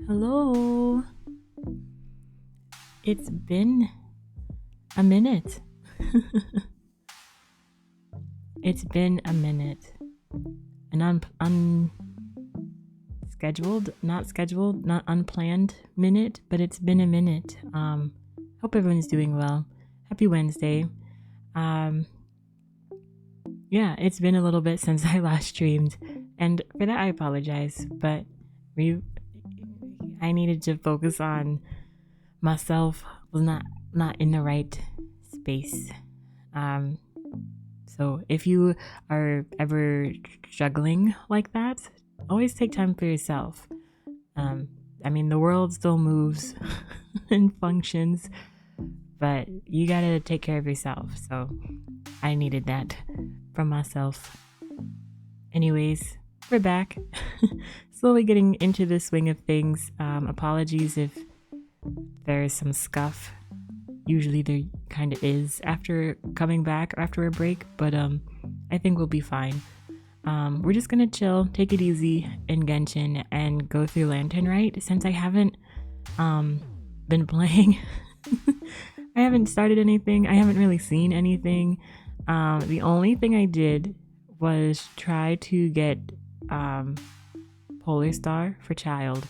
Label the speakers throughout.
Speaker 1: Hello. It's been a minute. It's been a minute. An unscheduled, not scheduled, not unplanned minute, but it's been a minute. Hope everyone's doing well. Happy Wednesday. Yeah, it's been a little bit since I last streamed, and for that I apologize, but I needed to focus on myself. Was not in the right space. So if you are ever struggling like that, always take time for yourself. I mean, the world still moves and functions, but you gotta take care of yourself. So I needed that from myself. Anyways, we're back. Slowly getting into the swing of things. Apologies if there's some scuff. Usually there kind of is after coming back or after a break, but I think we'll be fine. We're just gonna chill, take it easy in Genshin, and go through Lantern Rite since I haven't been playing. I haven't started anything. I haven't really seen anything. The only thing I did was try to get Polar Star for Child.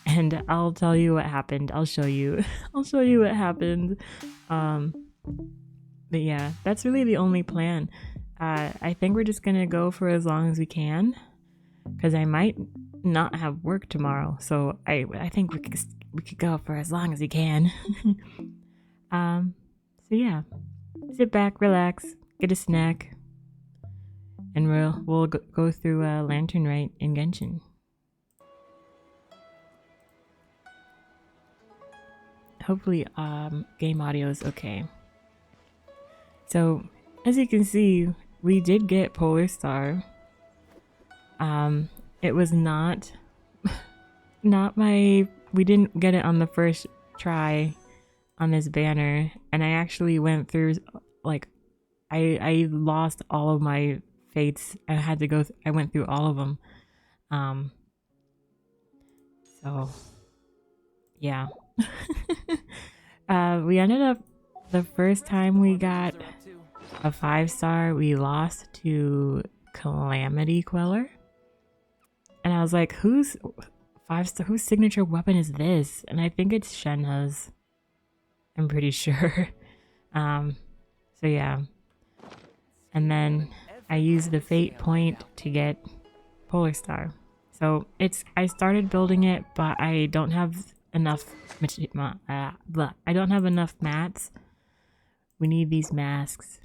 Speaker 1: And I'll tell you what happened. I'll show you. I'll show you what happened. But yeah, that's really the only plan. I think we're just gonna go for as long as we can, because I might not have work tomorrow. So I think we could go for as long as we can. So yeah, sit back, relax, get a snack, and we'll go through Lantern Rite in Genshin. Hopefully game audio is okay. So as you can see, we did get Polar Star. It was not my, we didn't get it on the first try on this banner, and I actually went through, like, I lost all of my fates. I had to I went through all of them. So Yeah. We ended up, the first time we got a 5-star, we lost to Calamity Queller. And I was like, whose signature weapon is this? And I think it's Shenna's. I'm pretty sure. So yeah. And then I used the fate point to get Polar Star. So I started building it, but I don't have enough I don't have enough mats. We need these masks.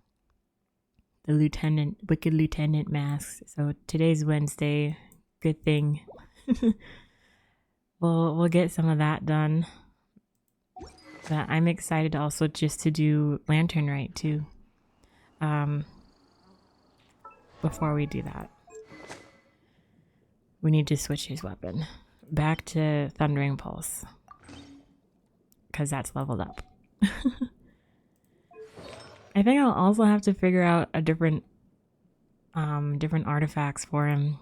Speaker 1: The Wicked Lieutenant masks. So today's Wednesday. Good thing. We'll get some of that done. But I'm excited also just to do Lantern Rite too. Before we do that, we need to switch his weapon back to Thundering Pulse, because that's leveled up. I think I'll also have to figure out a different artifacts for him,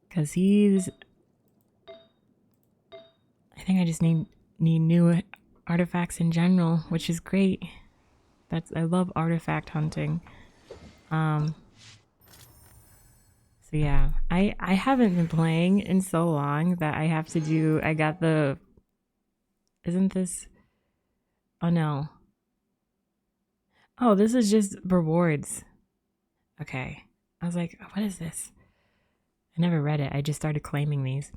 Speaker 1: because I think I just need new artifacts in general, which is great. I love artifact hunting. So yeah, I haven't been playing in so long that I have to do, isn't this, oh no. Oh, this is just rewards. Okay. I was like, what is this? I never read it. I just started claiming these.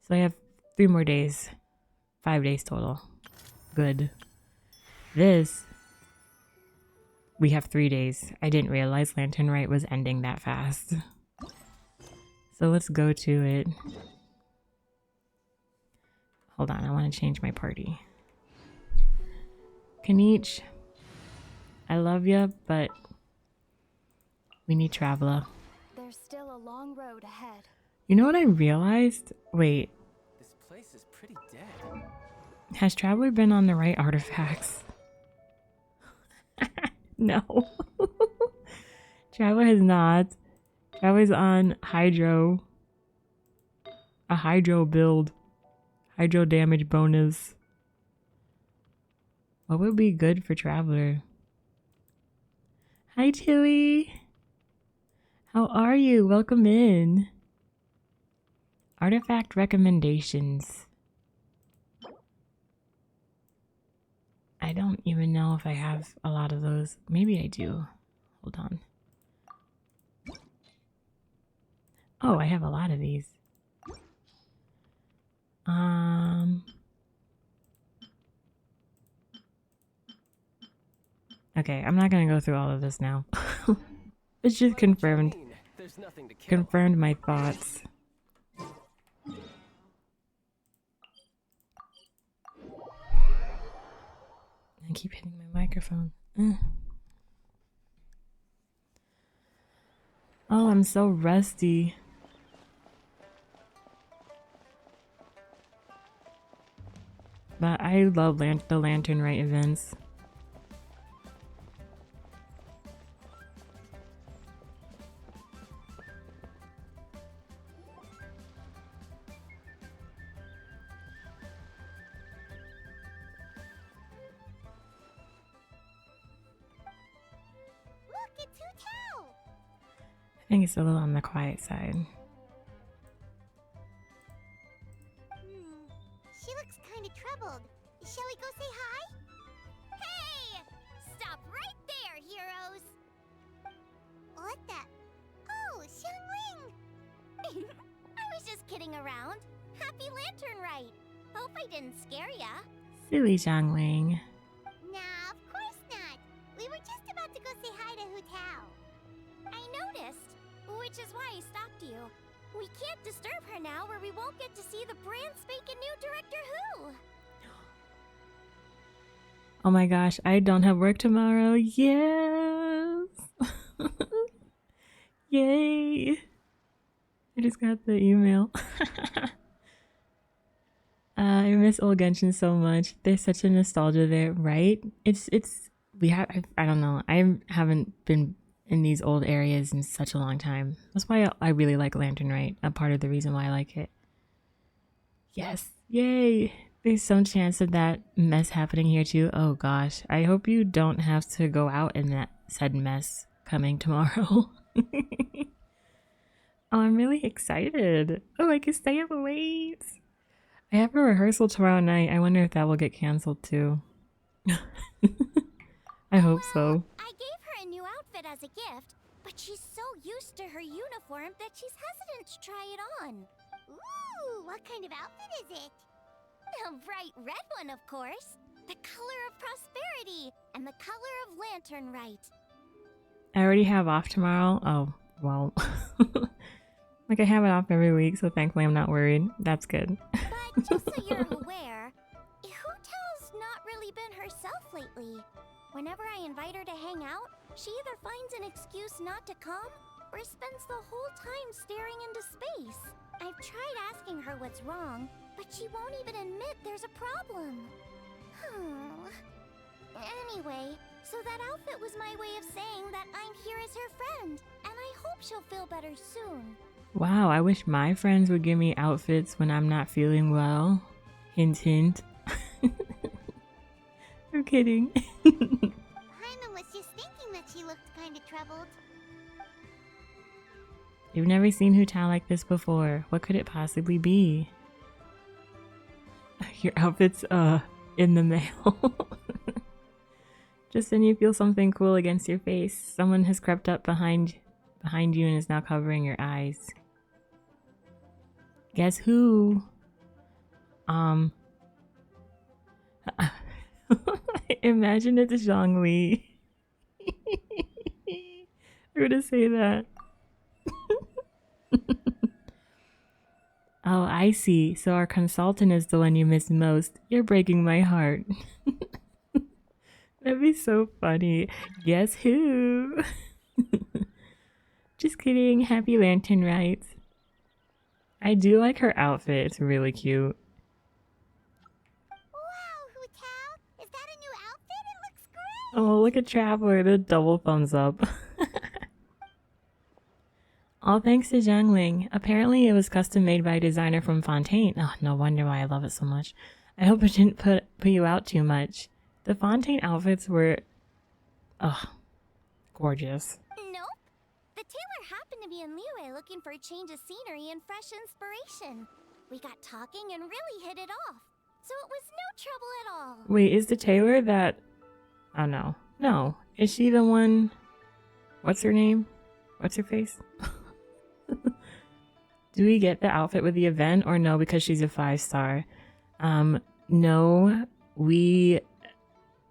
Speaker 1: So I have 3 more days. 5 days total. Good. This, we have 3 days. I didn't realize Lantern Rite was ending that fast. So let's go to it. Hold on, I want to change my party. Kanich, I love you, but we need Traveler.
Speaker 2: There's still a long road ahead.
Speaker 1: You know what I realized? Wait.
Speaker 3: This place is pretty dead.
Speaker 1: Has Traveler been on the right artifacts? No. Traveler has not. Traveler's on Hydro. A Hydro build. Hydro damage bonus. What would be good for Traveler? Hi, Tilly. How are you? Welcome in. Artifact recommendations. I don't even know if I have a lot of those. Maybe I do. Hold on. Oh, I have a lot of these. Okay, I'm not gonna go through all of this now. It's just confirmed my thoughts. I keep hitting my microphone. Oh, I'm so rusty. But I love the Lantern Rite events. I think it's a little on the quiet side.
Speaker 4: She looks kind of troubled. Shall we go say hi? Hey! Stop right there, heroes! What the? Oh, Xiangling! I was just kidding around. Happy Lantern Rite. Hope I didn't scare ya.
Speaker 1: Silly Xiangling.
Speaker 4: Nah, of course not. We were just about to go say hi to Hu Tao. I noticed, which is why I stopped you. We can't disturb her now, or we won't get to see the brand spanking new Director Who.
Speaker 1: Oh my gosh, I don't have work tomorrow. Yes! Yay! I just got the email. I miss old Genshin so much. There's such a nostalgia there, right? I don't know. I haven't been in these old areas in such a long time. That's why I really like Lantern Rite. A part of the reason why I like it. Yes. Yay. There's some chance of that mess happening here too. Oh gosh. I hope you don't have to go out in that said mess coming tomorrow. Oh, I'm really excited. Oh, I can stay up late. I have a rehearsal tomorrow night. I wonder if that will get canceled too. I hope so.
Speaker 4: I gave her a new outfit as a gift, but she's so used to her uniform that she's hesitant to try it on. Ooh, what kind of outfit is it? A bright red one, of course. The color of prosperity and the color of lantern Rite.
Speaker 1: I already have off tomorrow. Oh, well. Like I have it off every week, so thankfully I'm not worried. That's good.
Speaker 4: But just so you're aware, Hutao's not really been herself lately. Whenever I invite her to hang out, she either finds an excuse not to come or spends the whole time staring into space. I've tried asking her what's wrong, but she won't even admit there's a problem. Anyway, so that outfit was my way of saying that I'm here as her friend, and I hope she'll feel better soon.
Speaker 1: Wow, I wish my friends would give me outfits when I'm not feeling well. Hint, hint. I'm kidding.
Speaker 4: Paimon was just thinking that she looked kind of troubled.
Speaker 1: You've never seen Hutao like this before. What could it possibly be? Your outfit's, in the mail. Just then you feel something cool against your face. Someone has crept up behind you and is now covering your eyes. Guess who? Imagine it's Zhongli. I would say that. Oh, I see. So our consultant is the one you miss most. You're breaking my heart. That'd be so funny. Guess who? Just kidding. Happy Lantern Rite. I do like her outfit. It's really cute.
Speaker 4: Wow, Hutao! Is that a new outfit? It looks great!
Speaker 1: Oh, look at Traveler. The double thumbs up. All thanks to Zhangling. Apparently it was custom made by a designer from Fontaine. Oh, no wonder why I love it so much. I hope it didn't put you out too much. The Fontaine outfits were... gorgeous.
Speaker 4: Nope. The tailor happened to be in Liyue looking for a change of scenery and fresh inspiration. We got talking and really hit it off. So it was no trouble at all.
Speaker 1: Wait, is the tailor that... Oh, no. No. Is she the one... What's her name? What's her face? Do we get the outfit with the event or no because she's a 5-star? No. We...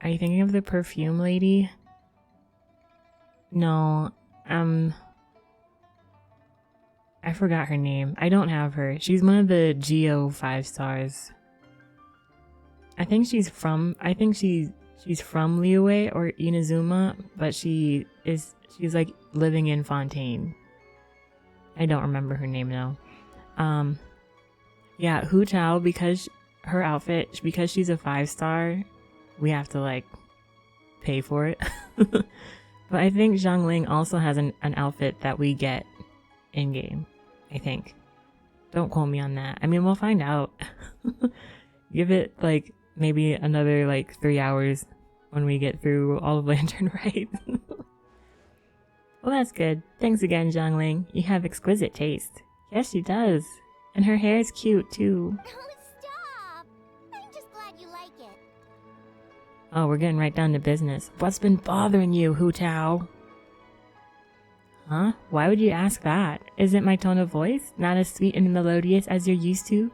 Speaker 1: Are you thinking of the perfume lady? No. I forgot her name. I don't have her. She's one of the Geo 5-stars. I think she's from Liyue or Inazuma, but she's like living in Fontaine. I don't remember her name though. Yeah, Hutao, because her outfit, because she's a 5-star, we have to like pay for it. But I think Zhangling also has an outfit that we get in game. I think. Don't quote me on that. I mean, we'll find out. Give it like maybe another like 3 hours when we get through all of Lantern Rite. Well, that's good. Thanks again, Zhangling. You have exquisite taste. Yes, she does. And her hair is cute, too.
Speaker 4: Oh, stop! I'm just glad you like it.
Speaker 1: Oh, we're getting right down to business. What's been bothering you, Hutao? Huh? Why would you ask that? Isn't my tone of voice not as sweet and melodious as you're used to?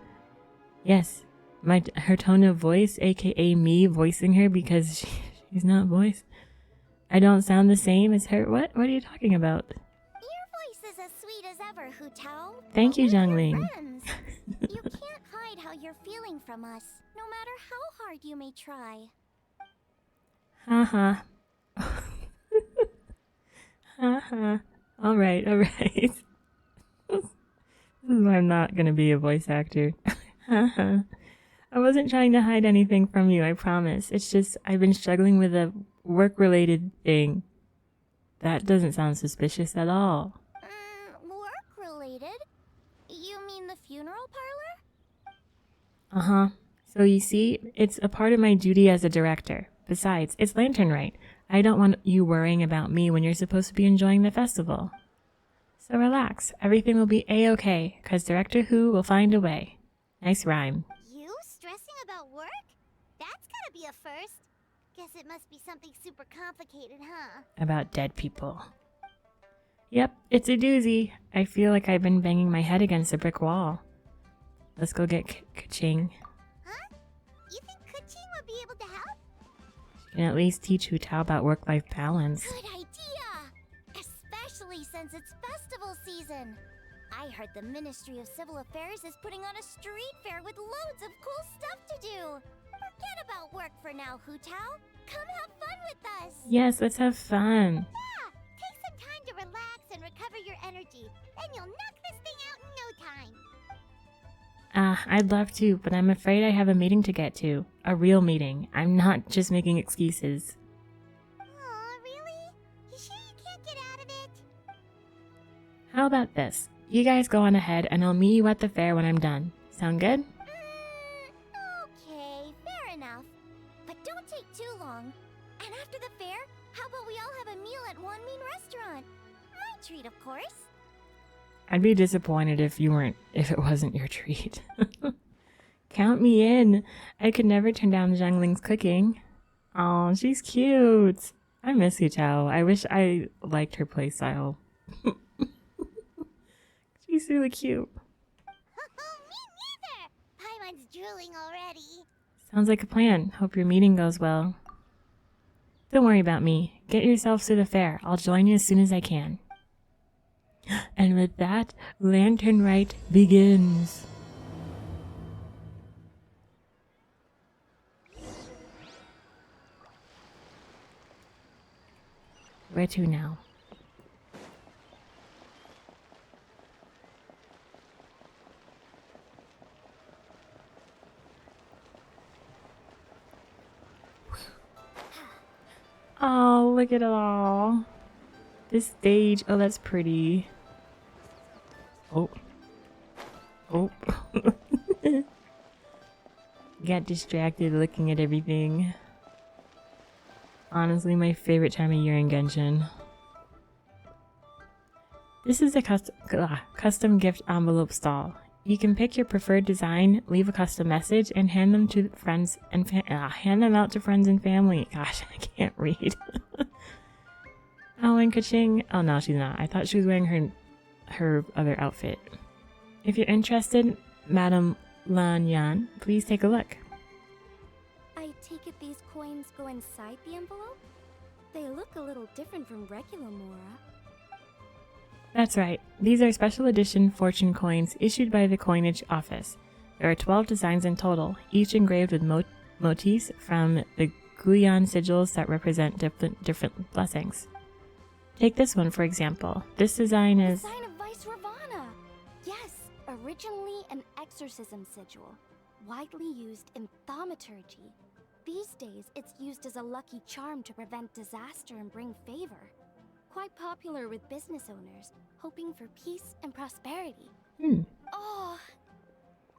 Speaker 1: Yes, her tone of voice, aka me voicing her because she's not voiced. I don't sound the same as her. What are you talking about?
Speaker 4: Your voice is as sweet as ever, Hutao.
Speaker 1: Thank you,
Speaker 4: We're your
Speaker 1: Zhangling.
Speaker 4: friends. You can't hide how you're feeling from us, no matter how hard you may try.
Speaker 1: Haha. Haha. Alright. This is why I'm not gonna be a voice actor. Haha. I wasn't trying to hide anything from you, I promise. It's just I've been struggling with a work-related thing. That doesn't sound suspicious at all.
Speaker 4: Work-related? You mean the funeral parlor?
Speaker 1: Uh-huh. So you see, it's a part of my duty as a director. Besides, it's Lantern Rite. I don't want you worrying about me when you're supposed to be enjoying the festival. So relax. Everything will be A-okay, because Director Who will find a way. Nice rhyme.
Speaker 4: You stressing about work? That's gotta be a first. Guess it must be something super complicated, huh?
Speaker 1: About dead people. Yep, it's a doozy. I feel like I've been banging my head against a brick wall. Let's go get Kaching.
Speaker 4: Huh? You think Kuching would be able to help?
Speaker 1: She can at least teach Hu Tao about work-life balance.
Speaker 4: Good idea! Especially since it's festival season. I heard the Ministry of Civil Affairs is putting on a street fair with loads of cool stuff to do. Forget about work for now, Hu Tao. Come have fun with us.
Speaker 1: Yes, let's have fun.
Speaker 4: Yeah, take some time to relax and recover your energy. Then you'll knock this thing out in no time.
Speaker 1: I'd love to, but I'm afraid I have a meeting to get to. A real meeting. I'm not just making excuses.
Speaker 4: Aw, really? You sure you can't get out of it?
Speaker 1: How about this? You guys go on ahead and I'll meet you at the fair when I'm done. Sound good?
Speaker 4: Okay, fair enough. But don't take too long. And after the fair, how about we all have a meal at Wanmin Restaurant? My treat, of course.
Speaker 1: I'd be disappointed if it wasn't your treat. Count me in. I could never turn down Zhangling's cooking. Oh, she's cute. I miss Hu Tao. I wish I liked her playstyle. She's really cute.
Speaker 4: Me neither! Paimon's drooling already.
Speaker 1: Sounds like a plan. Hope your meeting goes well. Don't worry about me. Get yourselves to the fair. I'll join you as soon as I can. And with that, Lantern Rite begins. Where to now? Oh, look at it all. This stage. Oh, that's pretty. Oh. Oh. Got distracted looking at everything. Honestly, my favorite time of year in Genshin. This is a custom gift envelope stall. You can pick your preferred design, leave a custom message, and hand them to friends and hand them out to friends and family. Gosh, I can't read. Oh, and Kaching. Oh no, she's not. I thought she was wearing her other outfit. If you're interested, Madame Lanyan, please take a look.
Speaker 2: I take it these coins go inside the envelope? They look a little different from regular Mora.
Speaker 1: That's right. These are special edition fortune coins issued by the coinage office. There are 12 designs in total, each engraved with motifs from the Guyan sigils that represent different blessings. Take this one, for example. This design is...
Speaker 2: The sign of Vice Ravana! Yes, originally an exorcism sigil, widely used in thaumaturgy. These days, it's used as a lucky charm to prevent disaster and bring favor. Quite popular with business owners, hoping for peace and prosperity. Oh,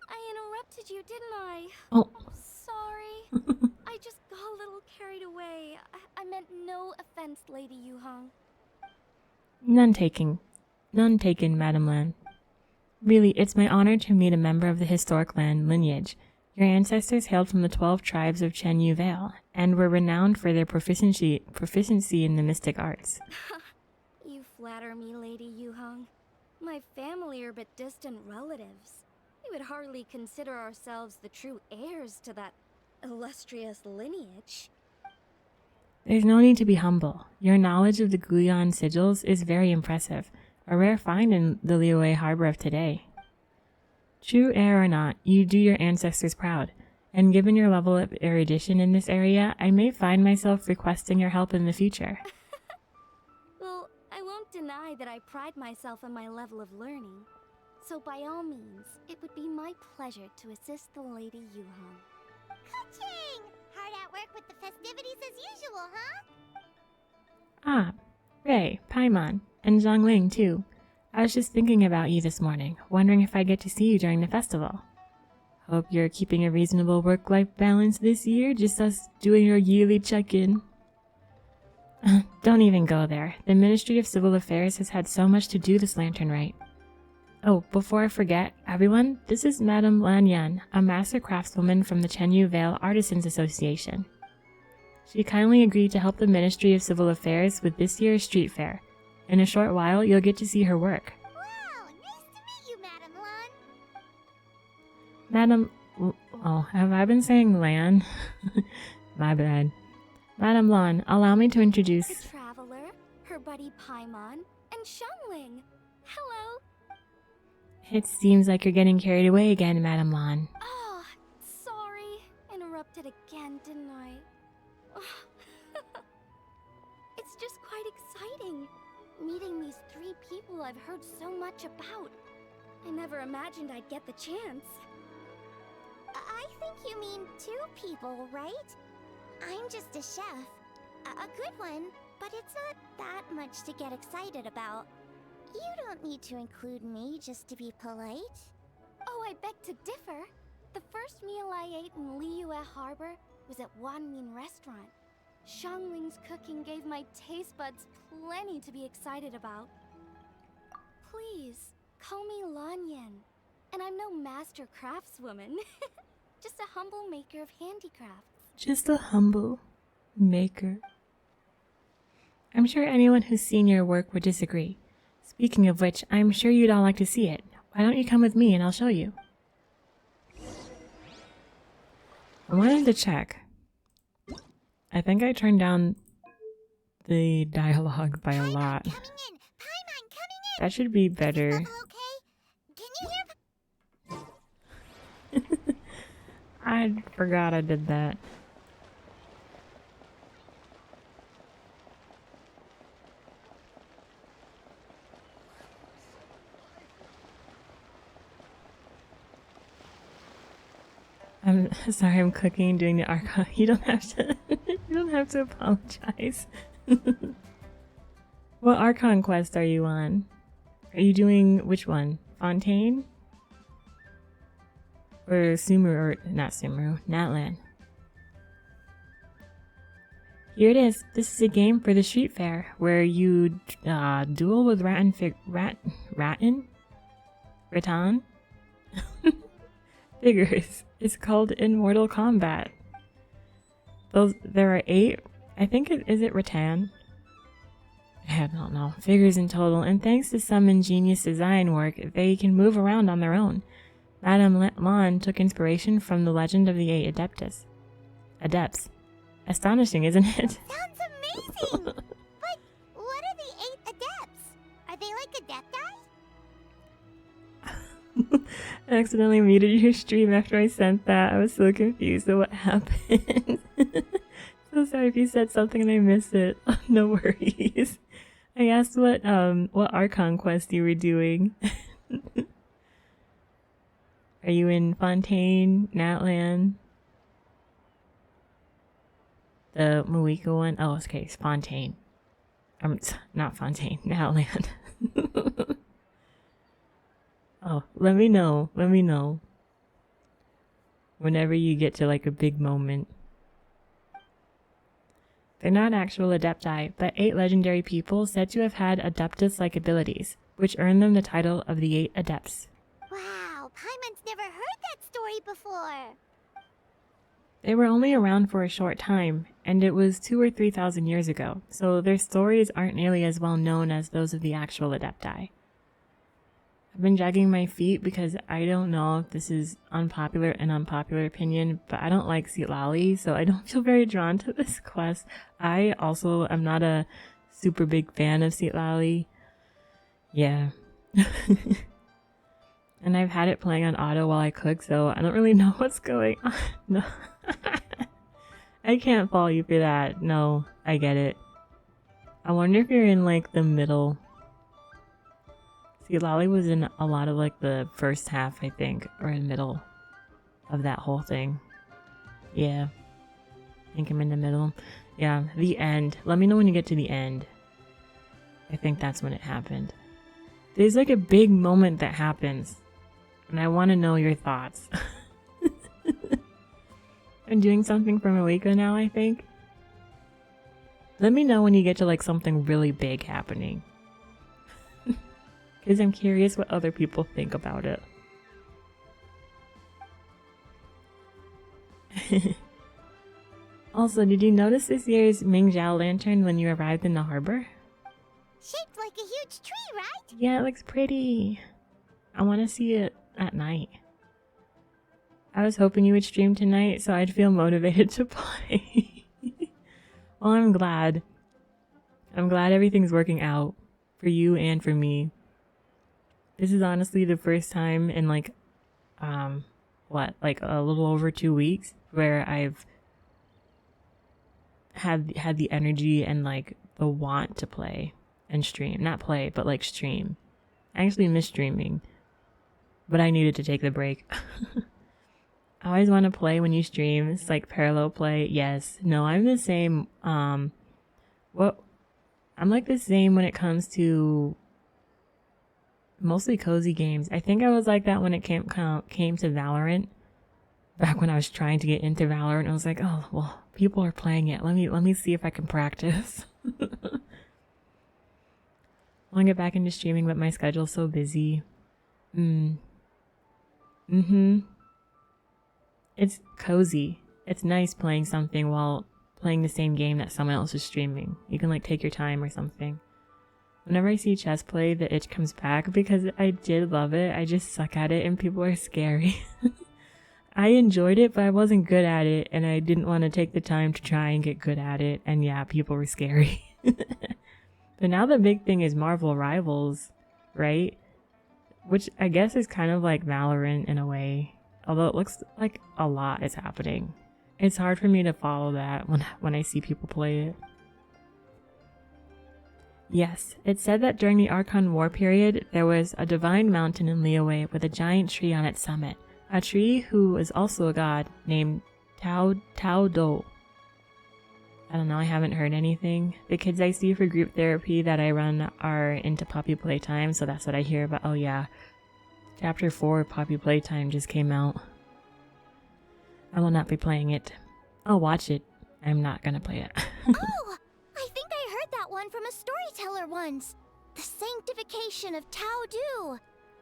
Speaker 2: I interrupted you, didn't I?
Speaker 1: Oh.
Speaker 2: Sorry. I just got a little carried away. I meant no offense, Lady Yuhong.
Speaker 1: None taken, Madame Lan. Really, it's my honor to meet a member of the historic Lan lineage. Your ancestors hailed from the 12 tribes of Chen Yu Vale, and were renowned for their proficiency in the mystic arts.
Speaker 2: You flatter me, Lady Yuhong. My family are but distant relatives. We would hardly consider ourselves the true heirs to that illustrious lineage.
Speaker 1: There's no need to be humble. Your knowledge of the Guyan sigils is very impressive, a rare find in the Liyue harbor of today. True heir or not, you do your ancestors proud, and given your level of erudition in this area, I may find myself requesting your help in the future.
Speaker 2: Well, I won't deny that I pride myself on my level of learning. So by all means, it would be my pleasure to assist the Lady Yuhong.
Speaker 4: Ka-ching! Hard at work with the festivities as usual, huh?
Speaker 1: Ah, Ray, Paimon, and Zhongling too. I was just thinking about you this morning, wondering if I get to see you during the festival. Hope you're keeping a reasonable work-life balance this year, just us doing our yearly check-in. Don't even go there. The Ministry of Civil Affairs has had so much to do this lantern rite. Oh, before I forget, everyone, this is Madame Lanyan, a master craftswoman from the Chenyu Vale Artisans Association. She kindly agreed to help the Ministry of Civil Affairs with this year's street fair. In a short while, you'll get to see her work.
Speaker 4: Wow, nice to meet you, Madame Lan.
Speaker 1: Madam... Oh, have I been saying Lan? My bad. Madam Lan, allow me to introduce...
Speaker 2: The Traveler, her buddy Paimon, and Xiangling. Hello.
Speaker 1: It seems like you're getting carried away again, Madam Lan.
Speaker 2: Oh, sorry. Interrupted again, didn't I? It's just quite exciting. Meeting these 3 people I've heard so much about. I never imagined I'd get the chance.
Speaker 4: I think you mean 2 people, right? I'm just a chef. A good one, but it's not that much to get excited about. You don't need to include me just to be polite.
Speaker 2: Oh, I beg to differ. The first meal I ate in Liyue Harbor was at Wanmin Restaurant. Xiangling's cooking gave my taste buds plenty to be excited about. Please, call me Lanyan. And I'm no master craftswoman. Just a humble maker of handicrafts.
Speaker 1: Just a humble maker. I'm sure anyone who's seen your work would disagree. Speaking of which, I'm sure you'd all like to see it. Why don't you come with me and I'll show you? I wanted to check. I think I turned down the dialogue by a lot.
Speaker 4: Coming in! Paimon, coming in!
Speaker 1: That should be better.
Speaker 4: Bubble, okay? Can you hear?
Speaker 1: I forgot I did that. I'm sorry, I'm cooking and doing the Archon. You don't have to. You don't have to apologize. What Archon quest are you on? Are you doing which one? Fontaine? Or Sumeru? Or not Sumeru? Natlan. Here it is. This is a game for the street fair where you duel with Rattan? Figures. It's called Immortal Combat. There are 8. I think is it Rattan? I don't know. Figures in total, and thanks to some ingenious design work, they can move around on their own. Madame Lan took inspiration from the legend of the 8 Adepts. Astonishing, isn't it?
Speaker 4: Sounds amazing! But what are the 8 adepts? Are they like adept eyes?
Speaker 1: I accidentally muted your stream after I sent that. I was so confused at what happened. So sorry if you said something and I missed it. No worries. I asked what Archon quest you were doing. Are you in Fontaine, Natlan? The Muika one? Oh, okay, it's Fontaine. Not Fontaine, Natlan. Oh, let me know. Let me know. Whenever you get to like a big moment. They're not actual Adepti, but 8 legendary people said to have had Adeptus-like abilities, which earned them the title of the 8 Adepts.
Speaker 4: Wow, Paimon's never heard that story before.
Speaker 1: They were only around for a short time, and it was 2,000 or 3,000 years ago, so their stories aren't nearly as well known as those of the actual Adepti. I've been dragging my feet because I don't know if this is an unpopular opinion, but I don't like Citlali, so I don't feel very drawn to this quest. I also am not a super big fan of Citlali. Yeah. And I've had it playing on auto while I cook, so I don't really know what's going on. No. I can't fault you for that. No, I get it. I wonder if you're in like the middle. See, Lolly was in a lot of like the first half, I think, or in the middle of that whole thing. Yeah. I think I'm in the middle. Yeah, the end. Let me know when you get to the end. I think that's when it happened. There's like a big moment that happens, and I want to know your thoughts. I'm doing something from a week now, I think. Let me know when you get to like something really big happening. Because I'm curious what other people think about it. Also, did you notice this year's Mingjiao lantern when you arrived in the harbor?
Speaker 4: Shaped like a huge tree, right?
Speaker 1: Yeah, it looks pretty. I want to see it at night. I was hoping you would stream tonight so I'd feel motivated to play. Well, I'm glad. I'm glad everything's working out for you and for me. This is honestly the first time in like a little over 2 weeks where I've had the energy and like the want to play and stream. Not play, but like stream. I actually miss streaming, but I needed to take the break. I always want to play when you stream. It's like parallel play. Yes. No, I'm the same. I'm like the same when it comes to mostly cozy games. I think I was like that when it came to Valorant. Back when I was trying to get into Valorant, I was like, oh, well, people are playing it. Let me see if I can practice. I want to get back into streaming, but my schedule's so busy. It's cozy. It's nice playing something while playing the same game that someone else is streaming. You can like take your time or something. Whenever I see chess play, the itch comes back because I did love it. I just suck at it and people are scary. I enjoyed it, but I wasn't good at it and I didn't want to take the time to try and get good at it. And yeah, people were scary. But now the big thing is Marvel Rivals, right? Which I guess is kind of like Valorant in a way. Although it looks like a lot is happening. It's hard for me to follow that when I see people play it. Yes, it said that during the Archon War period, there was a divine mountain in Liyue with a giant tree on its summit. A tree who is also a god named Tao Do. I don't know, I haven't heard anything. The kids I see for group therapy that I run are into Poppy Playtime, so that's what I hear about. Oh yeah, Chapter 4 Poppy Playtime just came out. I will not be playing it. I'll watch it. I'm not gonna play it.
Speaker 4: Oh! I think I heard that one from a storyteller once. The sanctification of Tao Du.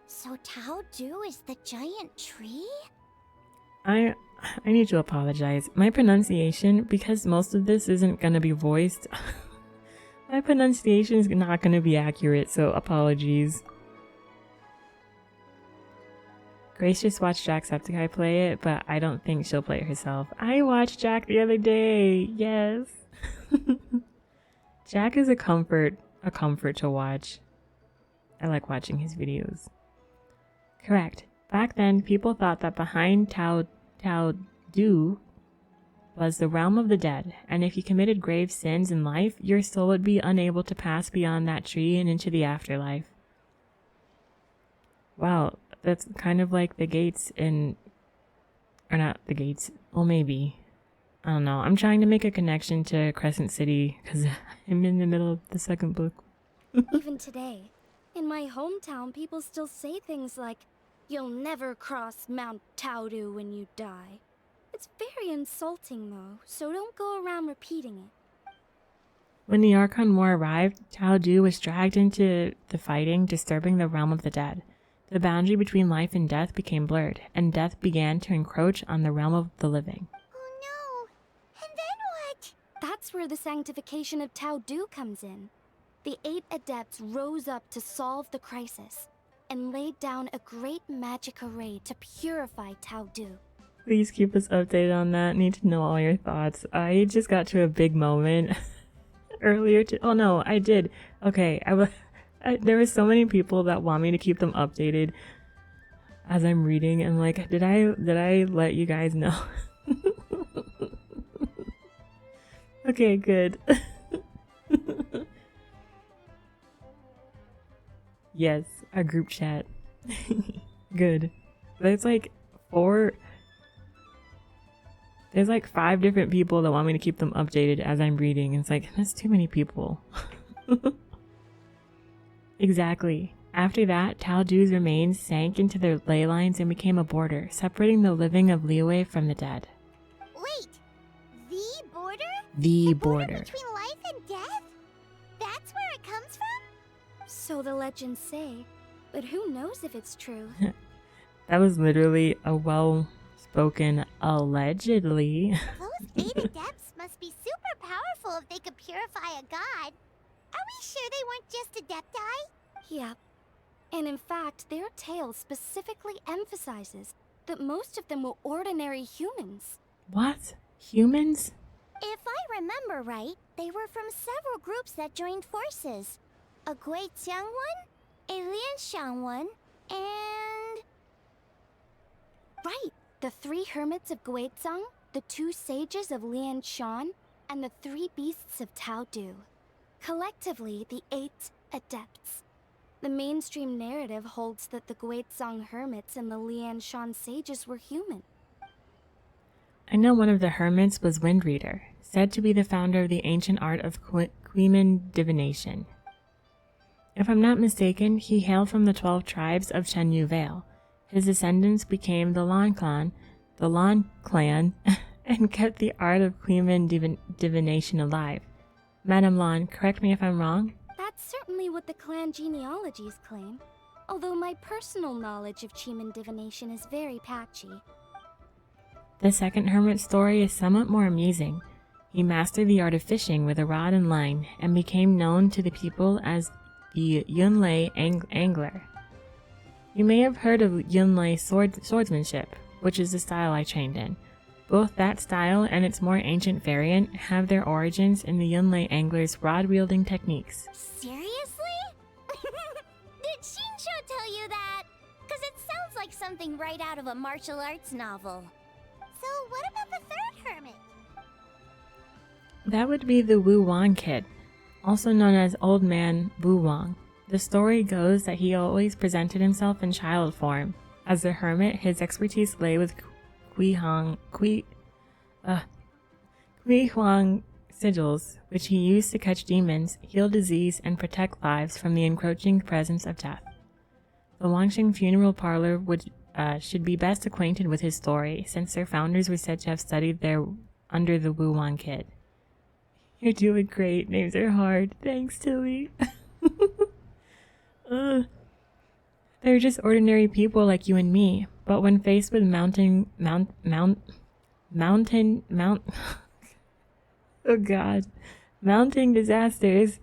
Speaker 4: So Tao Du is the giant tree?
Speaker 1: I need to apologize. My pronunciation, because most of this isn't gonna be voiced, my pronunciation is not gonna be accurate, so apologies. Grace just watched Jacksepticeye play it, but I don't think she'll play it herself. I watched Jack the other day. Yes. Jack is a comfort to watch. I like watching his videos. Correct. Back then, people thought that behind Tao Du was the realm of the dead, and if you committed grave sins in life, your soul would be unable to pass beyond that tree and into the afterlife. Wow, that's kind of like the gates in... Or not the gates. Well, maybe. I don't know. I'm trying to make a connection to Crescent City because I'm in the middle of the second book.
Speaker 2: Even today, in my hometown, people still say things like, "You'll never cross Mount Taudu when you die." It's very insulting though, so don't go around repeating it.
Speaker 1: When the Archon War arrived, Tao Du was dragged into the fighting, disturbing the realm of the dead. The boundary between life and death became blurred, and death began to encroach on the realm of the living.
Speaker 4: Oh no! And then what?
Speaker 2: That's where the sanctification of Tao Du comes in. The 8 adepts rose up to solve the crisis, and laid down a great magic array to purify Tao Du.
Speaker 1: Please keep us updated on that. Need to know all your thoughts. I just got to a big moment earlier. Oh no, I did. Okay, there were so many people that want me to keep them updated as I'm reading, and like, did I let you guys know? Okay, good. Yes, a group chat. Good. There's like 5 different people that want me to keep them updated as I'm reading. It's like, that's too many people. Exactly. After that, Tao Du's remains sank into their ley lines and became a border, separating the living of Liyue from the dead.
Speaker 4: Wait,
Speaker 1: The
Speaker 4: Border
Speaker 1: border.
Speaker 4: between life and death? That's where it comes from?
Speaker 2: So the legends say, but who knows if it's true?
Speaker 1: That was literally a well-spoken allegedly.
Speaker 4: Those 8 adepts must be super powerful if they could purify a god. Are we sure they weren't just adepti?
Speaker 2: Yep. And in fact, their tale specifically emphasizes that most of them were ordinary humans.
Speaker 1: What? Humans?
Speaker 4: If I remember right, they were from several groups that joined forces. A Guiqiang one, a Lianshan one, and...
Speaker 2: Right! The 3 hermits of Guizhang, the 2 sages of Lianshan, and the 3 beasts of Taodu. Collectively, the 8 adepts. The mainstream narrative holds that the Guizhang hermits and the Lianshan sages were human.
Speaker 1: I know one of the hermits was Wind Reader, said to be the founder of the ancient art of Queeman divination. If I'm not mistaken, he hailed from the 12 tribes of Shenyu Vale. His descendants became the Lan clan, and kept the art of Queeman divination alive. Madame Lan, correct me if I'm wrong?
Speaker 2: That's certainly what the clan genealogies claim, although my personal knowledge of Cheeman divination is very patchy.
Speaker 1: The second hermit's story is somewhat more amusing. He mastered the art of fishing with a rod and line, and became known to the people as the Yunlei angler. You may have heard of Yunlei swordsmanship, which is the style I trained in. Both that style and its more ancient variant have their origins in the Yunlei angler's rod-wielding techniques.
Speaker 4: Seriously? Did Shinsho tell you that? Because it sounds like something right out of a martial arts novel. So what about the 3rd hermit?
Speaker 1: That would be the Wu Wang kid, also known as Old Man Wu Wang. The story goes that he always presented himself in child form. As a hermit, his expertise lay with Kui Huang sigils, which he used to catch demons, heal disease, and protect lives from the encroaching presence of death. The Wangxing funeral parlor should be best acquainted with his story, since their founders were said to have studied there under the Wu Wang kid. You're doing great. Names are hard. Thanks, Tilly. They're just ordinary people like you and me, but when faced with mountain disasters,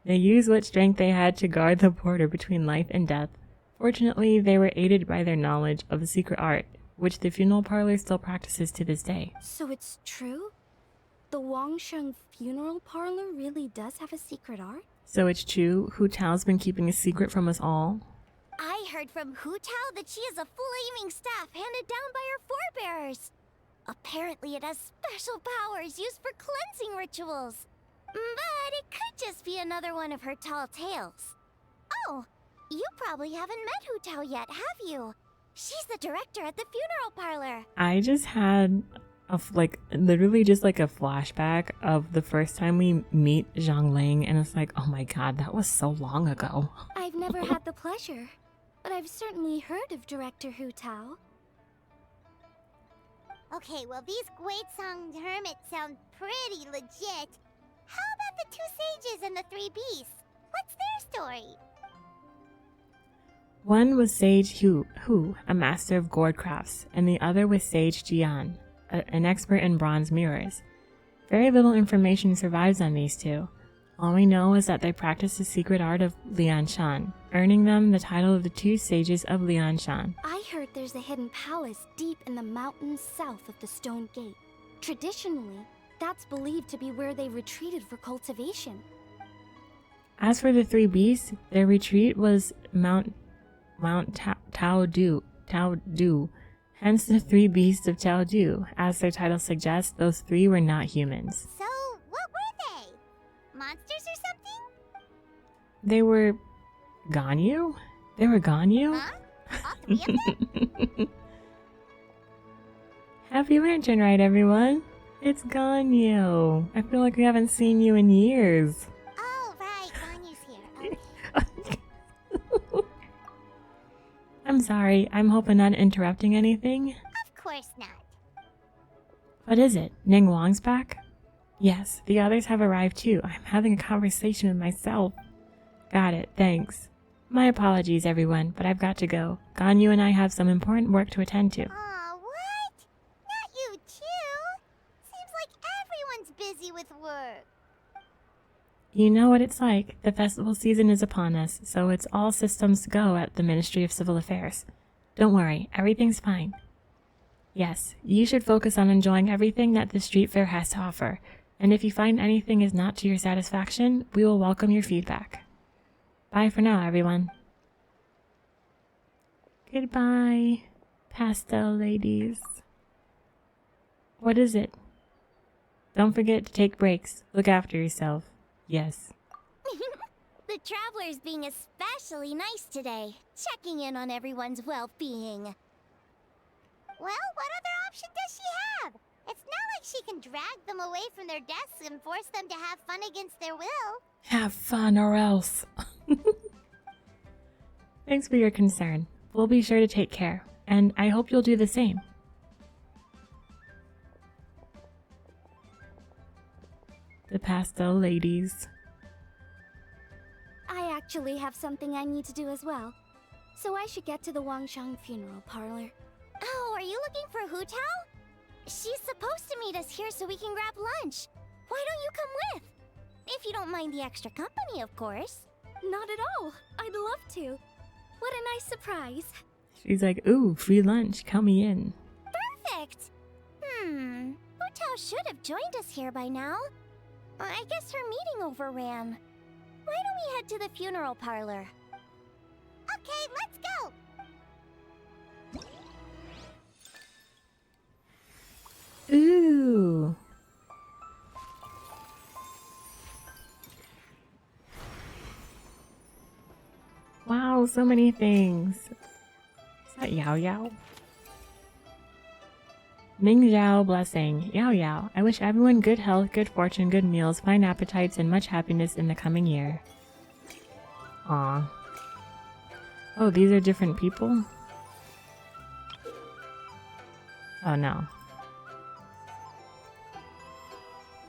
Speaker 1: they used what strength they had to guard the border between life and death. Fortunately, they were aided by their knowledge of the secret art, which the funeral parlor still practices to this day.
Speaker 2: So it's true? The Wangsheng funeral parlor really does have a secret art?
Speaker 1: So it's true, Hu Tao's been keeping a secret from us all?
Speaker 4: I heard from Hu Tao that she has a flaming staff handed down by her forebears. Apparently it has special powers used for cleansing rituals. But it could just be another one of her tall tales. Oh, you probably haven't met Hu Tao yet, have you? She's the director at the funeral parlor.
Speaker 1: I just had literally just like a flashback of the first time we meet Zhang Ling, and it's like, oh my god, that was so long ago.
Speaker 2: I've never had the pleasure, but I've certainly heard of Director Hu Tao.
Speaker 4: Okay, well these Guizhang hermits sound pretty legit. How about the 2 sages and the 3 beasts? What's their story?
Speaker 1: One was Sage Hu, a master of gourd crafts, and the other was Sage Jian, an expert in bronze mirrors. Very little information survives on these 2. All we know is that they practice the secret art of Lianshan, earning them the title of the 2 sages of Lianshan.
Speaker 2: I heard there's a hidden palace deep in the mountains south of the Stone Gate. Traditionally, that's believed to be where they retreated for cultivation.
Speaker 1: As for the 3 beasts, their retreat was Mount Taodu, hence the 3 beasts of Taodu. As their title suggests, those 3 were not humans.
Speaker 4: So, what were they? Monsters or something?
Speaker 1: They were Ganyu? They were Ganyu?
Speaker 4: Huh? All 3 of them?
Speaker 1: Happy Lantern Ride, everyone! It's Ganyu! I feel like we haven't seen you in years.
Speaker 4: Oh, right, Ganyu's here. Okay.
Speaker 1: I'm sorry, I'm hoping not interrupting anything.
Speaker 4: Of course not.
Speaker 1: What is it? Ning Wang's back? Yes, the others have arrived too. I'm having a conversation with myself. Got it, thanks. My apologies, everyone, but I've got to go. Ganyu and I have some important work to attend to.
Speaker 4: Aw, what? Not you too? Seems like everyone's busy with work.
Speaker 1: You know what it's like. The festival season is upon us, so it's all systems go at the Ministry of Civil Affairs. Don't worry, everything's fine. Yes, you should focus on enjoying everything that the street fair has to offer, and if you find anything is not to your satisfaction, we will welcome your feedback. Bye for now, everyone. Goodbye, pastel ladies. What is it? Don't forget to take breaks. Look after yourself. Yes.
Speaker 4: The traveler's being especially nice today, checking in on everyone's well-being. Well, what other option does she have? It's not like she can drag them away from their desks and force them to have fun against their will.
Speaker 1: Have fun or else. Thanks for your concern. We'll be sure to take care, and I hope you'll do the same. The pastel ladies.
Speaker 2: I actually have something I need to do as well. So I should get to the Wangshang funeral parlor.
Speaker 4: Oh, are you looking for Hu Tao? She's supposed to meet us here so we can grab lunch. Why don't you come with? If you don't mind the extra company, of course.
Speaker 2: Not at all. I'd love to. What a nice surprise.
Speaker 1: She's like, ooh, free lunch, count me in.
Speaker 4: Perfect. Hu Tao should have joined us here by now. I guess her meeting overran. Why don't we head to the funeral parlor? Okay, let's go!
Speaker 1: Ooh. Wow, so many things. Is that Yao Yao? Ming Zhao blessing. Yao Yao. I wish everyone good health, good fortune, good meals, fine appetites, and much happiness in the coming year. Aw. Oh, these are different people? Oh no.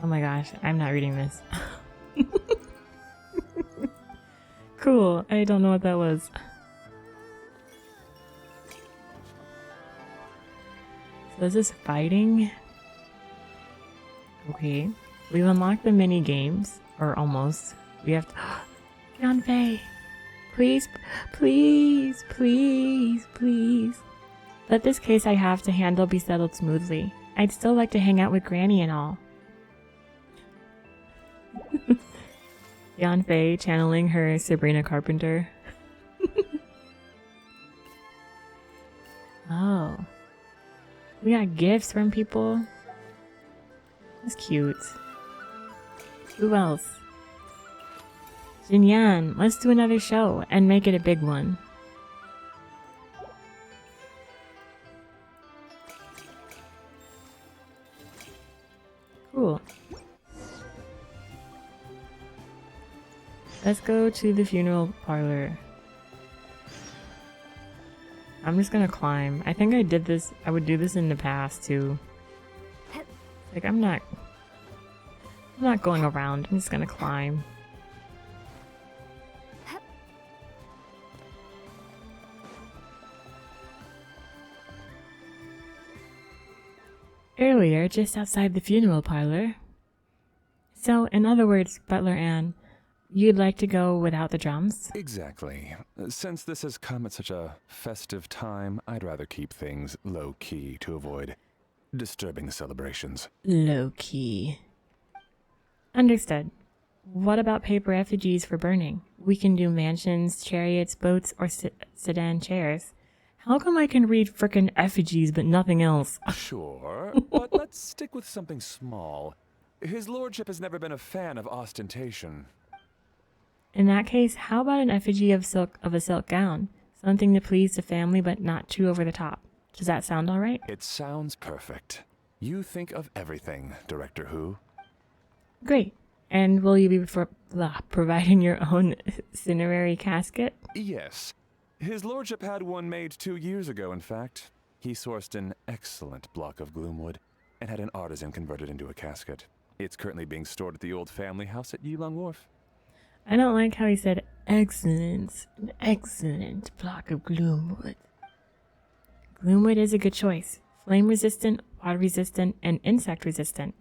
Speaker 1: Oh my gosh, I'm not reading this. Cool, I don't know what that was. So this is fighting? Okay. We've unlocked the mini games, or almost. We have to... Yanfei! Please, please, please, please. Let this case I have to handle be settled smoothly. I'd still like to hang out with Granny and all. Yanfei channeling her Sabrina Carpenter. Oh. We got gifts from people. That's cute. Who else? Jinyan, let's do another show and make it a big one. Cool. Let's go to the funeral parlor. I'm just gonna climb. I think I did this. I would do this in the past too. Like I'm not going around. I'm just gonna climb. Earlier, just outside the funeral parlor. So, in other words, Butler Ann, you'd like to go without the drums?
Speaker 5: Exactly. Since this has come at such a festive time, I'd rather keep things low-key to avoid disturbing the celebrations.
Speaker 1: Low-key. Understood. What about paper effigies for burning? We can do mansions, chariots, boats, or sedan chairs. How come I can read frickin' effigies but nothing else?
Speaker 5: Sure, but let's stick with something small. His lordship has never been a fan of ostentation.
Speaker 1: In that case, how about an effigy of a silk gown? Something to please the family but not too over the top. Does that sound alright?
Speaker 5: It sounds perfect. You think of everything, Director Hu.
Speaker 1: Great. And will you be providing your own cinerary casket?
Speaker 5: Yes. His lordship had one made 2 years ago, in fact. He sourced an excellent block of gloomwood and had an artisan convert it into a casket. It's currently being stored at the old family house at Yilong Wharf.
Speaker 1: I don't like how he said excellent. An excellent block of gloomwood. Gloomwood is a good choice. Flame resistant, water resistant, and insect resistant.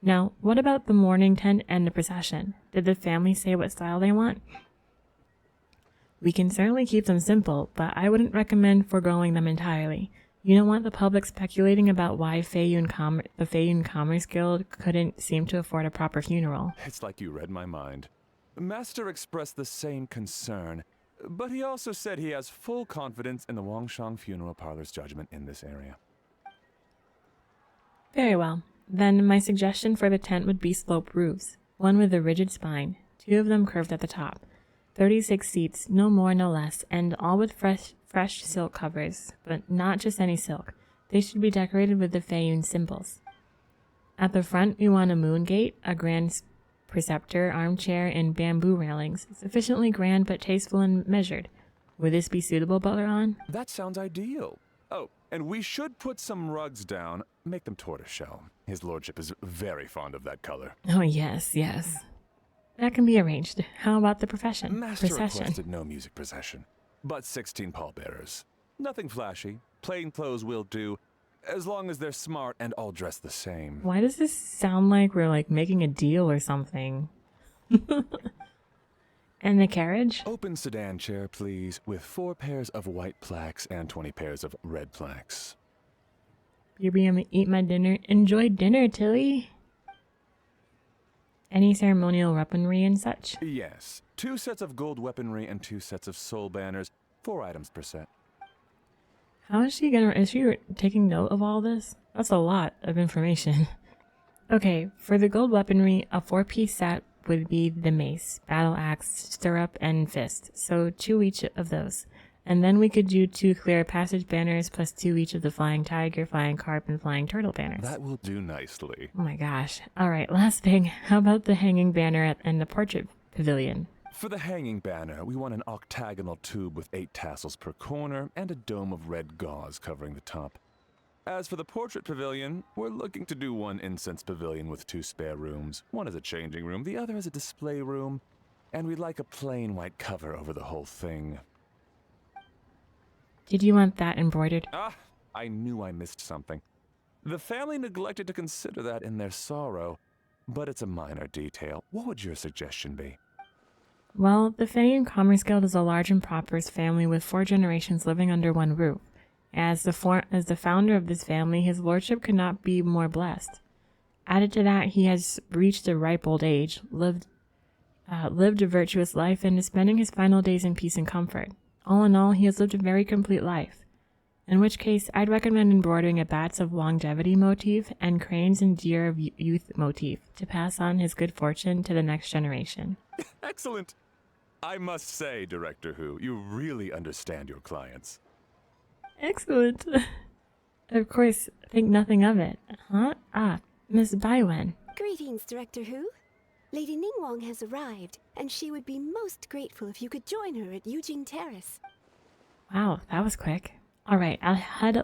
Speaker 1: Now, what about the mourning tent and the procession? Did the family say what style they want? We can certainly keep them simple, but I wouldn't recommend foregoing them entirely. You don't want the public speculating about why the Feiyun Commerce Guild couldn't seem to afford a proper funeral.
Speaker 5: It's like you read my mind. Master expressed the same concern, but he also said he has full confidence in the Wangshang Funeral Parlor's judgment in this area.
Speaker 1: Very well. Then my suggestion for the tent would be sloped roofs, one with a rigid spine, 2 of them curved at the top. 36 seats, no more, no less, and all with fresh silk covers, but not just any silk. They should be decorated with the Feiyun symbols. At the front, we want a moon gate, a grand preceptor, armchair, and bamboo railings, sufficiently grand but tasteful and measured. Would this be suitable, Butler-on?
Speaker 5: That sounds ideal. Oh, and we should put some rugs down, make them tortoiseshell. His lordship is very fond of that color.
Speaker 1: Oh, yes, yes. That can be arranged. How about the procession?
Speaker 5: Master requested no music procession, but 16 pallbearers. Nothing flashy. Plain clothes will do, as long as they're smart and all dressed the same.
Speaker 1: Why does this sound like we're like making a deal or something? And the carriage?
Speaker 5: Open sedan chair, please, with 4 pairs of white plaques and 20 pairs of red plaques.
Speaker 1: Baby, I'm gonna eat my dinner. Enjoy dinner, Tilly. Any ceremonial weaponry and such?
Speaker 5: Yes. 2 sets of gold weaponry and 2 sets of soul banners. 4 items per set.
Speaker 1: How is she taking note of all this? That's a lot of information. Okay, for the gold weaponry, a 4-piece set would be the mace, battle axe, stirrup, and fist. So 2 each of those. And then we could do 2 clear passage banners plus 2 each of the flying tiger, flying carp, and flying turtle banners.
Speaker 5: That will do nicely.
Speaker 1: Oh my gosh. Alright, last thing. How about the hanging banner and the portrait pavilion?
Speaker 5: For the hanging banner, we want an octagonal tube with 8 tassels per corner and a dome of red gauze covering the top. As for the portrait pavilion, we're looking to do 1 incense pavilion with 2 spare rooms. One is a changing room, the other is a display room, and we'd like a plain white cover over the whole thing.
Speaker 1: Did you want that embroidered?
Speaker 5: Ah, I knew I missed something. The family neglected to consider that in their sorrow, but it's a minor detail. What would your suggestion be?
Speaker 1: Well, the Feiyun Commerce Guild is a large and prosperous family with 4 generations living under one roof. As the founder of this family, his lordship could not be more blessed. Added to that, he has reached a ripe old age, lived a virtuous life, and is spending his final days in peace and comfort. All in all, he has lived a very complete life. In which case, I'd recommend embroidering a bats of longevity motif and cranes and deer of youth motif to pass on his good fortune to the next generation.
Speaker 5: Excellent! I must say, Director Who, you really understand your clients.
Speaker 1: Excellent. Of course, think nothing of it. Huh? Ah, Miss Baiwen.
Speaker 6: Greetings, Director Who. Lady Ningguang has arrived, and she would be most grateful if you could join her at Yujing Terrace.
Speaker 1: Wow, that was quick. Alright, I'll head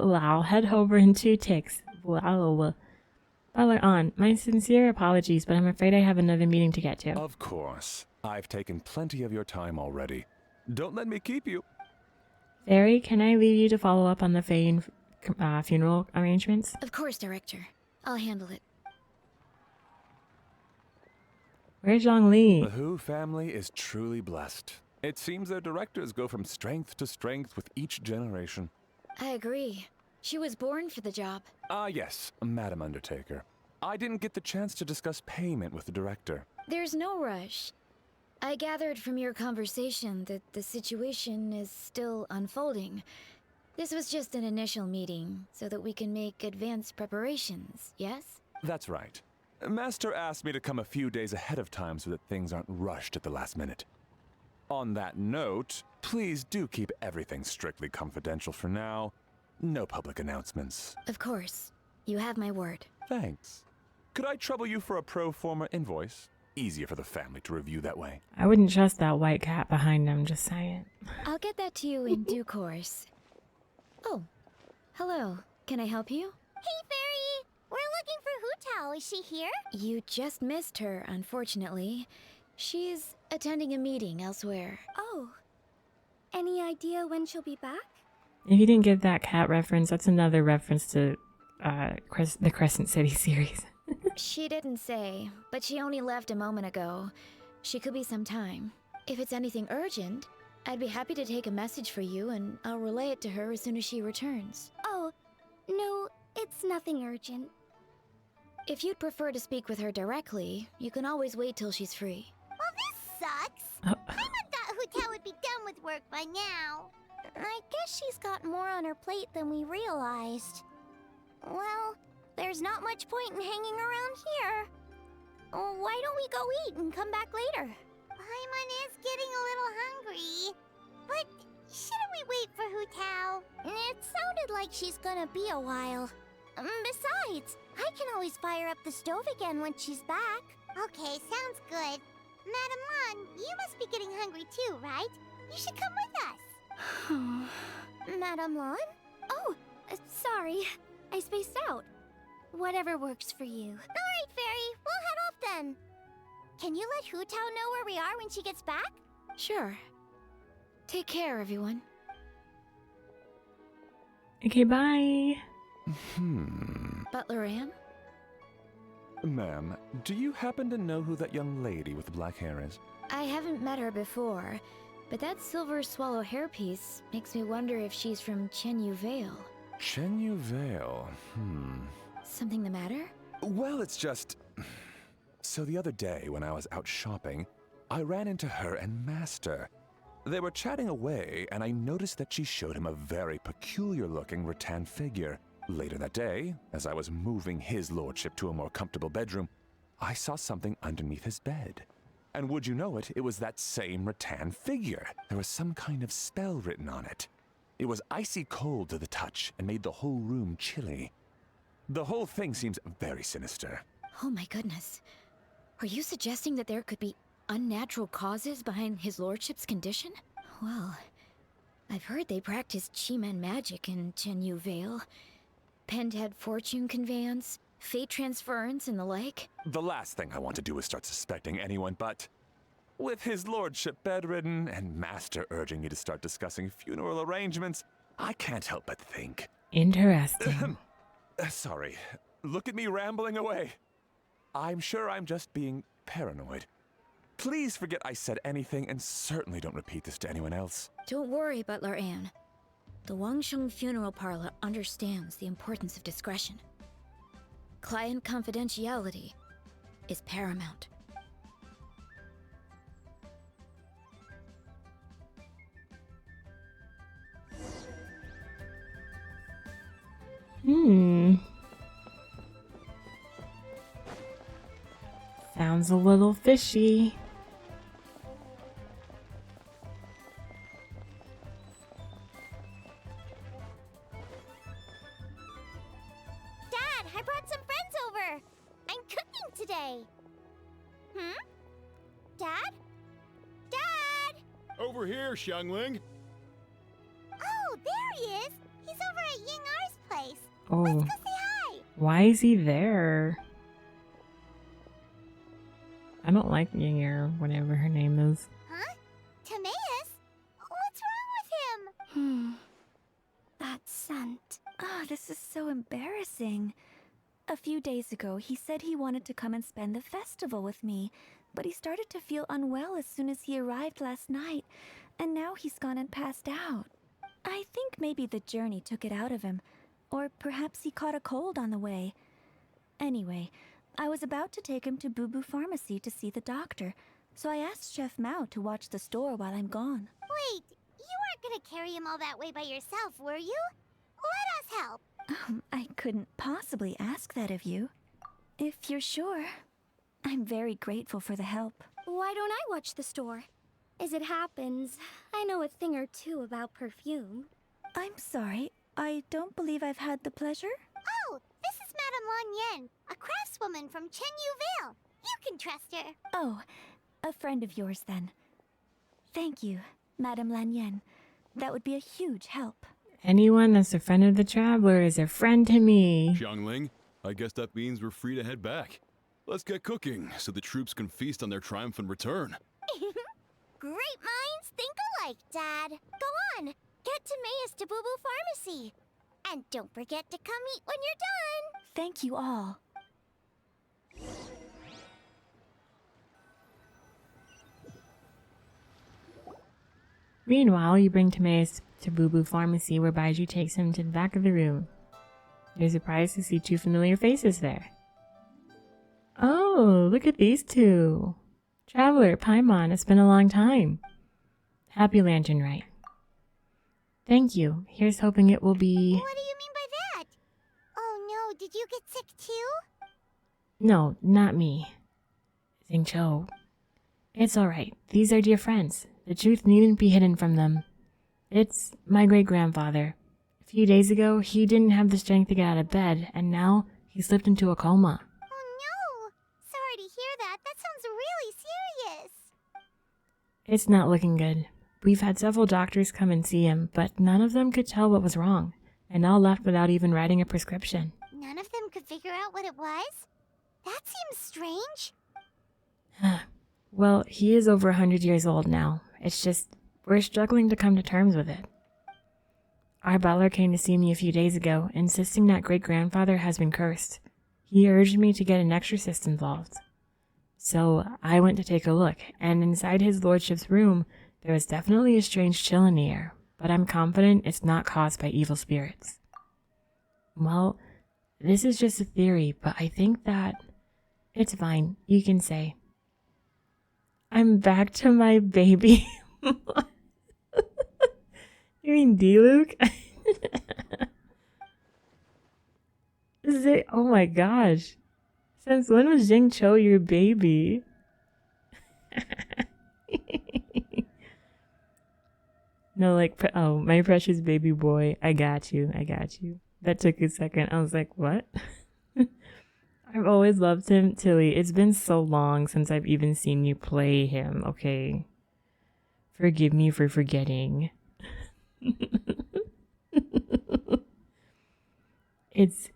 Speaker 1: over in 2 ticks. Wow. Butler on. My sincere apologies, but I'm afraid I have another meeting to get to.
Speaker 5: Of course. I've taken plenty of your time already. Don't let me keep you.
Speaker 1: Fairy, can I leave you to follow up on the Feiyun funeral arrangements?
Speaker 7: Of course, Director. I'll handle it.
Speaker 1: Where's Zhongli?
Speaker 5: The Hu family is truly blessed. It seems their directors go from strength to strength with each generation.
Speaker 7: I agree. She was born for the job.
Speaker 5: Yes, Madam Undertaker. I didn't get the chance to discuss payment with the director.
Speaker 7: There's no rush. I gathered from your conversation that the situation is still unfolding. This was just an initial meeting, so that we can make advanced preparations, yes?
Speaker 5: That's right. Master asked me to come a few days ahead of time so that things aren't rushed at the last minute. On that note, please do keep everything strictly confidential for now. No public announcements.
Speaker 7: Of course. You have my word.
Speaker 5: Thanks. Could I trouble you for a pro forma invoice? Easier for the family to review that way.
Speaker 1: I wouldn't trust that white cat behind him, just saying.
Speaker 7: I'll get that to you in due course. Oh, hello. Can I help you?
Speaker 4: Hey, Fairy! We're looking for Hu Tao, is she here?
Speaker 7: You just missed her, unfortunately. She's attending a meeting elsewhere.
Speaker 2: Oh. Any idea when she'll be back?
Speaker 1: If you didn't get that cat reference, that's another reference to the Crescent City series.
Speaker 7: She didn't say, but she only left a moment ago. She could be some time. If it's anything urgent, I'd be happy to take a message for you and I'll relay it to her as soon as she returns.
Speaker 2: Oh, no, it's nothing urgent.
Speaker 7: If you'd prefer to speak with her directly, you can always wait till she's free.
Speaker 4: Well, this sucks.
Speaker 1: Oh.
Speaker 4: I thought Hu Tao would be done with work by now. I guess she's got more on her plate than we realized. Well, there's not much point in hanging around here. Why don't we go eat and come back later? Paimon is getting a little hungry. But shouldn't we wait for Hu Tao? It sounded like she's gonna be a while. Besides, I can always fire up the stove again when she's back. Okay, sounds good. Madam Lan, you must be getting hungry too, right? You should come with us. Madam Lan?
Speaker 2: Oh, sorry. I spaced out. Whatever works for you.
Speaker 4: Alright, Fairy, we'll head off then. Can you let Hu Tao know where we are when she gets back?
Speaker 7: Sure. Take care, everyone.
Speaker 1: Okay, bye.
Speaker 7: Butler Anne?
Speaker 5: Ma'am, do you happen to know who that young lady with the black hair is?
Speaker 7: I haven't met her before, but that silver swallow hairpiece makes me wonder if she's from Chenyu Vale.
Speaker 5: Chenyu Vale,
Speaker 7: Something the matter?
Speaker 5: Well, it's just... So the other day when I was out shopping, I ran into her and Master. They were chatting away, and I noticed that she showed him a very peculiar-looking rattan figure. Later that day, as I was moving his lordship to a more comfortable bedroom, I saw something underneath his bed. And would you know it, it was that same rattan figure. There was some kind of spell written on it. It was icy cold to the touch and made the whole room chilly. The whole thing seems very sinister.
Speaker 7: Oh my goodness. Are you suggesting that there could be unnatural causes behind his lordship's condition? Well, I've heard they practice Chi-Man magic in Chenyu Vale. Pendhead fortune conveyance, fate transference, and the like.
Speaker 5: The last thing I want to do is start suspecting anyone, but... With his lordship bedridden and Master urging me to start discussing funeral arrangements, I can't help but think.
Speaker 1: Interesting.
Speaker 5: Sorry, look at me rambling away. I'm sure I'm just being paranoid. Please forget I said anything and certainly don't repeat this to anyone else.
Speaker 7: Don't worry, Butler Anne. The Wangsheng Funeral Parlor understands the importance of discretion. Client confidentiality is paramount.
Speaker 1: Sounds a little fishy.
Speaker 4: Dad, I brought some friends over. I'm cooking today. Dad? Dad?
Speaker 8: Over here, Xiangling.
Speaker 4: Oh, there he is. He's over at Ying-Ar's place.
Speaker 1: Oh,
Speaker 4: Let's go say hi.
Speaker 1: why is he there? I don't like Ying or whatever her name is.
Speaker 4: Huh? Timaeus? What's wrong with him?
Speaker 9: That scent. Ah, this is so embarrassing. A few days ago, he said he wanted to come and spend the festival with me, but he started to feel unwell as soon as he arrived last night, and now he's gone and passed out. I think maybe the journey took it out of him, or perhaps he caught a cold on the way. Anyway, I was about to take him to Boo Boo Pharmacy to see the doctor, so I asked Chef Mao to watch the store while I'm gone.
Speaker 4: Wait, you weren't gonna carry him all that way by yourself, were you? Let us help.
Speaker 9: I couldn't possibly ask that of you. If you're sure, I'm very grateful for the help.
Speaker 2: Why don't I watch the store? As it happens, I know a thing or two about perfume.
Speaker 9: I'm sorry, I don't believe I've had the pleasure.
Speaker 4: Oh, this is Madame Lan Yen, a craftswoman from Chenyu Vale. You can trust her.
Speaker 9: Oh, a friend of yours then. Thank you, Madame Lan Yen. That would be a huge help.
Speaker 1: Anyone that's a friend of the traveler is a friend to me.
Speaker 8: Xiangling, I guess that means we're free to head back. Let's get cooking so the troops can feast on their triumphant return.
Speaker 4: Great minds think alike, Dad. Go on, get Timaeus to Boo Boo Pharmacy. And don't forget to come eat when you're done.
Speaker 9: Thank you all.
Speaker 1: Meanwhile, you bring Timaeus to Boo Boo Pharmacy, where Baiju takes him to the back of the room. You're surprised to see two familiar faces there. Oh, look at these two. Traveler, Paimon, it's been a long time. Happy Lantern Rite. Thank you. Here's hoping it will be...
Speaker 4: What do you mean by that? Oh no, did you get sick too?
Speaker 1: No, not me. Xingqiu. It's alright. These are dear friends. The truth needn't be hidden from them. It's my great-grandfather. A few days ago, he didn't have the strength to get out of bed, and now he slipped into a coma.
Speaker 4: Oh no! Sorry to hear that. That sounds really serious.
Speaker 1: It's not looking good. We've had several doctors come and see him, but none of them could tell what was wrong, and all left without even writing a prescription.
Speaker 4: None of them could figure out what it was? That seems strange.
Speaker 1: Well, he is over 100 years old now. It's just, we're struggling to come to terms with it. Our butler came to see me a few days ago, insisting that great-grandfather has been cursed. He urged me to get an exorcist involved. So I went to take a look, and inside his lordship's room, there was definitely a strange chill in the air, but I'm confident it's not caused by evil spirits. Well, this is just a theory, but I think that... It's fine, you can say. I'm back to my baby. You mean D-Luke? Oh my gosh. Since when was Xingqiu your baby? No, like, oh, my precious baby boy. I got you. I got you. That took a second. I was like, what? I've always loved him, Tilly. It's been so long since I've even seen you play him, okay? Forgive me for forgetting. It's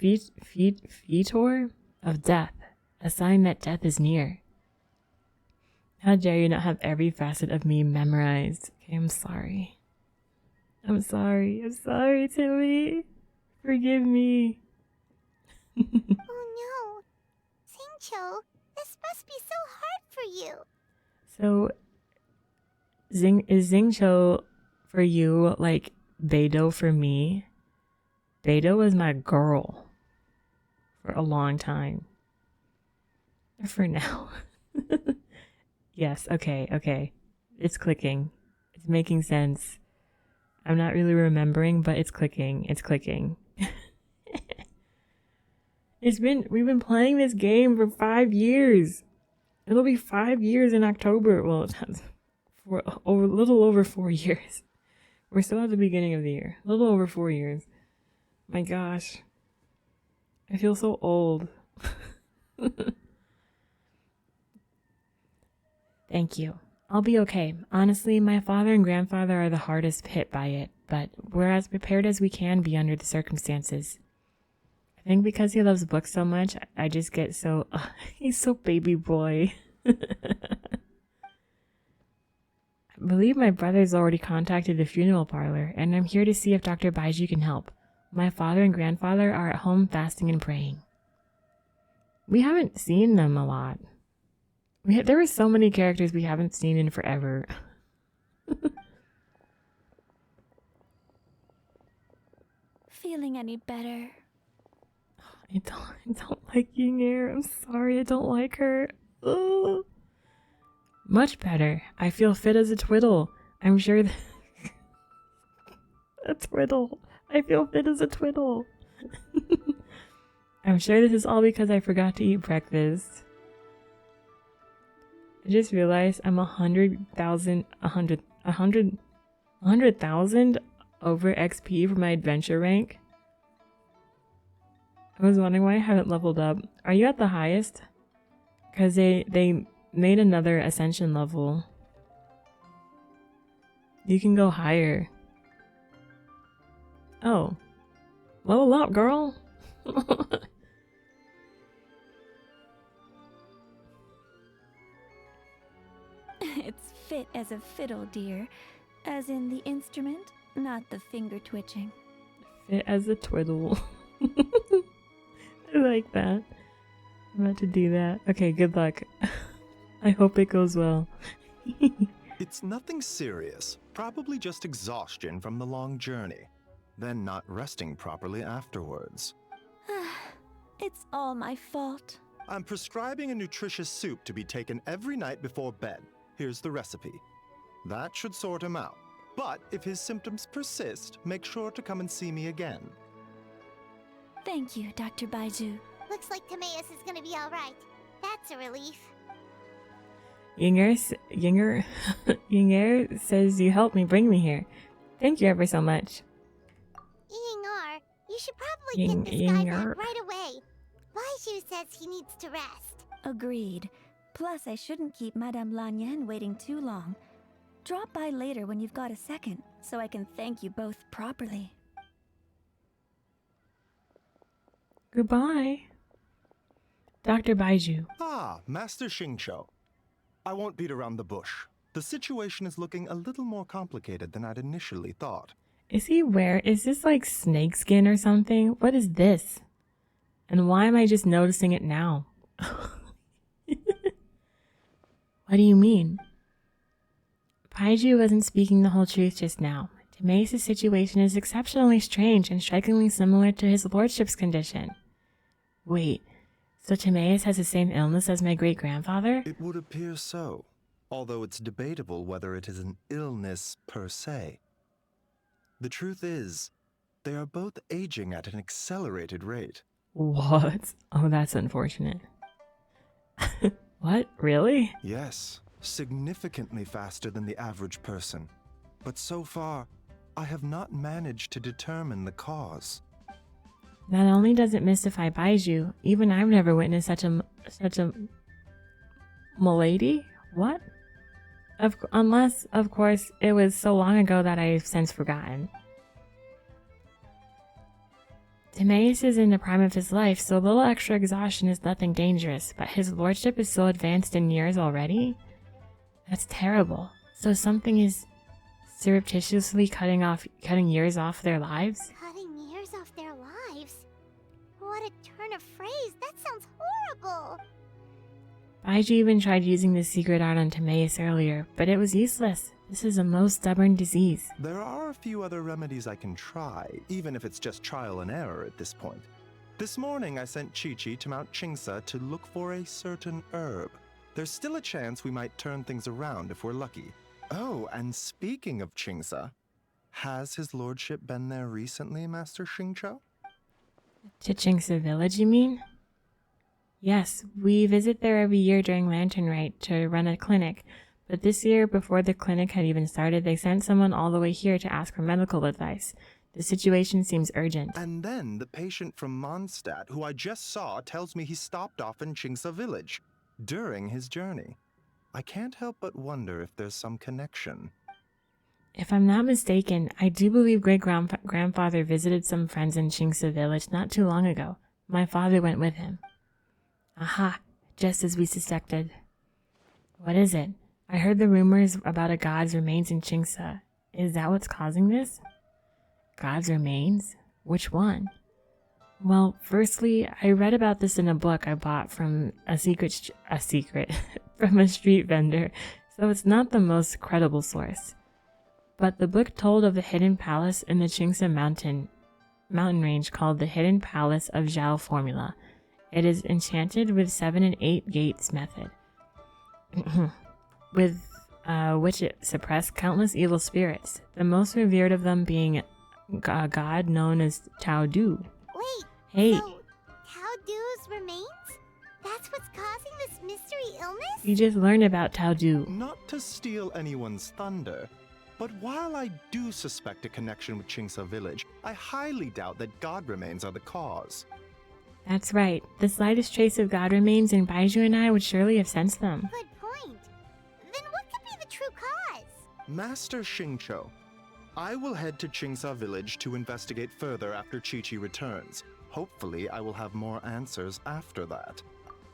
Speaker 1: Fetor of death, a sign that death is near. How dare you not have every facet of me memorized? Okay, I'm sorry. I'm sorry, Tilly. Forgive me.
Speaker 4: Oh no. Xingqiu, this must be so hard for you.
Speaker 1: So, is Xingqiu for you like Beidou for me? Beidou was my girl for a long time. For now. Yes, okay. It's clicking. It's making sense. I'm not really remembering, but it's clicking. We've been playing this game for 5 years. It'll be 5 years in October. Well, for a little over 4 years. We're still at the beginning of the year. A little over 4 years. My gosh. I feel so old. Thank you. I'll be okay. Honestly, my father and grandfather are the hardest hit by it, but we're as prepared as we can be under the circumstances. I think because he loves books so much, I just get so... he's so baby boy. I believe my brother's already contacted the funeral parlor, and I'm here to see if Dr. Baiju can help. My father and grandfather are at home fasting and praying. We haven't seen them a lot. There were so many characters we haven't seen in forever.
Speaker 9: Feeling any better?
Speaker 1: I don't like Ying-Er. I'm sorry, I don't like her. Ugh. Much better. I feel fit as a twiddle. I'm sure that... A twiddle. I feel fit as a twiddle. I'm sure this is all because I forgot to eat breakfast. I just realized I'm 100,000 over XP for my adventure rank. I was wondering why I haven't leveled up. Are you at the highest? Because they made another ascension level. You can go higher. Oh. Level up, girl.
Speaker 9: It's fit as a fiddle, dear. As in the instrument, not the finger twitching.
Speaker 1: Fit as a twiddle. I like that. I'm about to do that. Okay, good luck. I hope it goes well.
Speaker 10: It's nothing serious. Probably just exhaustion from the long journey. Then not resting properly afterwards.
Speaker 9: It's all my fault.
Speaker 10: I'm prescribing a nutritious soup to be taken every night before bed. Here's the recipe. That should sort him out. But if his symptoms persist, make sure to come and see me again.
Speaker 9: Thank you, Dr. Baiju.
Speaker 4: Looks like Timaeus is gonna be alright. That's a relief.
Speaker 1: Yinger says you helped me bring me here. Thank you ever so much.
Speaker 4: Yingar, you should probably get this guy back right away. Baiju says he needs to rest.
Speaker 9: Agreed. Plus, I shouldn't keep Madame Lanyan waiting too long. Drop by later when you've got a second, so I can thank you both properly.
Speaker 1: Goodbye. Dr. Baiju.
Speaker 10: Ah, Master Xingqiu. I won't beat around the bush. The situation is looking a little more complicated than I'd initially thought.
Speaker 1: Is this like snakeskin or something? What is this? And why am I just noticing it now? What do you mean? Baiju wasn't speaking the whole truth just now. Timaeus' situation is exceptionally strange and strikingly similar to his lordship's condition. Wait, so Timaeus has the same illness as my great-grandfather?
Speaker 10: It would appear so, although it's debatable whether it is an illness per se. The truth is, they are both aging at an accelerated rate.
Speaker 1: What? Oh, that's unfortunate. What? Really?
Speaker 10: Yes, significantly faster than the average person. But so far, I have not managed to determine the cause.
Speaker 1: Not only does it mystify Baiju, even I've never witnessed such a malady? What? Unless, of course, it was so long ago that I've since forgotten. Timaeus is in the prime of his life, so a little extra exhaustion is nothing dangerous, but his lordship is so advanced in years already? That's terrible. So something is surreptitiously cutting years off their lives?
Speaker 4: Cutting years off their lives? What a turn of phrase. That sounds horrible.
Speaker 1: Baiju even tried using this secret art on Timaeus earlier, but it was useless. This is a most stubborn disease.
Speaker 10: There are a few other remedies I can try, even if it's just trial and error at this point. This morning I sent Chi-Chi to Mount Qingsa to look for a certain herb. There's still a chance we might turn things around if we're lucky. Oh, and speaking of Qingsa, has his lordship been there recently, Master Xingqiu?
Speaker 1: To Qingsa Village, you mean? Yes, we visit there every year during Lantern Rite to run a clinic, but this year, before the clinic had even started, they sent someone all the way here to ask for medical advice. The situation seems urgent.
Speaker 10: And then the patient from Mondstadt, who I just saw, tells me he stopped off in Qingsa Village during his journey. I can't help but wonder if there's some connection.
Speaker 1: If I'm not mistaken, I do believe great-grandfather visited some friends in Qingsa Village not too long ago. My father went with him. Aha, just as we suspected. What is it? I heard the rumors about a god's remains in Qingsa. Is that what's causing this? God's remains? Which one? Well, firstly, I read about this in a book I bought from a secret from a street vendor, so it's not the most credible source. But the book told of a hidden palace in the Qingsa mountain range called the Hidden Palace of Zhao Formula. It is enchanted with 7 and 8 gates method, with which it suppressed countless evil spirits, the most revered of them being a god known as Tao Du.
Speaker 4: Wait,
Speaker 1: hey.
Speaker 4: So Tao Du's remains? That's what's causing this mystery illness?
Speaker 1: You just learned about Tao Du.
Speaker 10: Not to steal anyone's thunder, but while I do suspect a connection with Qingsa Village, I highly doubt that god remains are the cause.
Speaker 1: That's right. The slightest trace of god remains, and Baiju and I would surely have sensed them.
Speaker 4: Good point. Then what could be the true cause?
Speaker 10: Master Xingqiu, I will head to Qingsa Village to investigate further after Chi-Chi returns. Hopefully, I will have more answers after that.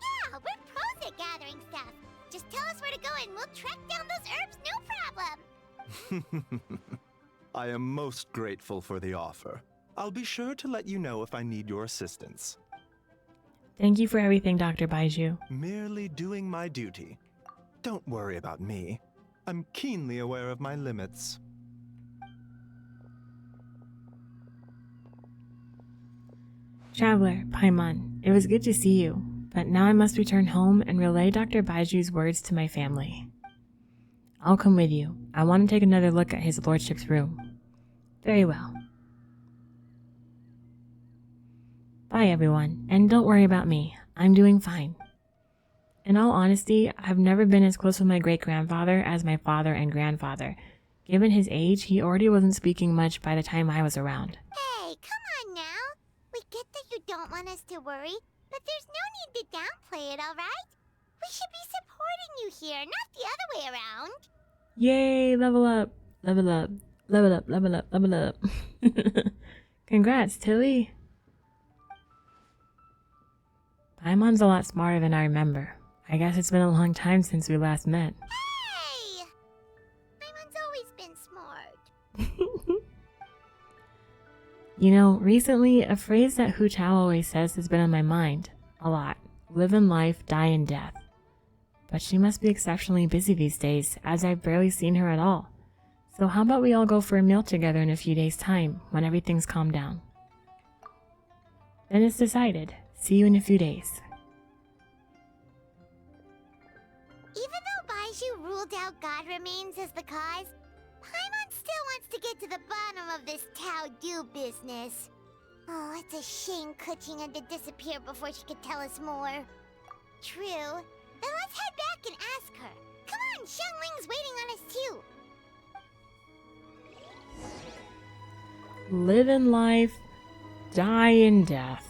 Speaker 4: Yeah, we're pros at gathering stuff. Just tell us where to go and we'll track down those herbs, no problem.
Speaker 10: I am most grateful for the offer. I'll be sure to let you know if I need your assistance.
Speaker 1: Thank you for everything, Dr. Baiju.
Speaker 10: Merely doing my duty. Don't worry about me. I'm keenly aware of my limits.
Speaker 1: Traveler, Paimon, it was good to see you, but now I must return home and relay Dr. Baiju's words to my family. I'll come with you. I want to take another look at his lordship's room. Very well. Bye, everyone, and don't worry about me. I'm doing fine. In all honesty, I've never been as close with my great-grandfather as my father and grandfather. Given his age, he already wasn't speaking much by the time I was around.
Speaker 4: Hey, come on now. We get that you don't want us to worry, but there's no need to downplay it, alright? We should be supporting you here, not the other way around.
Speaker 1: Yay, level up, level up, level up, level up, level up. Congrats, Tilly. Paimon's a lot smarter than I remember. I guess it's been a long time since we last met.
Speaker 4: Hey! Paimon's always been smart.
Speaker 1: You know, recently, a phrase that Hu Tao always says has been on my mind. A lot. Live in life, die in death. But she must be exceptionally busy these days, as I've barely seen her at all. So how about we all go for a meal together in a few days' time, when everything's calmed down? Then it's decided. See you in a few days.
Speaker 4: Even though Baiju ruled out God remains as the cause, Paimon still wants to get to the bottom of this Tao Do business. Oh, it's a shame Kuching had to disappear before she could tell us more. True. Then let's head back and ask her. Come on, Xiangling's waiting on us too.
Speaker 1: Live in life, die in death.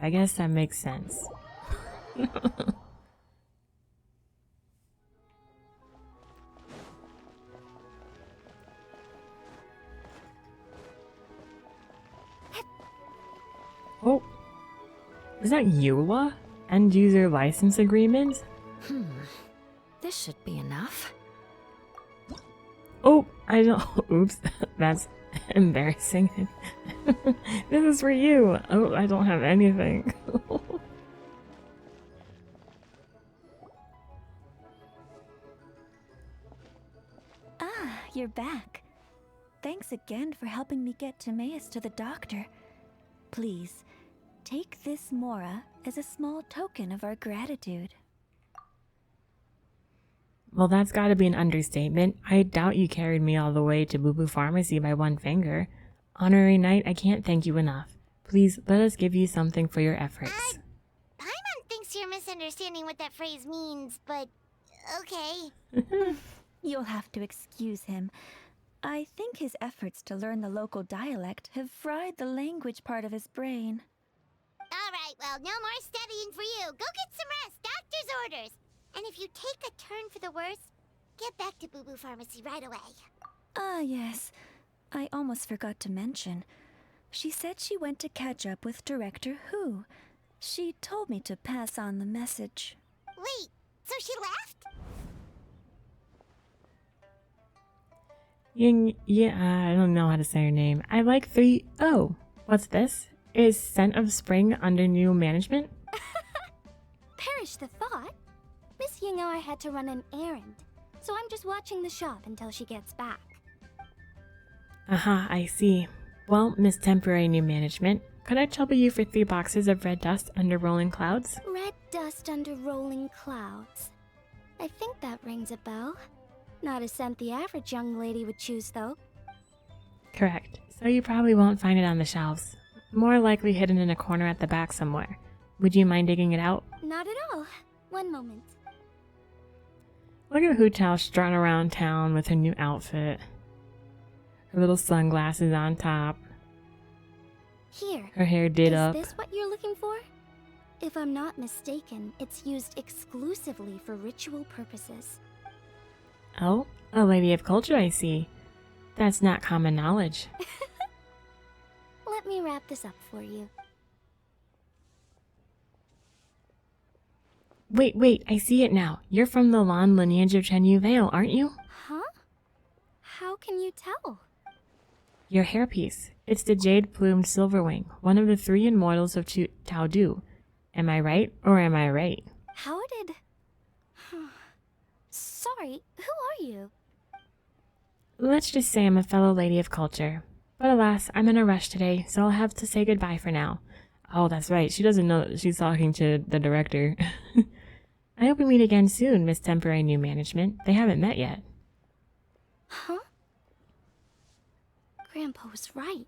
Speaker 1: I guess that makes sense. Oh, is that Eula? End user license agreement?
Speaker 9: This should be enough.
Speaker 1: Oh, I don't. Oops, that's embarrassing. This is for you. Oh, I don't have anything.
Speaker 9: Ah, you're back. Thanks again for helping me get Timaeus to the doctor. Please, take this Mora as a small token of our gratitude.
Speaker 1: Well, that's gotta be an understatement. I doubt you carried me all the way to Boo Boo Pharmacy by one finger. Honorary Knight, I can't thank you enough. Please, let us give you something for your efforts.
Speaker 4: Paimon thinks you're misunderstanding what that phrase means, but okay.
Speaker 9: You'll have to excuse him. I think his efforts to learn the local dialect have fried the language part of his brain.
Speaker 4: Alright, well, no more studying for you. Go get some rest, doctor's orders. And if you take a turn for the worse, get back to Boo Boo Pharmacy right away.
Speaker 9: Ah, yes. I almost forgot to mention. She said she went to catch up with Director Hu. She told me to pass on the message.
Speaker 4: Wait, so she left?
Speaker 1: Yeah, I don't know how to say her name. I like 3. Oh, what's this? Is Scent of Spring under new management?
Speaker 2: Perish the thought. Miss Ying'ar had to run an errand, so I'm just watching the shop until she gets back.
Speaker 1: Aha, I see. Well, Miss Temporary New Management, could I trouble you for 3 boxes of red dust under rolling clouds?
Speaker 2: Red dust under rolling clouds. I think that rings a bell. Not a scent the average young lady would choose, though.
Speaker 1: Correct. So you probably won't find it on the shelves. More likely hidden in a corner at the back somewhere. Would you mind digging it out?
Speaker 2: Not at all. One moment.
Speaker 1: Look at Hu Tao strutting around town with her new outfit. Her little sunglasses on top.
Speaker 2: Here.
Speaker 1: Her hair did up.
Speaker 2: Is this what you're looking for? If I'm not mistaken, it's used exclusively for ritual purposes.
Speaker 1: Oh, a lady of culture, I see. That's not common knowledge.
Speaker 2: Let me wrap this up for you.
Speaker 1: Wait, I see it now. You're from the Lan lineage of Chenyu Vale, aren't you?
Speaker 2: Huh? How can you tell?
Speaker 1: Your hairpiece. It's the jade-plumed Silverwing, one of the 3 immortals of Tao Du. Am I right, or am I right?
Speaker 2: How did... Sorry, who are you?
Speaker 1: Let's just say I'm a fellow lady of culture. But alas, I'm in a rush today, so I'll have to say goodbye for now. Oh, that's right, she doesn't know that she's talking to the director. I hope we meet again soon, Miss Temporary New Management. They haven't met yet.
Speaker 2: Huh? Grandpa was right.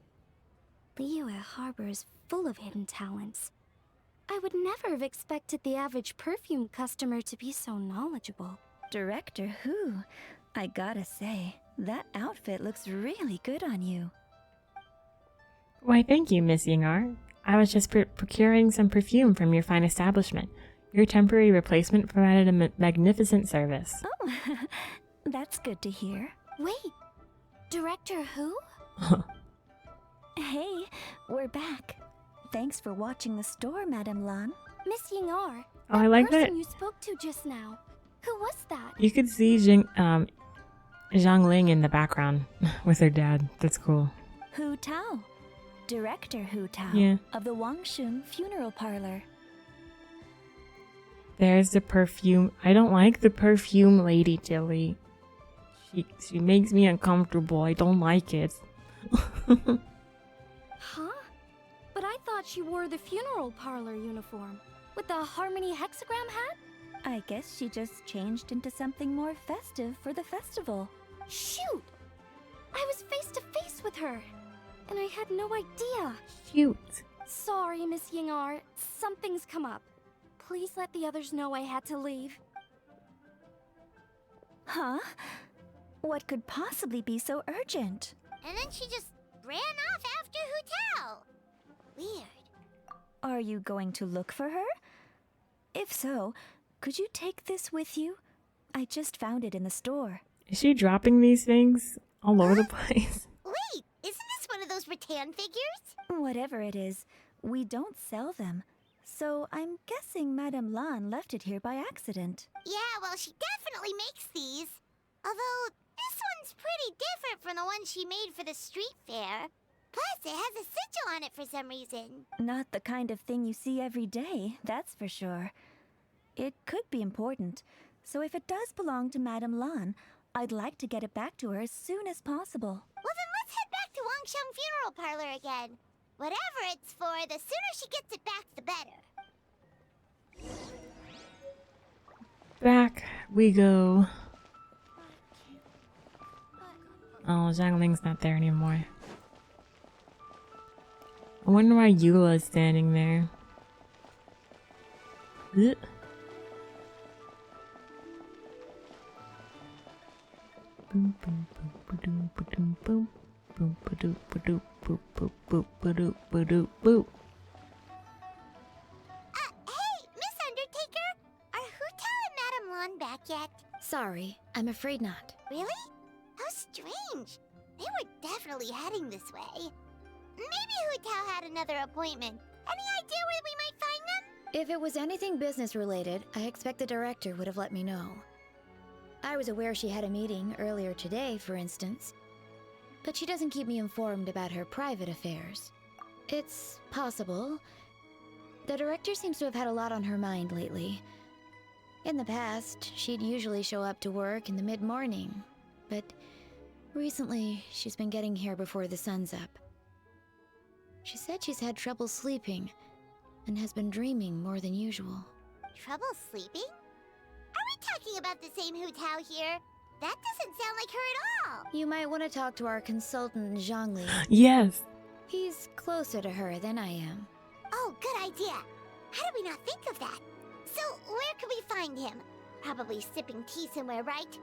Speaker 2: Liyue Harbor is full of hidden talents. I would never have expected the average perfume customer to be so knowledgeable.
Speaker 9: Director Who? I gotta say, that outfit looks really good on you.
Speaker 1: Why, thank you, Miss Yingar. I was just procuring some perfume from your fine establishment. Your temporary replacement provided a magnificent service.
Speaker 9: Oh, that's good to hear.
Speaker 2: Wait, Director Who?
Speaker 9: Hey, we're back. Thanks for watching the store, Madame Lan.
Speaker 2: Miss Yingar,
Speaker 1: Oh, I like that.
Speaker 2: person you spoke to just now. Who was that?
Speaker 1: You could see Zhang Ling in the background with her dad. That's cool.
Speaker 9: Hu Tao. Director Hu Tao
Speaker 1: Yeah.
Speaker 9: of the Wangshun Funeral Parlor.
Speaker 1: There's the perfume. I don't like the perfume lady, Jilly. She makes me uncomfortable. I don't like it.
Speaker 2: Huh? But I thought she wore the funeral parlor uniform with the Harmony hexagram hat?
Speaker 9: I guess she just changed into something more festive for the festival.
Speaker 2: Shoot! I was face to face with her, and I had no idea.
Speaker 1: Shoot.
Speaker 2: Sorry, Miss Yingar. Something's come up. Please let the others know I had to leave.
Speaker 9: Huh? What could possibly be so urgent?
Speaker 4: And then she just ran off after Hu Tao. Weird.
Speaker 9: Are you going to look for her? If so, could you take this with you? I just found it in the store.
Speaker 1: Is she dropping these things all over the place?
Speaker 4: Wait, isn't this one of those rattan figures?
Speaker 9: Whatever it is, we don't sell them. So I'm guessing Madame Lan left it here by accident.
Speaker 4: Yeah, well, she definitely makes these. Although, this one's pretty different from the one she made for the street fair. Plus, it has a sigil on it for some reason.
Speaker 9: Not the kind of thing you see every day, that's for sure. It could be important, so if it does belong to Madame Lan, I'd like to get it back to her as soon as possible.
Speaker 4: Well, then let's head back to Wangsheng Funeral Parlor again. Whatever it's for, the sooner she gets it back, the better.
Speaker 1: Back we go. Oh, Zhang Ling's not there anymore. I wonder why Eula is standing there. Ugh. Boom, boom, boom, ba-doom, ba-doom, boom. Boom, ba-doop, ba-doop, boop, boop, boop, ba-doop, ba-doop, boop.
Speaker 4: Hey, Miss Undertaker! Are Hu Tao and Madame Lan back yet?
Speaker 7: Sorry, I'm afraid not.
Speaker 4: Really? How strange. They were definitely heading this way. Maybe Hu Tao had another appointment. Any idea where we might find them?
Speaker 7: If it was anything business related, I expect the director would have let me know. I was aware she had a meeting earlier today, for instance. But she doesn't keep me informed about her private affairs. It's possible. The director seems to have had a lot on her mind lately. In the past, she'd usually show up to work in the mid-morning, but recently she's been getting here before the sun's up. She said she's had trouble sleeping and has been dreaming more than usual.
Speaker 4: Trouble sleeping? Are we talking about the same Hu Tao here? That doesn't sound like her at all.
Speaker 7: You might want to talk to our consultant, Zhangli.
Speaker 1: Yes.
Speaker 7: He's closer to her than I am.
Speaker 4: Oh, good idea. How did we not think of that? So, where could we find him? Probably sipping tea somewhere, right?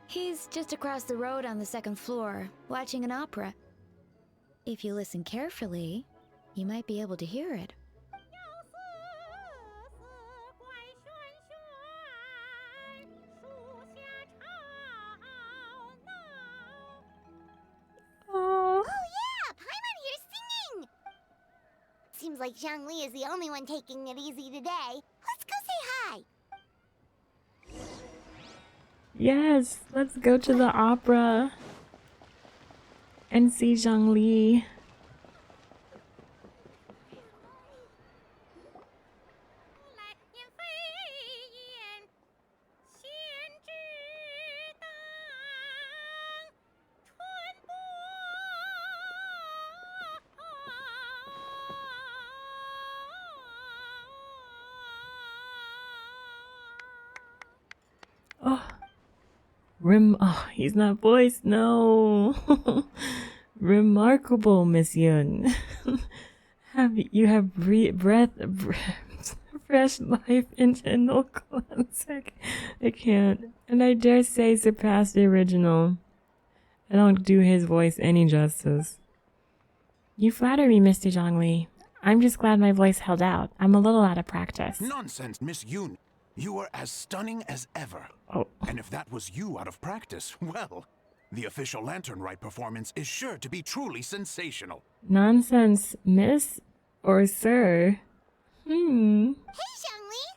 Speaker 7: He's just across the road on the second floor, watching an opera. If you listen carefully, you might be able to hear it.
Speaker 4: Oh yeah, Paimon here seems like Zhongli is the only one taking it easy today. Let's go say hi.
Speaker 1: Yes, let's go to the opera and see Zhongli. Oh, he's not voiced. No. Remarkable, Miss Yun. You have fresh life in gentle classic. I can't. And I dare say surpass the original. I don't do his voice any justice. You flatter me, Mr. Zhongli. I'm just glad my voice held out. I'm a little out of practice.
Speaker 11: Nonsense, Miss Yun. You are as stunning as ever.
Speaker 1: Oh.
Speaker 11: And if that was you out of practice, well, the official Lantern Rite performance is sure to be truly sensational.
Speaker 1: Nonsense, miss or sir?
Speaker 4: Hey, Zhongli.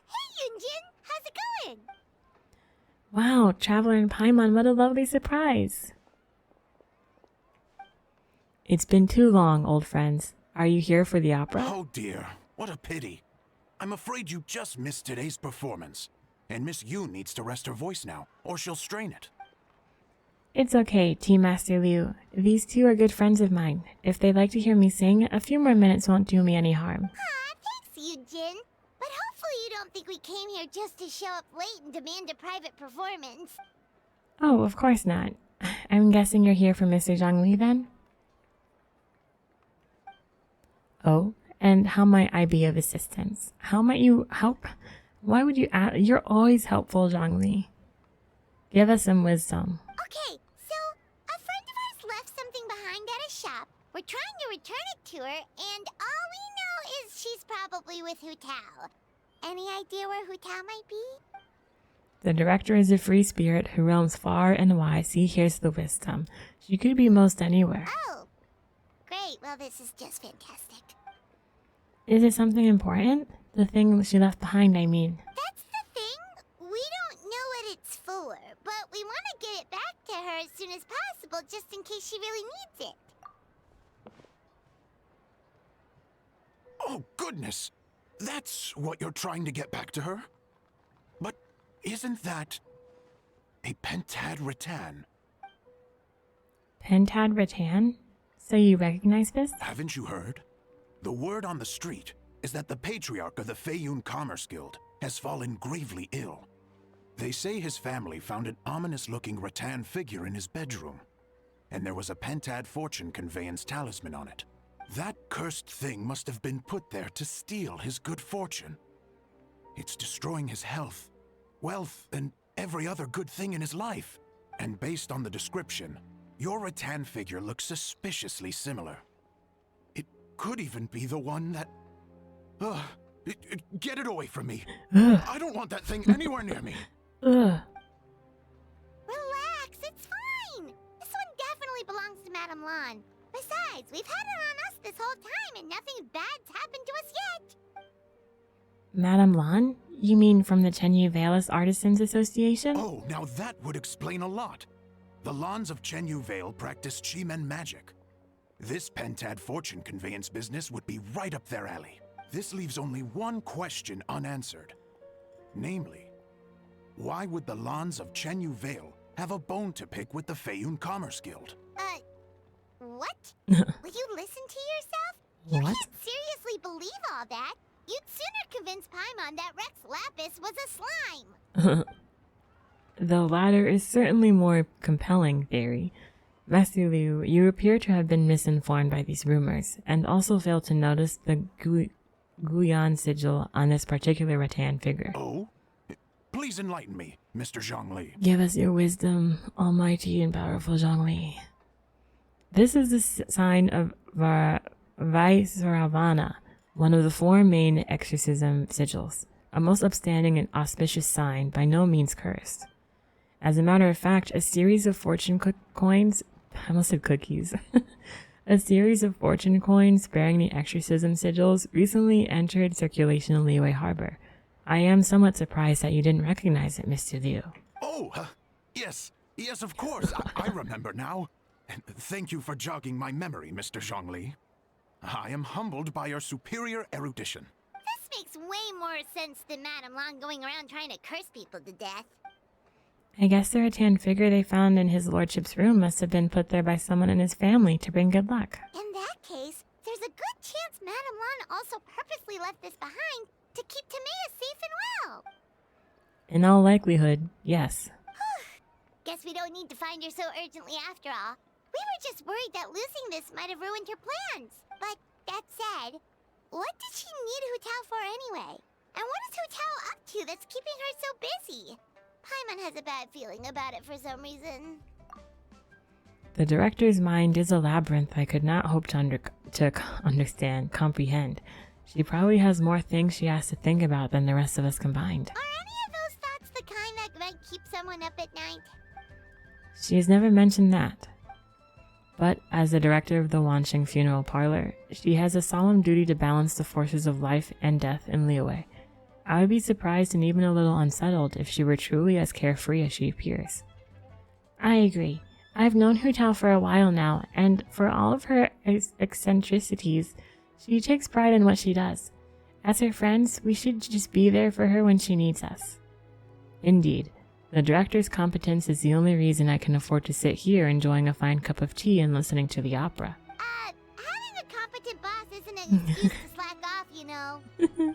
Speaker 4: Hey, Yunjin. How's it going?
Speaker 1: Wow, Traveler and Paimon, what a lovely surprise. It's been too long, old friends. Are you here for the opera?
Speaker 11: Oh dear, what a pity. I'm afraid you just missed today's performance. And Miss Yun needs to rest her voice now, or she'll strain it.
Speaker 1: It's okay, Team Master Liu. These two are good friends of mine. If they'd like to hear me sing, a few more minutes won't do me any harm.
Speaker 4: Thanks, Yunjin. But hopefully you don't think we came here just to show up late and demand a private performance.
Speaker 1: Oh, of course not. I'm guessing you're here for Mr. Zhongli then? Oh, and how might I be of assistance? How might you help? Why would you ask? You're always helpful, Zhongli. Give us some wisdom.
Speaker 4: Okay, so a friend of ours left something behind at a shop. We're trying to return it to her, and all we know is she's probably with Hu Tao. Any idea where Hu Tao might be?
Speaker 1: The director is a free spirit who roams far and wide. See, here's the wisdom. She could be most anywhere.
Speaker 4: Oh, great. Well, this is just fantastic.
Speaker 1: Is it something important? The thing she left behind, I mean.
Speaker 4: That's the thing. We don't know what it's for, but we want to get it back to her as soon as possible, just in case she really needs it.
Speaker 11: Oh, goodness! That's what you're trying to get back to her? But isn't that a pentad rattan?
Speaker 1: Pentad rattan? So you recognize this?
Speaker 11: Haven't you heard? The word on the street is that the patriarch of the Feiyun Commerce Guild has fallen gravely ill. They say his family found an ominous-looking rattan figure in his bedroom, and there was a pentad fortune conveyance talisman on it. That cursed thing must have been put there to steal his good fortune. It's destroying his health, wealth, and every other good thing in his life. And based on the description, your rattan figure looks suspiciously similar. It could even be the one that... get it away from me. I don't want that thing anywhere near me.
Speaker 4: Relax, it's fine. This one definitely belongs to Madame Lan. Besides, we've had it on us this whole time and nothing bad's happened to us yet.
Speaker 1: Madame Lan? You mean from the Chenyu Vale Artisans Association?
Speaker 11: Oh, now that would explain a lot. The Lans of Chenyu Vale practice Chi-Men magic. This pentad fortune conveyance business would be right up their alley. This leaves only one question unanswered. Namely, why would the Lans of Chenyu Vale have a bone to pick with the Feiyun Commerce Guild?
Speaker 4: What? Will you listen to yourself? You
Speaker 1: What?
Speaker 4: can't seriously believe all that. You'd sooner convince Paimon that Rex Lapis was a slime.
Speaker 1: The latter is certainly more compelling theory. Master Liu, you appear to have been misinformed by these rumors, and also failed to notice the Guyan sigil on this particular rattan figure.
Speaker 11: Oh? Please enlighten me, Mr. Zhongli.
Speaker 1: Give us your wisdom, almighty and powerful Zhongli. This is the sign of Vaisravana, one of the 4 main exorcism sigils, a most upstanding and auspicious sign, by no means cursed. As a matter of fact, a series of fortune coins, I almost said cookies, A series of fortune coins bearing the exorcism sigils recently entered circulation in Liyue Harbor. I am somewhat surprised that you didn't recognize it, Mr. Liu.
Speaker 11: Oh, yes. Yes, of course. I remember now. Thank you for jogging my memory, Mr. Zhongli. I am humbled by your superior erudition.
Speaker 4: This makes way more sense than Madame Long going around trying to curse people to death.
Speaker 1: I guess the rattan figure they found in his lordship's room must have been put there by someone in his family to bring good luck.
Speaker 4: In that case, there's a good chance Madame Long also purposely left this behind to keep Timea safe and well.
Speaker 1: In all likelihood, yes.
Speaker 4: Guess we don't need to find her so urgently after all. We were just worried that losing this might have ruined her plans. But that said, what did she need Hu Tao for anyway? And what is Hu Tao up to that's keeping her so busy? Paimon has a bad feeling about it for some reason.
Speaker 1: The director's mind is a labyrinth I could not hope to comprehend. She probably has more things she has to think about than the rest of us combined.
Speaker 4: Are any of those thoughts the kind that might keep someone up at night?
Speaker 1: She has never mentioned that. But as the director of the Wanqing Funeral Parlor, she has a solemn duty to balance the forces of life and death in Liyue. I would be surprised and even a little unsettled if she were truly as carefree as she appears. I agree. I've known Hu Tao for a while now, and for all of her eccentricities, she takes pride in what she does. As her friends, we should just be there for her when she needs us. Indeed, the director's competence is the only reason I can afford to sit here enjoying a fine cup of tea and listening to the opera.
Speaker 4: Having a competent boss isn't an excuse to slack off, you know.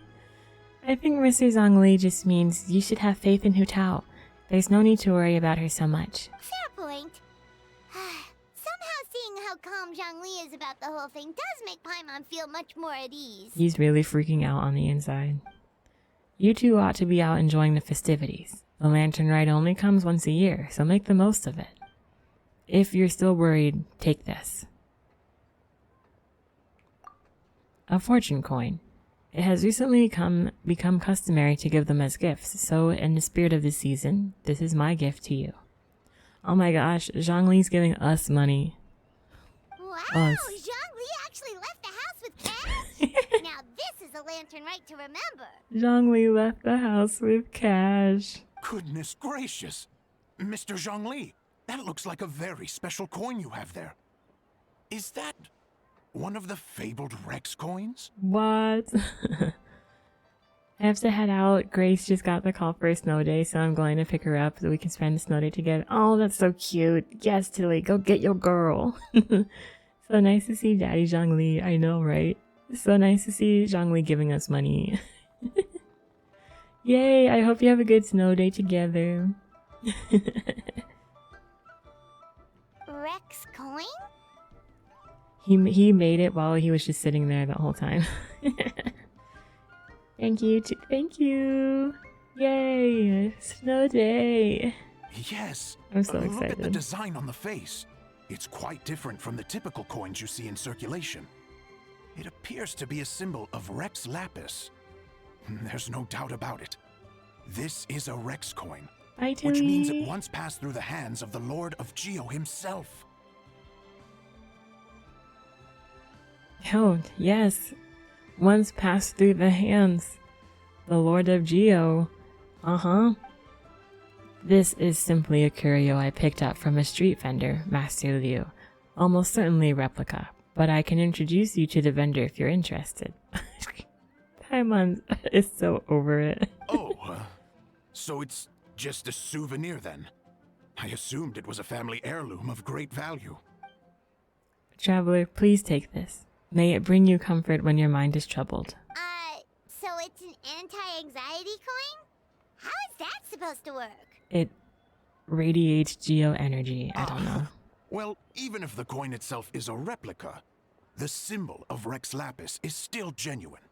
Speaker 1: I think Mr. Zhongli just means you should have faith in Hu Tao. There's no need to worry about her so much.
Speaker 4: Fair point. Somehow seeing how calm Zhongli is about the whole thing does make Paimon feel much more at ease.
Speaker 1: He's really freaking out on the inside. You two ought to be out enjoying the festivities. The Lantern Rite only comes once a year, so make the most of it. If you're still worried, take this. A fortune coin. It has recently become customary to give them as gifts, so in the spirit of the season, this is my gift to you. Oh my gosh, Zhongli's giving us money.
Speaker 4: Wow, Zhongli actually left the house with cash? Now this is a Lantern Rite to remember.
Speaker 1: Zhongli left the house with cash.
Speaker 11: Goodness gracious. Mr. Zhongli, that looks like a very special coin you have there. Is that one of the fabled Rex coins?
Speaker 1: What? I have to head out. Grace just got the call for a snow day, so I'm going to pick her up so we can spend the snow day together. Oh, that's so cute. Yes, Tilly, go get your girl. So nice to see Daddy Zhongli. I know, right? So nice to see Zhongli giving us money. Yay, I hope you have a good snow day together.
Speaker 4: Rex coin?
Speaker 1: He made it while he was just sitting there the whole time. Thank you. Thank you. Yay, snow day.
Speaker 11: Yes.
Speaker 1: I'm so
Speaker 11: Look
Speaker 1: excited.
Speaker 11: at the design on the face. It's quite different from the typical coins you see in circulation. It appears to be a symbol of Rex Lapis. There's no doubt about it. This is a Rex coin, which means it once passed through the hands of the Lord of Geo himself.
Speaker 1: Oh, yes. Once passed through the hands. The Lord of Geo. Uh-huh. This is simply a curio I picked up from a street vendor, Master Liu. Almost certainly a replica, but I can introduce you to the vendor if you're interested. Paimon is so over it.
Speaker 11: So it's just a souvenir then? I assumed it was a family heirloom of great value.
Speaker 1: Traveler, please take this. May it bring you comfort when your mind is troubled.
Speaker 4: So it's an anti-anxiety coin? How is that supposed to work?
Speaker 1: It radiates geo energy. I don't know.
Speaker 11: Well, even if the coin itself is a replica, the symbol of Rex Lapis is still genuine.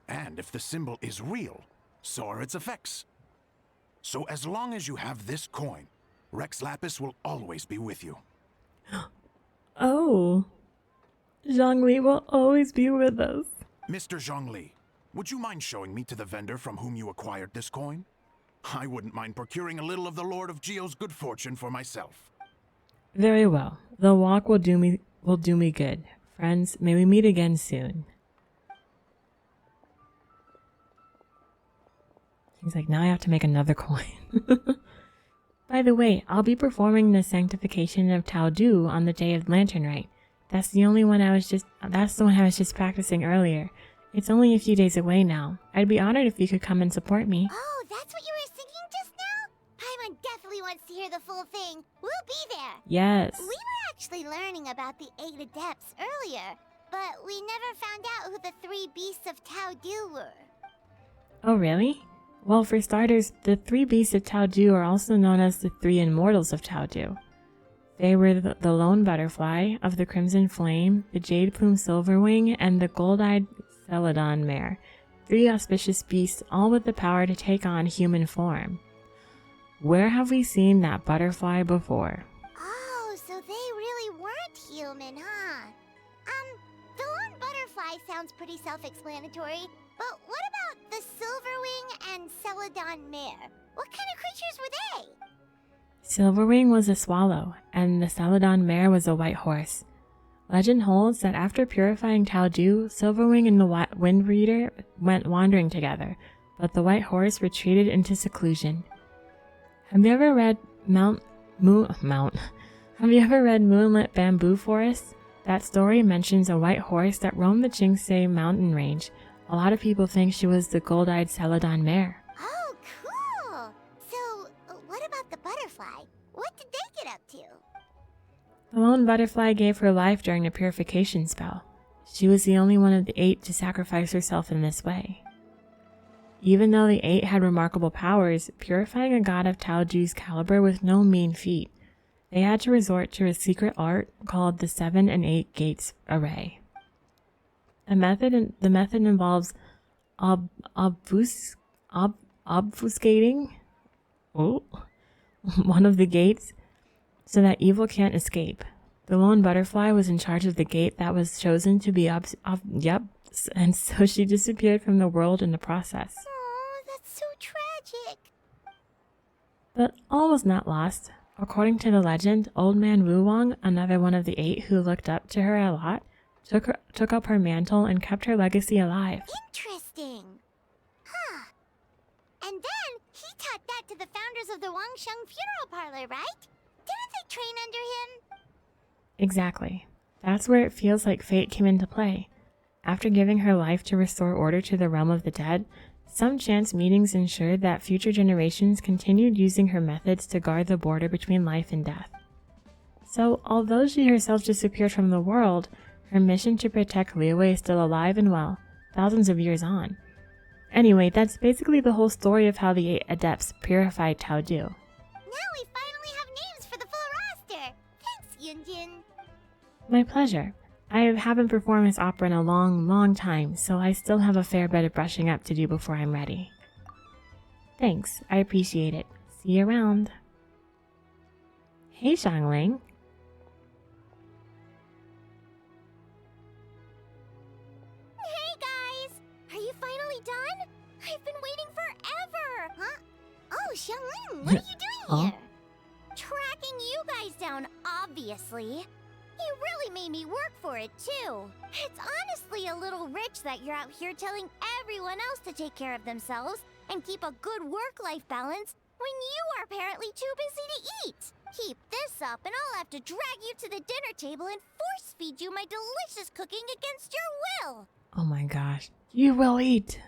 Speaker 11: And if the symbol is real, so are its effects. So as long as you have this coin, Rex Lapis will always be with you.
Speaker 1: Oh. Zhongli will always be with us.
Speaker 11: Mr. Zhongli, would you mind showing me to the vendor from whom you acquired this coin? I wouldn't mind procuring a little of the Lord of Geo's good fortune for myself.
Speaker 1: Very well. The walk will do will do me good. Friends, may we meet again soon. He's like, now I have to make another coin. By the way, I'll be performing the sanctification of Taudu on the day of Lantern Rite. That's the one I was just practicing earlier. It's only a few days away now. I'd be honored if you could come and support me.
Speaker 4: Oh, that's what you were singing just now? Paimon definitely wants to hear the full thing. We'll be there.
Speaker 1: Yes.
Speaker 4: We were actually learning about the 8 adepts earlier, but we never found out who the 3 beasts of Taudu were.
Speaker 1: Oh, really? Well, for starters, the 3 beasts of Taudu are also known as the 3 immortals of Taudu. They were the lone butterfly of the crimson flame, the jade plume silverwing, and the gold-eyed Celadon mare. 3 auspicious beasts, all with the power to take on human form. Where have we seen that butterfly before?
Speaker 4: Oh, so they really weren't human, huh? The lone butterfly sounds pretty self-explanatory, but what about the silverwing and Celadon mare? What kind of creatures were they?
Speaker 1: Silverwing was a swallow, and the Celadon mare was a white horse. Legend holds that after purifying Taudu, Silverwing and the Wind Reader went wandering together, but the white horse retreated into seclusion. Have you ever read Have you ever read Moonlit Bamboo Forest? That story mentions a white horse that roamed the Chingsei mountain range. A lot of people think she was the gold-eyed Celadon mare.
Speaker 4: Oh, cool! So, what about the butterfly? What did they get up to?
Speaker 1: The lone butterfly gave her life during the purification spell. She was the only one of the 8 to sacrifice herself in this way. Even though the 8 had remarkable powers, purifying a god of Taudu's caliber was no mean feat. They had to resort to a secret art called the 7 and 8 Gates Array. The method involves obfuscating one of the gates so that evil can't escape. The lone butterfly was in charge of the gate that was chosen to be and so she disappeared from the world in the process.
Speaker 4: Oh, that's so tragic.
Speaker 1: But all was not lost. According to the legend, Old Man Wuwang, another one of the 8 who looked up to her a lot, took up her mantle and kept her legacy alive.
Speaker 4: Interesting. Huh. And then he taught that to the founders of the Wangsheng Funeral Parlor, right? Didn't they train under him?
Speaker 1: Exactly. That's where it feels like fate came into play. After giving her life to restore order to the realm of the dead, some chance meetings ensured that future generations continued using her methods to guard the border between life and death. So, although she herself disappeared from the world, her mission to protect Liyue is still alive and well, thousands of years on. Anyway, that's basically the whole story of how the 8 adepts purified Taudu.
Speaker 4: Now we finally have names for the full roster. Thanks, Yunjin.
Speaker 1: My pleasure. I haven't performed this opera in a long time, so I still have a fair bit of brushing up to do before I'm ready. Thanks, I appreciate it. See you around. Hey, Xiangling.
Speaker 4: Hey, guys! Are you finally done? I've been waiting forever! Huh? Oh, Xiangling, what are you doing here? Tracking you guys down, obviously. You really made me work for it, too. It's honestly a little rich that you're out here telling everyone else to take care of themselves and keep a good work-life balance when you are apparently too busy to eat. Keep this up and I'll have to drag you to the dinner table and force-feed you my delicious cooking against your will.
Speaker 1: Oh my gosh. You will eat.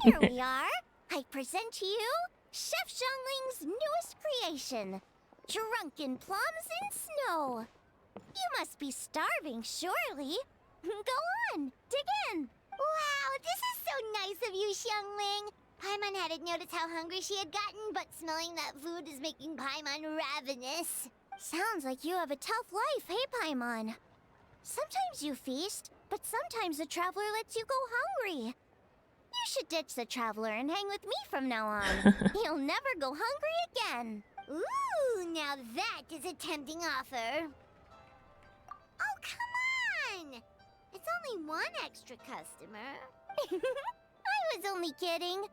Speaker 4: Here we are. I present to you Chef Xiangling's newest creation, Drunken Plums in Snow. You must be starving, surely. Go on, dig in. Wow, this is so nice of you, Xiangling. Paimon hadn't noticed how hungry she had gotten, but smelling that food is making Paimon ravenous. Sounds like you have a tough life, hey, Paimon? Sometimes you feast, but sometimes the traveler lets you go hungry. You should ditch the traveler and hang with me from now on. You'll never go hungry again. Ooh, now that is a tempting offer. Oh, come on! It's only one extra customer. I was only kidding.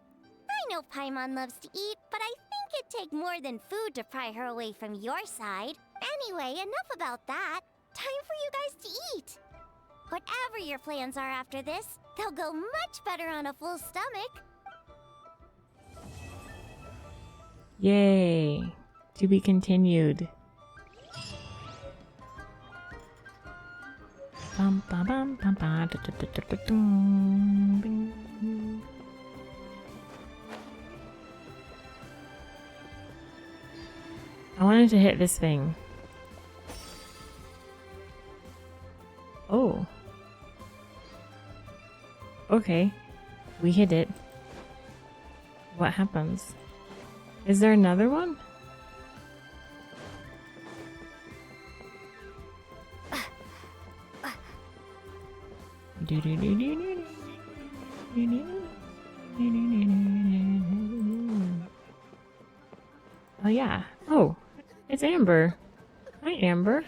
Speaker 4: I know Paimon loves to eat, but I think it'd take more than food to pry her away from your side. Anyway, enough about that. Time for you guys to eat. Whatever your plans are after this, they'll go much better on a full stomach.
Speaker 1: Yay! To be continued. Bum, bum, bum, bum, bum, da, da, da, da, da, dum, bing. I wanted to hit this thing. Oh. Okay. We hit it. What happens? Is there another one? Oh yeah. Oh, it's Amber. Hi, Amber.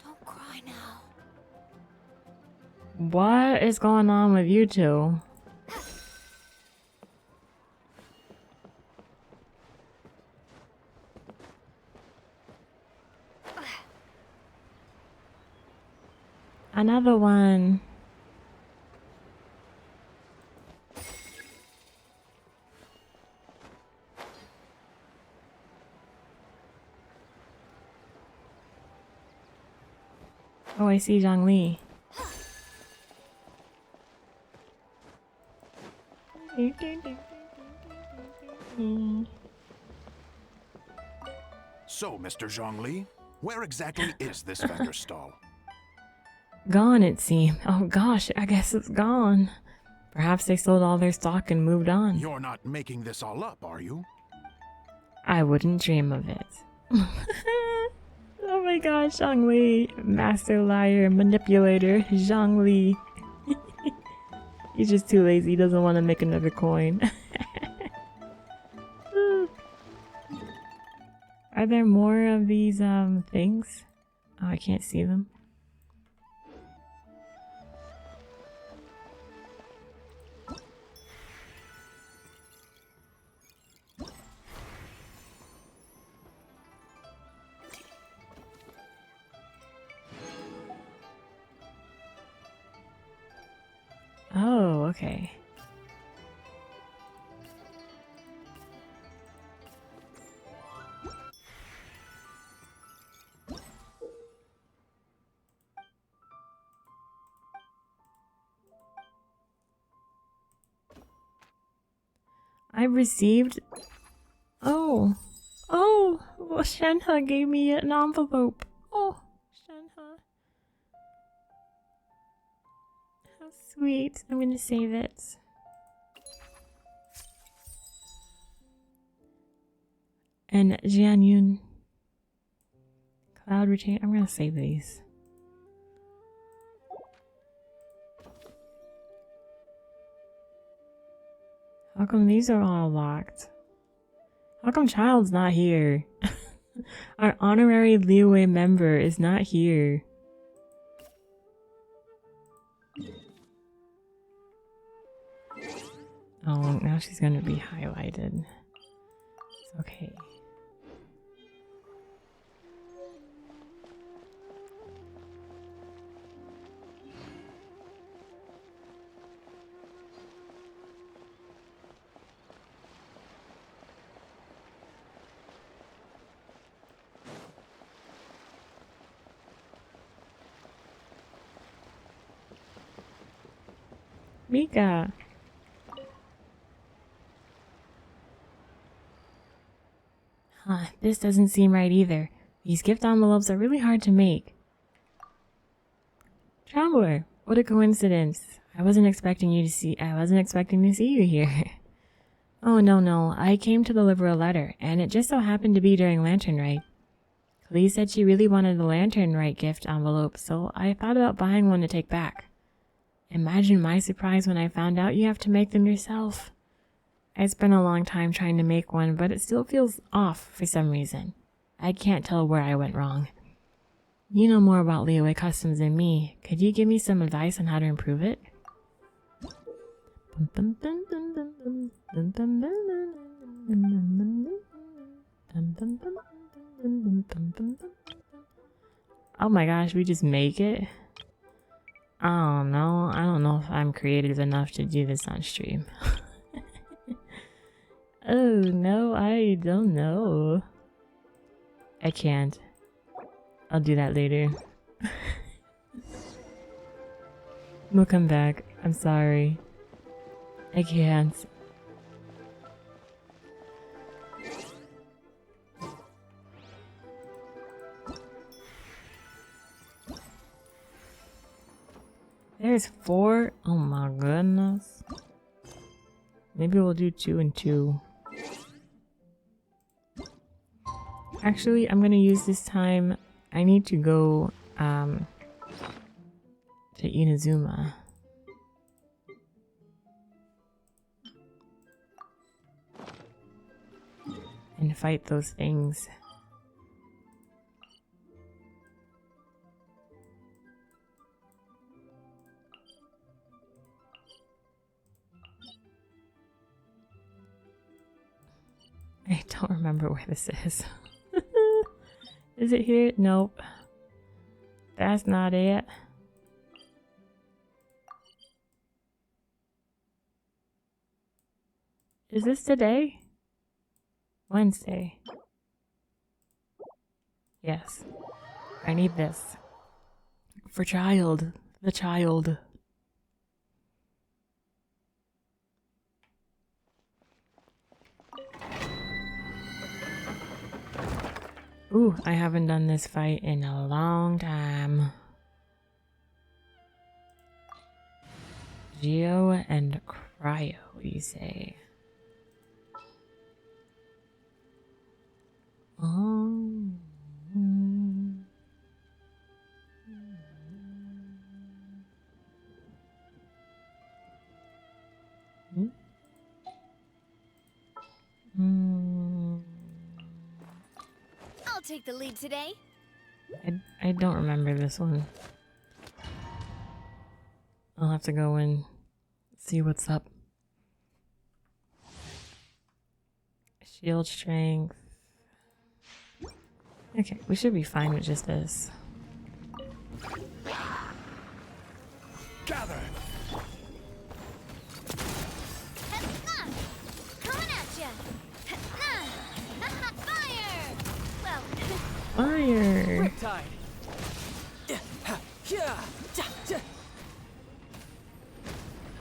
Speaker 4: Don't cry now.
Speaker 1: What is going on with you two? Another one. Oh, I see Zhongli.
Speaker 11: So, Mr. Zhongli, where exactly is this vendor stall?
Speaker 1: Gone, it seemed. Oh gosh, I guess it's gone. Perhaps they sold all their stock and moved on.
Speaker 11: You're not making this all up, are you?
Speaker 1: I wouldn't dream of it. Oh my gosh, Zhongli. Master liar, manipulator, Zhongli. He's just too lazy, he doesn't want to make another coin. Are there more of these things? Oh, I can't see them. Oh, okay. I received... Oh. Oh! Well, Shenhe gave me an envelope. Oh, Shenhe. How sweet. I'm gonna save it. And Jianyun. Cloud retain. I'm gonna save these. How come these are all locked? How come Child's not here? Our honorary Liyue member is not here. Oh, now she's gonna be highlighted. It's okay. Mika! Huh, this doesn't seem right either. These gift envelopes are really hard to make. Traveler, what a coincidence. I wasn't expecting to see you here. Oh no, I came to deliver a letter, and it just so happened to be during Lantern Rite. Klee said she really wanted a Lantern Rite gift envelope, so I thought about buying one to take back. Imagine my surprise when I found out you have to make them yourself. I spent a long time trying to make one, but it still feels off for some reason. I can't tell where I went wrong. You know more about Liyue customs than me. Could you give me some advice on how to improve it? Oh my gosh, we just make it? Oh no, I don't know if I'm creative enough to do this on stream. Oh no, I don't know. I can't. I'll do that later. We'll come back. I'm sorry. I can't. There's 4? Oh my goodness. Maybe we'll do 2 and 2. Actually, I'm gonna use this time. I need to go to Inazuma. And fight those things. I don't remember where this is. Is it here? Nope. That's not it. Is this today? Wednesday. Yes. I need this. For child. The child. Ooh, I haven't done this fight in a long time. Geo and Cryo, you say? Oh.
Speaker 7: I'll take the lead today.
Speaker 1: I don't remember this one. I'll have to go and see what's up. Shield strength. Okay, we should be fine with just this.
Speaker 11: Gather!
Speaker 4: Coming at ya! Fire! Well,
Speaker 1: Fire!
Speaker 3: Riptide.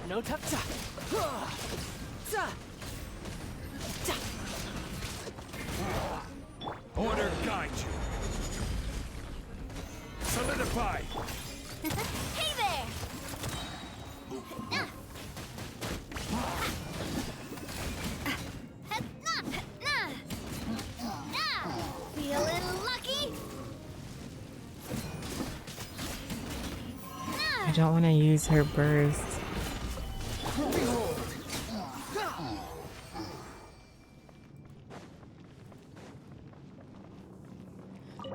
Speaker 3: No tap.
Speaker 11: Order guide you. Solidify.
Speaker 4: hey there! Feeling lucky?
Speaker 1: I don't want to use her burst.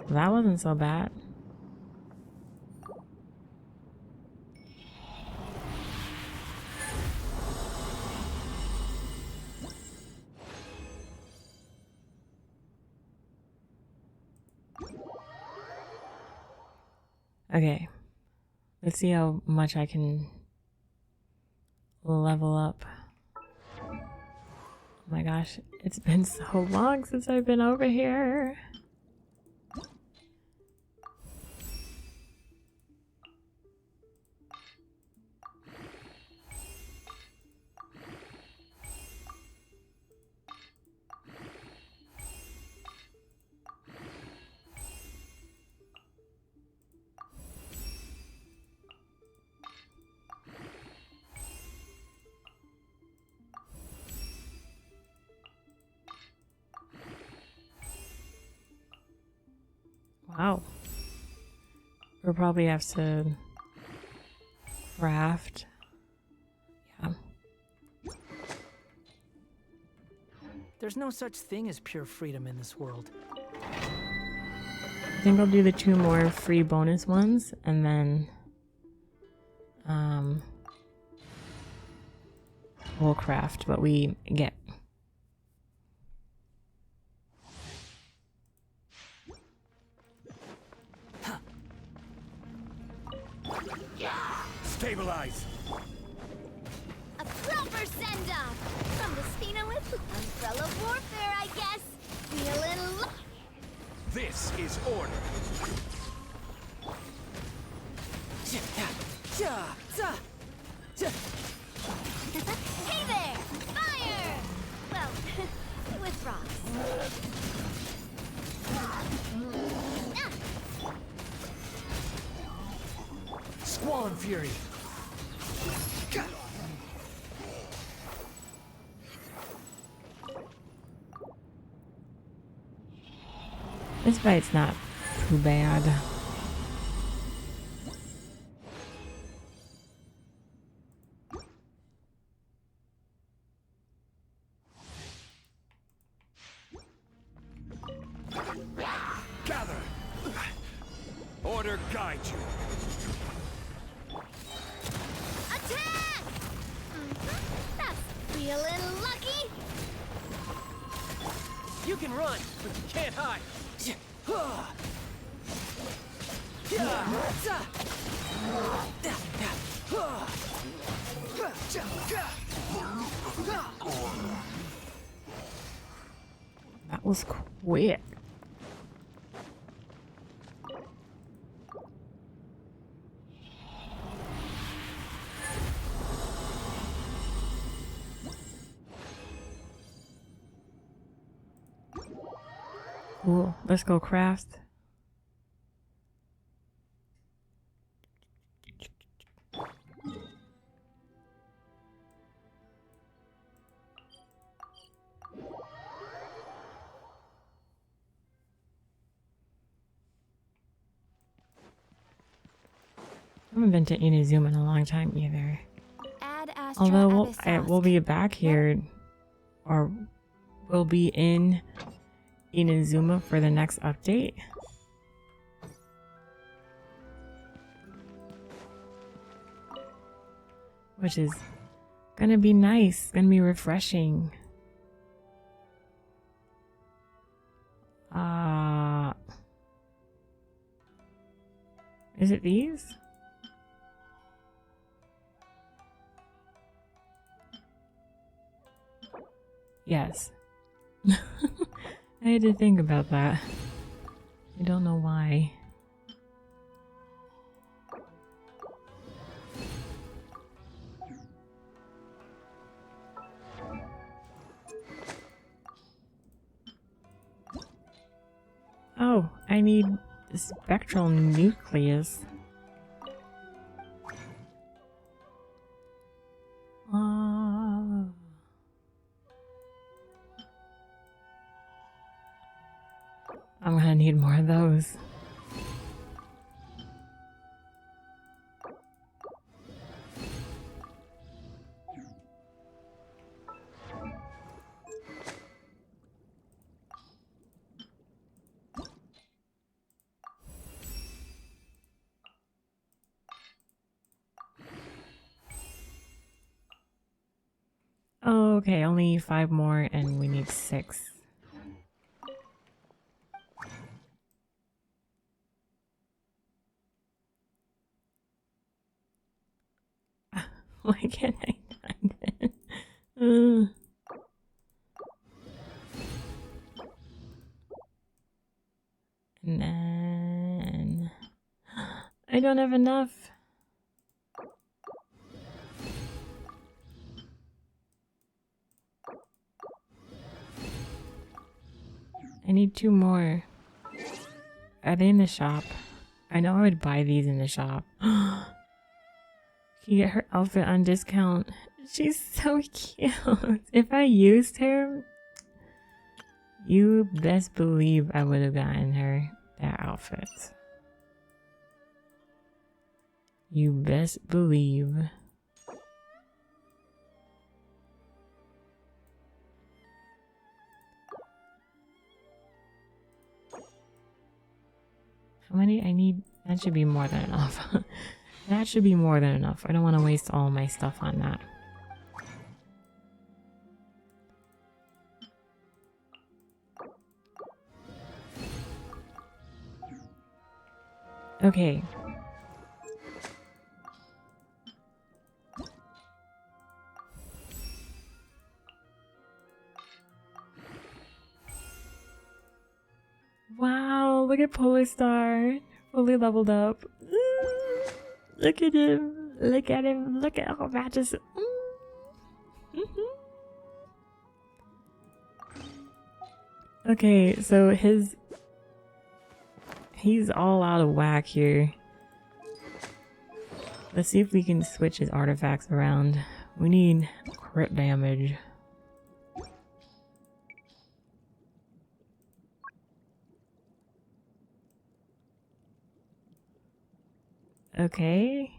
Speaker 1: That wasn't so bad. Okay. Let's see how much I can level up. Oh my gosh, it's been so long since I've been over here. Wow. We'll probably have to craft. Yeah.
Speaker 3: There's no such thing as pure freedom in this world.
Speaker 1: I think I'll do the 2 more free bonus ones and then we'll craft what we get.
Speaker 12: Stabilize!
Speaker 2: A proper send-off! From the Spinolith Umbrella Warfare, I guess! Feeling
Speaker 12: This is order!
Speaker 2: Hey there! Fire! Well, with rocks.
Speaker 12: Squall and Fury!
Speaker 1: This fight's not too bad.
Speaker 12: Gather! Order guide you!
Speaker 2: Attack! That's feeling lucky!
Speaker 3: You can run, but you can't hide.
Speaker 1: That was quick. Cool. Let's go craft. I haven't been to Inazuma in a long time either.
Speaker 9: Add Astra
Speaker 1: Although
Speaker 9: Abyssosque.
Speaker 1: we'll be back here, or we'll be in Inazuma for the next update. Which is gonna be nice, gonna be refreshing. Is it these? Yes. I had to think about that. I don't know why. Oh, I need the spectral nucleus. I'm gonna need more of those. Oh, okay, only 5 more and we need 6. Why can't I find it? And then I don't have enough. I need 2 more. Are they in the shop? I know I would buy these in the shop. You get her outfit on discount. She's so cute. If I used her, you best believe I would have gotten her that outfit. You best believe. How many? I need. That should be more than enough. That should be more than enough. I don't want to waste all my stuff on that. Okay. Wow, look at Polar Star. Fully leveled up. Look at him. Look at him. Look at how matches. Okay, so he's all out of whack here. Let's see if we can switch his artifacts around. We need crit damage. Okay.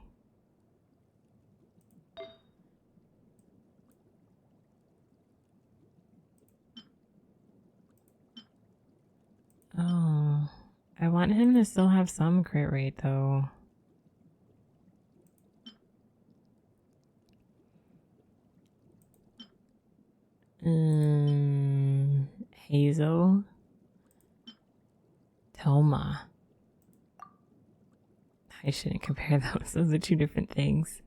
Speaker 1: Oh, I want him to still have some crit rate though. Hazel. Toma. I shouldn't compare those. Those are two different things.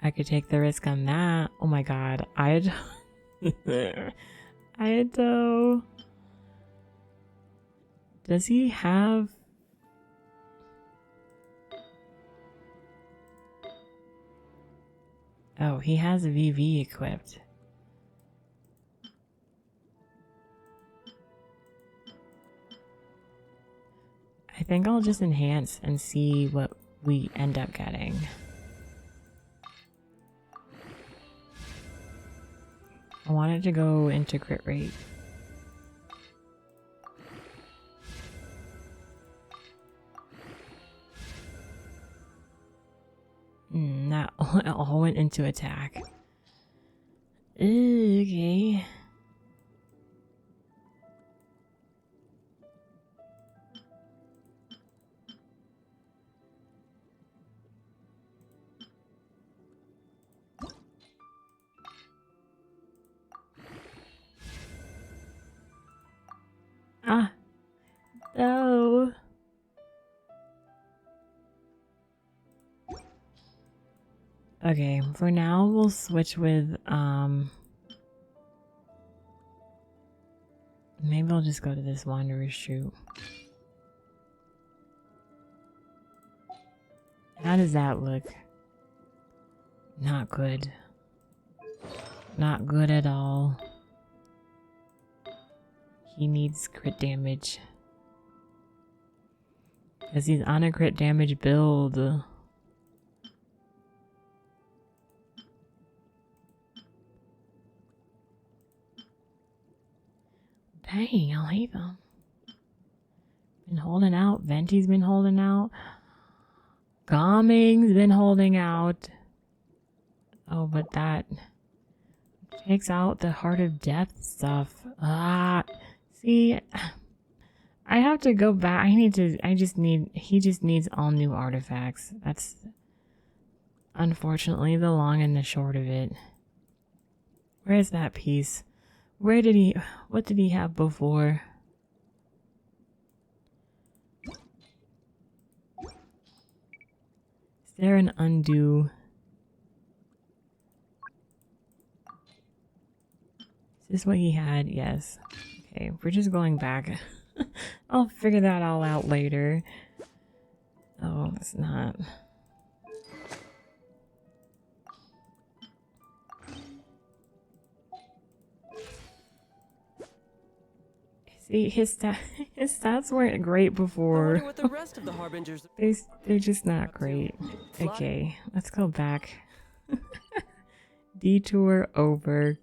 Speaker 1: I could take the risk on that. Oh my god. Ayato. Does he have... Oh, he has a VV equipped. I think I'll just enhance and see what we end up getting. I wanted to go into crit rate. That all went into attack. Okay. Ah. No. Okay, for now we'll switch with maybe I'll just go to this Wanderer's Shoot. How does that look? Not good. Not good at all. He needs crit damage. Because he's on a crit damage build. Dang, I'll hate them. Been holding out. Venti's been holding out. Gomming's been holding out. Oh, but that takes out the Heart of Death stuff. See, I have to go back. He just needs all new artifacts. That's unfortunately the long and the short of it. Where's that piece? What did he have before? Is there an undo? Is this what he had? Yes. Okay, we're just going back. I'll figure that all out later. Oh, it's not. See, his stats weren't great before.
Speaker 13: I wonder what the rest of the harbingers.
Speaker 1: They're just not great. Okay, let's go back. Detour over.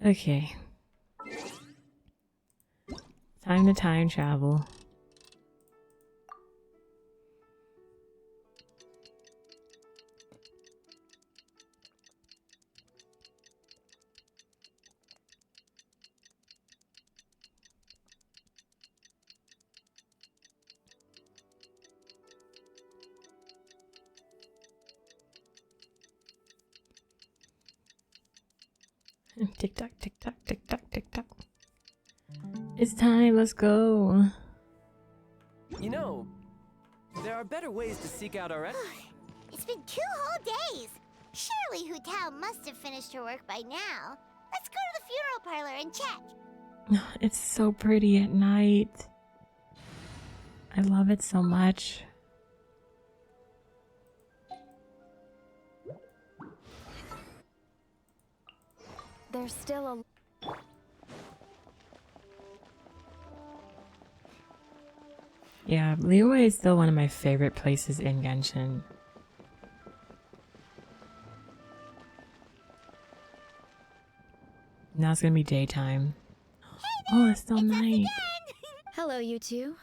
Speaker 1: Okay. Time to time travel. Tick tock, tick tock, tick tock, tick tock. It's time, let's go.
Speaker 13: You know, there are better ways to seek out our...
Speaker 4: It's been 2 whole days. Surely Hu Tao must have finished her work by now. Let's go to the funeral parlor and check.
Speaker 1: It's so pretty at night. I love it so much.
Speaker 2: There's still a...
Speaker 1: Yeah, Liyue is still one of my favorite places in Genshin. Now it's gonna be daytime. Oh, it's still night.
Speaker 7: Hello, you two.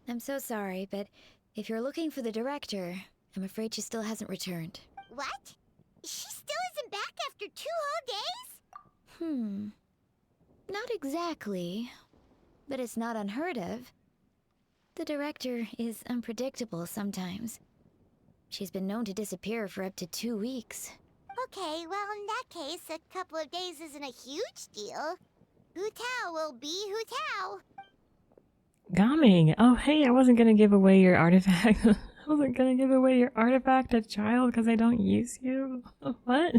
Speaker 7: I'm so sorry, but if you're looking for the director, I'm afraid she still hasn't returned.
Speaker 4: What? She still isn't back after 2 whole days?
Speaker 7: Not exactly, but it's not unheard of. The director is unpredictable sometimes. She's been known to disappear for up to 2 weeks.
Speaker 4: Okay, well in that case, a couple of days isn't a huge deal. Hu Tao will be Hu Tao.
Speaker 1: Gaming! Oh hey, I wasn't gonna give away your artifact. I wasn't gonna give away your artifact to child because I don't use you. What?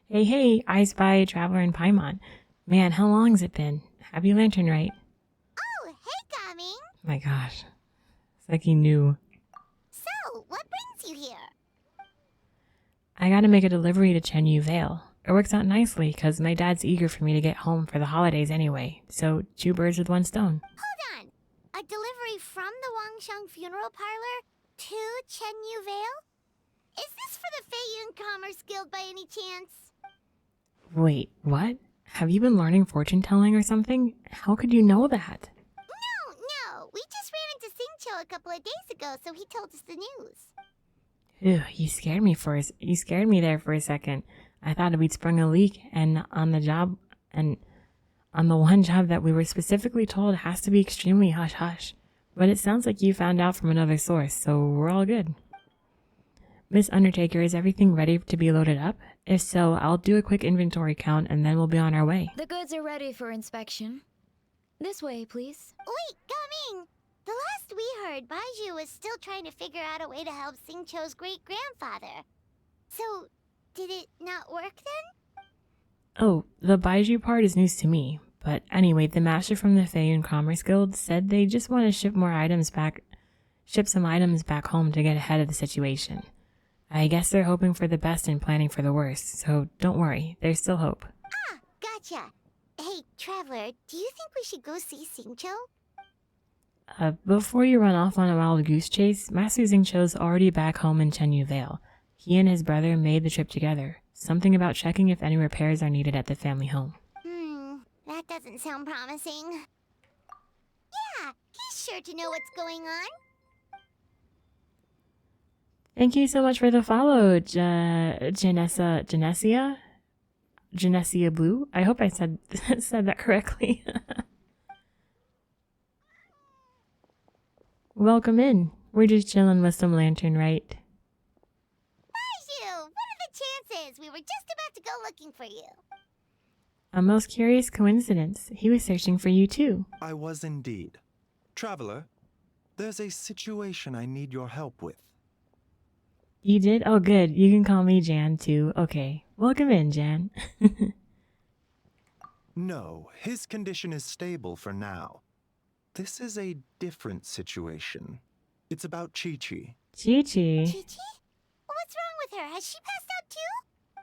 Speaker 1: Hey, I spy Traveler in Paimon. Man, how long's it been? Happy Lantern, right?
Speaker 4: Oh, hey, Gaming!
Speaker 1: My gosh. It's like he knew.
Speaker 4: So, what brings you here?
Speaker 1: I gotta make a delivery to Chenyu Vale. It works out nicely because my dad's eager for me to get home for the holidays anyway. So, 2 birds with 1 stone.
Speaker 4: Hold on! A delivery from the Wangsheng Funeral Parlor to Chenyu Vale? Is this for the Feiyun Commerce Guild by any chance?
Speaker 1: Wait, what? Have you been learning fortune telling or something? How could you know that?
Speaker 4: No. We just ran into Xingqiu a couple of days ago, so he told us the news.
Speaker 1: Ew, you scared me there for a second. I thought we'd sprung a leak and on the one job that we were specifically told has to be extremely hush-hush. But it sounds like you found out from another source, so we're all good. Miss Undertaker, is everything ready to be loaded up? If so, I'll do a quick inventory count and then we'll be on our way.
Speaker 7: The goods are ready for inspection. This way, please.
Speaker 4: Wait, Gaming! The last we heard, Baiju was still trying to figure out a way to help Xingqiu's great-grandfather. So, did it not work then?
Speaker 1: Oh, the Baiju part is news to me. But anyway, the master from the Feiyun Commerce Guild said they just want to ship some items back home to get ahead of the situation. I guess they're hoping for the best and planning for the worst, so don't worry, there's still hope.
Speaker 4: Ah, gotcha. Hey, Traveler, do you think we should go see Xingqiu?
Speaker 1: Before you run off on a wild goose chase, Master Xingqiu's already back home in Chenyu Vale. He and his brother made the trip together. Something about checking if any repairs are needed at the family home.
Speaker 4: That doesn't sound promising. Yeah, he's sure to know what's going on.
Speaker 1: Thank you so much for the follow, Genesia Blue. I hope I said that correctly. Welcome in. We're just chilling with some lantern, right?
Speaker 4: Baiju, what are the chances? We were just about to go looking for you.
Speaker 1: A most curious coincidence. He was searching for you too.
Speaker 10: I was indeed. Traveler, there's a situation I need your help with.
Speaker 1: You did? Oh good. You can call me Jan too. Okay. Welcome in, Jan.
Speaker 10: No, his condition is stable for now. This is a different situation. It's about Chi-Chi.
Speaker 1: Chi-Chi?
Speaker 4: Chi-Chi? What's wrong with her? Has she passed out too?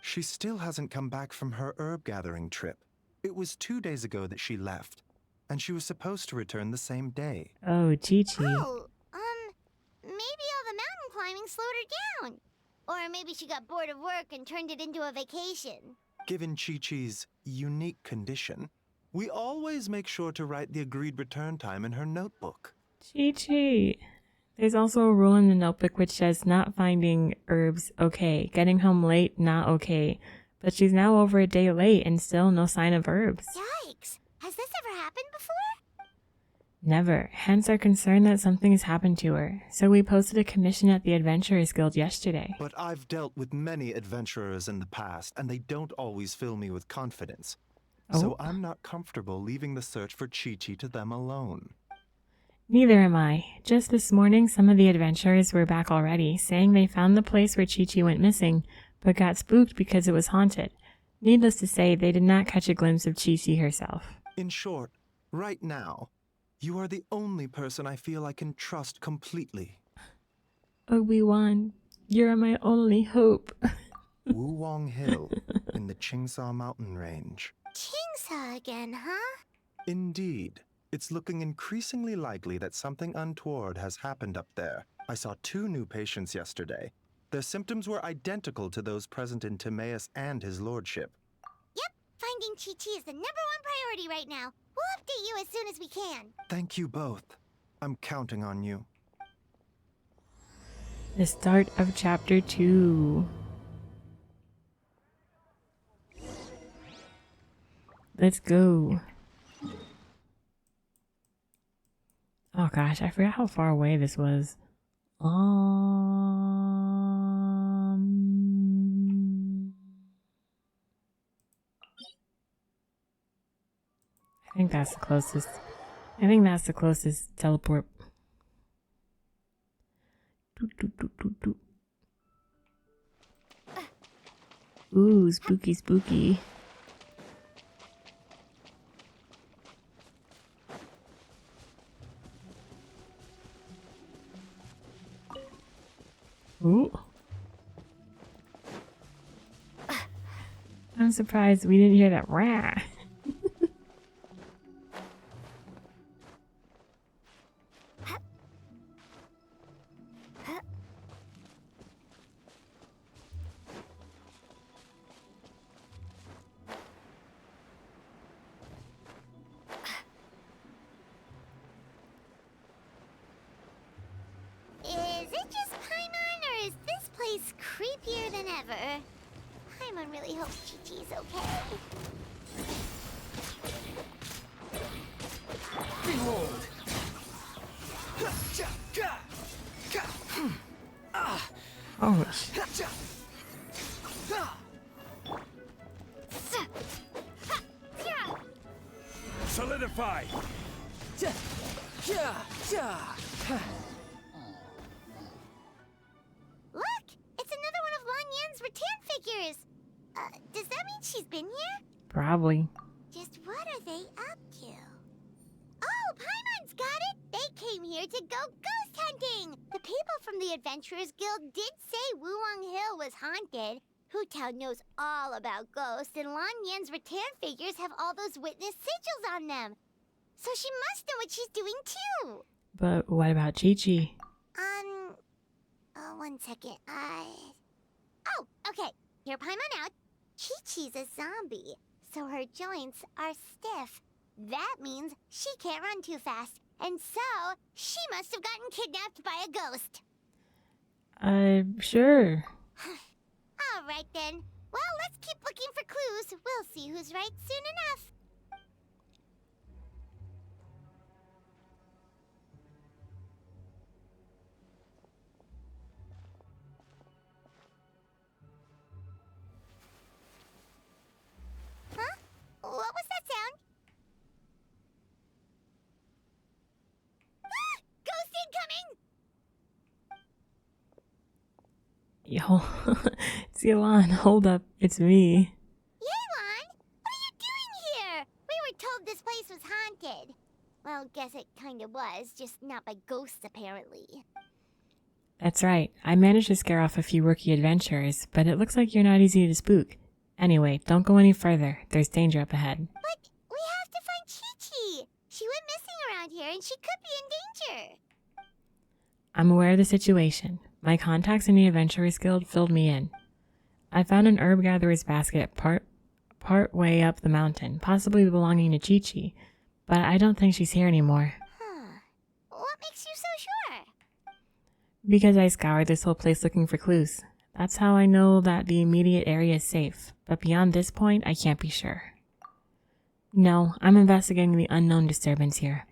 Speaker 10: She still hasn't come back from her herb gathering trip. It was 2 days ago that she left, and she was supposed to return the same day.
Speaker 1: Oh, Chi-Chi.
Speaker 4: Oh, maybe all the mountain climbing slowed her down. Or maybe she got bored of work and turned it into a vacation.
Speaker 10: Given Chi-Chi's unique condition, we always make sure to write the agreed return time in her notebook.
Speaker 1: Chi-Chi. There's also a rule in the notebook which says not finding herbs okay, getting home late not okay. But she's now over a day late and still no sign of herbs.
Speaker 4: Yikes! Has this ever happened before?
Speaker 1: Never. Hence our concern that something has happened to her. So we posted a commission at the Adventurers Guild yesterday.
Speaker 10: But I've dealt with many adventurers in the past, and they don't always fill me with confidence. So I'm not comfortable leaving the search for Chi-Chi to them alone.
Speaker 1: Neither am I. Just this morning, some of the adventurers were back already, saying they found the place where Chi-Chi went missing, but got spooked because it was haunted. Needless to say, they did not catch a glimpse of Chi-Chi herself.
Speaker 10: In short, right now, you are the only person I feel I can trust completely.
Speaker 1: Obi-Wan, you're my only hope.
Speaker 10: Wulong Hill, in the Qingsa mountain range.
Speaker 4: Qingsa again, huh?
Speaker 10: Indeed. It's looking increasingly likely that something untoward has happened up there. I saw 2 new patients yesterday. Their symptoms were identical to those present in Timaeus and his lordship.
Speaker 4: Yep, finding Chi-Chi is the #1 priority right now. We'll update you as soon as we can.
Speaker 10: Thank you both. I'm counting on you.
Speaker 1: The start of chapter 2. Let's go. Oh gosh, I forgot how far away this was. I think that's the closest. I think that's the closest teleport. Ooh, spooky, spooky. Ooh. I'm surprised we didn't hear that rah.
Speaker 4: Is it just Paimon, or is this place creepier than ever? Paimon really hopes Chi-Chi's okay.
Speaker 12: Behold!
Speaker 1: Oh,
Speaker 12: Solidify!
Speaker 4: Look! It's another one of Lan Yan's rattan figures! Does that mean she's been here?
Speaker 1: probably.
Speaker 4: Just what are they up to? Oh, Paimon's got it! They came here to go ghost hunting! The people from the Adventurers Guild did say Wulong Hill was haunted. Hootown knows all about ghosts, and Lan Yan's rattan figures have all those witness sigils on them. So she must know what she's doing too!
Speaker 1: But what about Chi-Chi?
Speaker 4: One second, Oh, okay. Hear Paimon out. Chi-Chi's a zombie, so her joints are stiff. That means she can't run too fast, and so she must have gotten kidnapped by a ghost.
Speaker 1: Sure.
Speaker 4: All right then. Well, let's keep looking for clues. We'll see who's right soon enough. Huh? What was that sound? Ah! Ghost incoming!
Speaker 1: Yo, it's Yelan. Hold up, it's me.
Speaker 4: Yelan, what are you doing here? We were told this place was haunted. Well, guess it kinda was, just not by ghosts apparently.
Speaker 1: That's right. I managed to scare off a few rookie adventurers, but it looks like you're not easy to spook. Anyway, don't go any further. There's danger up ahead.
Speaker 4: But we have to find Chi-Chi. She went missing around here and she could be in danger.
Speaker 1: I'm aware of the situation. My contacts in the Adventurers Guild filled me in. I found an herb gatherer's basket part way up the mountain, possibly belonging to Chi-Chi, but I don't think she's here anymore.
Speaker 4: Huh. What makes you so sure?
Speaker 1: Because I scoured this whole place looking for clues. That's how I know that the immediate area is safe, but beyond this point, I can't be sure. No, I'm investigating the unknown disturbance here.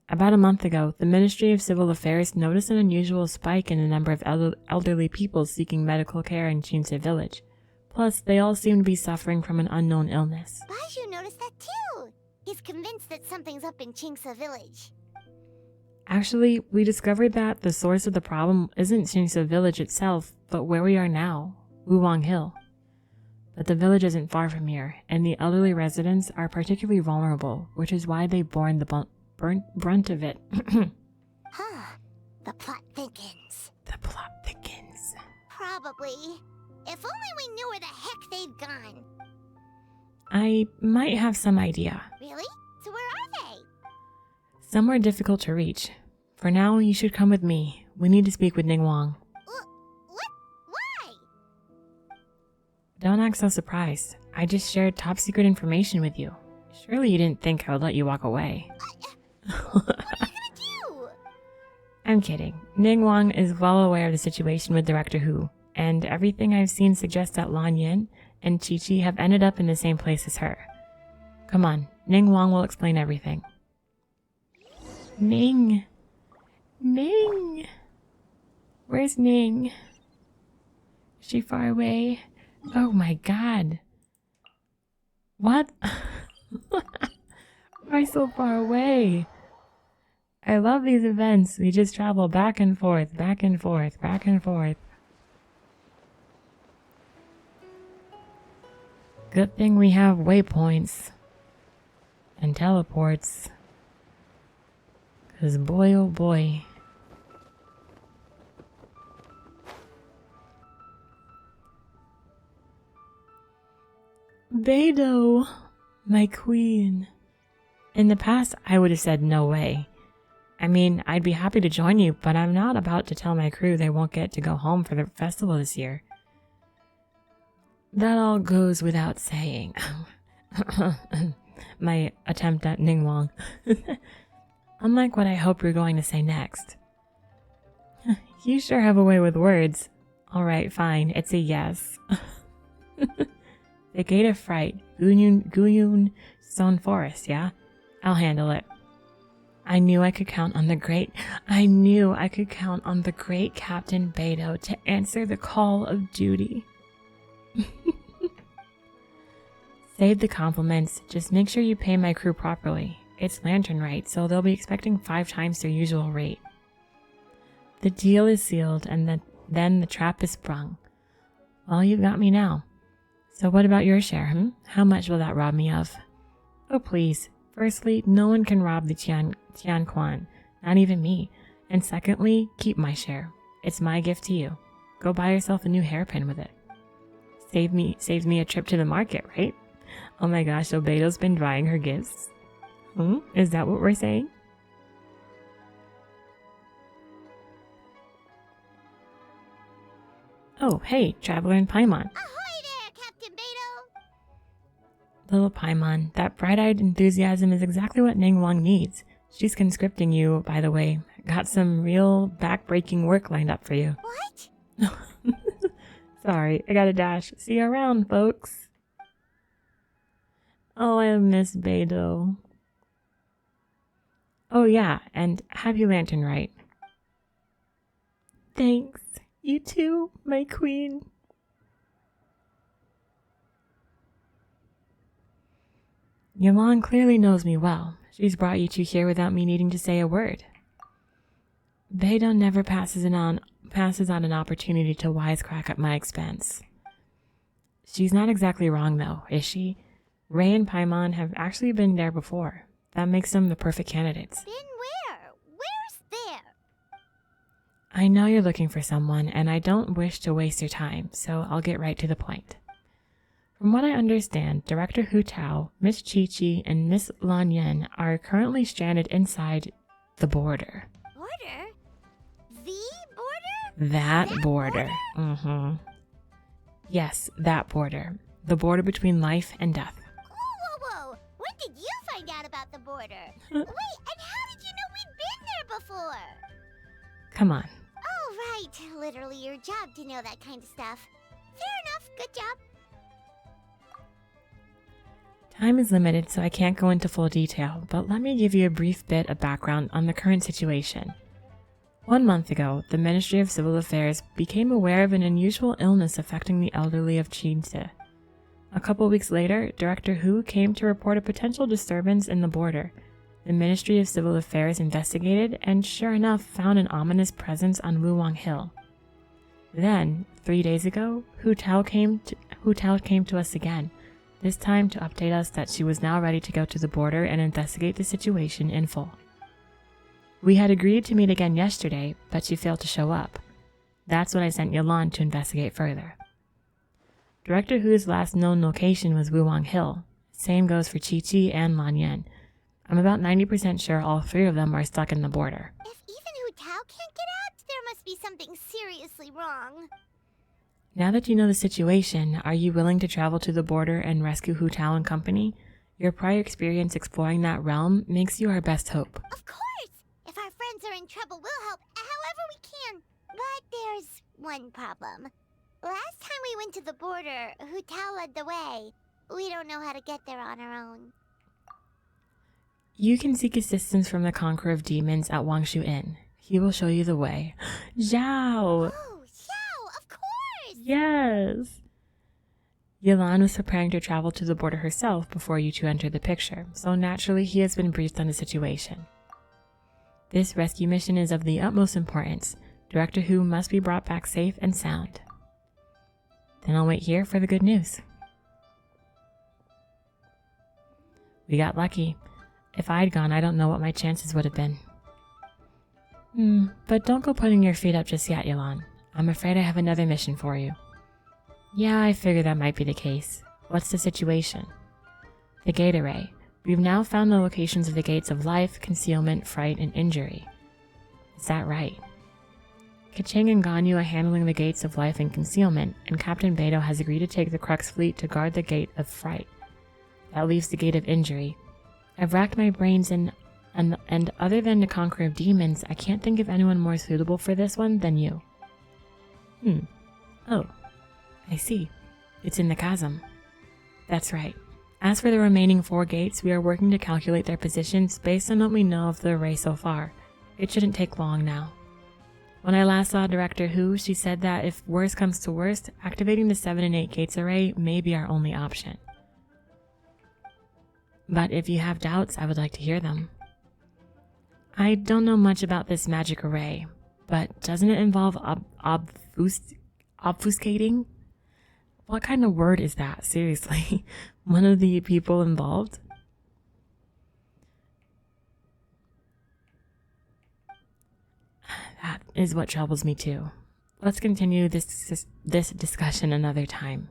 Speaker 1: About a month ago, the Ministry of Civil Affairs noticed an unusual spike in the number of elderly people seeking medical care in Jinse Village. Plus, they all seem to be suffering from an unknown illness.
Speaker 4: Baiju noticed that too. He's convinced that something's up in Chingsa village.
Speaker 1: Actually, we discovered that the source of the problem isn't Chingsa village itself, but where we are now, Wuwang Hill. But the village isn't far from here, and the elderly residents are particularly vulnerable, which is why they borne the brunt of it.
Speaker 4: Huh. The plot thickens.
Speaker 1: The plot thickens.
Speaker 4: Probably. If only we knew where the heck they've gone.
Speaker 1: I might have some idea.
Speaker 4: Really? So where are they?
Speaker 1: Somewhere difficult to reach. For now, you should come with me. We need to speak with Ningguang.
Speaker 4: What? Why?
Speaker 1: Don't act so surprised. I just shared top secret information with you. Surely you didn't think I would let you walk away.
Speaker 4: What are you gonna do?
Speaker 1: I'm kidding. Ningguang is well aware of the situation with Director Hu, and everything I've seen suggests that Lan Yin and Chi-Chi have ended up in the same place as her. Come on, Ningguang will explain everything. Ning! Ning! Where's Ning? Is she far away? Oh my god. What? Why so far away? I love these events. We just travel back and forth, back and forth, back and forth. Good thing we have waypoints and teleports. 'Cause boy oh boy. Beidou, my queen. In the past, I would have said no way. I mean, I'd be happy to join you, but I'm not about to tell my crew they won't get to go home for the festival this year. That all goes without saying. My attempt at Ningguang. Unlike what I hope you're going to say next. You sure have a way with words. Alright, fine, it's a yes. The Gate of Fright, Guyun Stone Forest, yeah? I'll handle it. I knew I could count on the great Captain Beidou to answer the call of duty. Save the compliments, just make sure you pay my crew properly. It's Lantern Rite, so they'll be expecting 5 times their usual rate. The deal is sealed, and then the trap is sprung. Well, you've got me now. So what about your share, How much will that rob me of? Oh please, firstly, no one can rob the Tian Quan, not even me. And secondly, keep my share. It's my gift to you. Go buy yourself a new hairpin with it. Saves me a trip to the market, right? Oh my gosh, so Beidou's been buying her gifts. Is that what we're saying? Oh, hey, Traveler and Paimon.
Speaker 4: Ahoy there, Captain Beidou!
Speaker 1: Little Paimon, that bright-eyed enthusiasm is exactly what Ningguang needs. She's conscripting you, by the way. Got some real back-breaking work lined up for you.
Speaker 4: What?
Speaker 1: Sorry, I gotta dash. See you around, folks. Oh, I miss Beidou. Oh yeah, and happy Lantern Rite. Thanks. You too, my queen. Yalan clearly knows me well. She's brought you two here without me needing to say a word. Beidou never passes on an opportunity to wisecrack at my expense. She's not exactly wrong though, is she? Ray and Paimon have actually been there before. That makes them the perfect candidates.
Speaker 4: Been where? Where's there?
Speaker 1: I know you're looking for someone, and I don't wish to waste your time, so I'll get right to the point. From what I understand, Director Hu Tao, Miss Chi-Chi, and Miss Lan Yin are currently stranded inside the border.
Speaker 4: Border? The border?
Speaker 1: That border. Yes, that border. The border between life and death.
Speaker 4: Whoa! When did you find out about the border? Wait, and how did you know we'd been there before?
Speaker 1: Come on.
Speaker 4: Oh, right. Literally your job to know that kind of stuff. Fair enough. Good job.
Speaker 1: Time is limited, so I can't go into full detail, but let me give you a brief bit of background on the current situation. 1 month ago, the Ministry of Civil Affairs became aware of an unusual illness affecting the elderly of Chinse. A couple weeks later, Director Hu came to report a potential disturbance in the border. The Ministry of Civil Affairs investigated and, sure enough, found an ominous presence on Wuwang Hill. Then, 3 days ago, Hu Tao came to us again, this time to update us that she was now ready to go to the border and investigate the situation in full. We had agreed to meet again yesterday, but she failed to show up. That's when I sent Yalan to investigate further. Director Hu's last known location was Wuwang Hill. Same goes for Chi-Chi and Lan Yan. I'm about 90% sure all 3 of them are stuck in the border.
Speaker 4: If even Hu Tao can't get out, there must be something seriously wrong.
Speaker 1: Now that you know the situation, are you willing to travel to the border and rescue Hu Tao and company? Your prior experience exploring that realm makes you our best hope.
Speaker 4: Of course! If our friends are in trouble, we'll help however we can. But there's one problem. Last time we went to the border, Hu Tao led the way. We don't know how to get there on our own.
Speaker 1: You can seek assistance from the Conqueror of Demons at Wangshu Inn. He will show you the way. Zhao!
Speaker 4: Oh, Xiao, of course!
Speaker 1: Yes! Yalan was preparing to travel to the border herself before you two entered the picture, so naturally he has been briefed on the situation. This rescue mission is of the utmost importance. Director Hu must be brought back safe and sound. Then I'll wait here for the good news. We got lucky. If I had gone, I don't know what my chances would have been. But don't go putting your feet up just yet, Yalan. I'm afraid I have another mission for you. Yeah, I figured that might be the case. What's the situation? The gate array. We've now found the locations of the gates of life, concealment, fright, and injury. Is that right? Kaching and Ganyu are handling the gates of life and concealment, and Captain Beidou has agreed to take the Crux fleet to guard the gate of fright. That leaves the gate of injury. I've racked my brains and other than the Conqueror of Demons, I can't think of anyone more suitable for this one than you. Oh, I see. It's in the chasm. That's right. As for the remaining 4 gates, we are working to calculate their positions based on what we know of the array so far. It shouldn't take long now. When I last saw Director Hu, she said that if worst comes to worst, activating the 7 and 8 gates array may be our only option. But if you have doubts, I would like to hear them. I don't know much about this magic array, but doesn't it involve obfuscating? What kind of word is that? Seriously, one of the people involved? That is what troubles me too. Let's continue this discussion another time.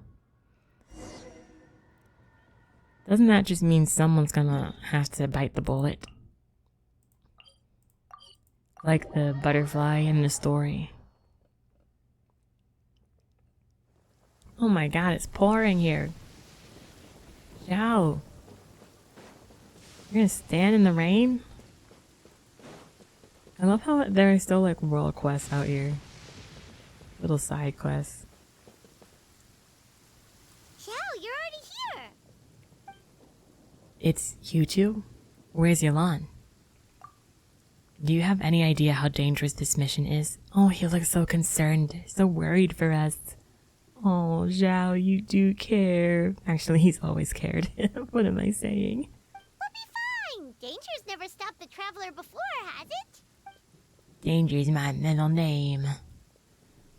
Speaker 1: Doesn't that just mean someone's gonna have to bite the bullet? Like the butterfly in the story. Oh my god, it's pouring here. Zhao. You're gonna stand in the rain? I love how there are still like world quests out here. Little side quests.
Speaker 4: Xiao, you're already here!
Speaker 1: It's you two? Where's Yalan? Do you have any idea how dangerous this mission is? Oh, he looks so concerned, so worried for us. Oh, Zhao, you do care. Actually, he's always cared. What am I saying?
Speaker 4: We'll be fine! Danger's never stopped the traveler before, has it?
Speaker 1: Danger's my middle name.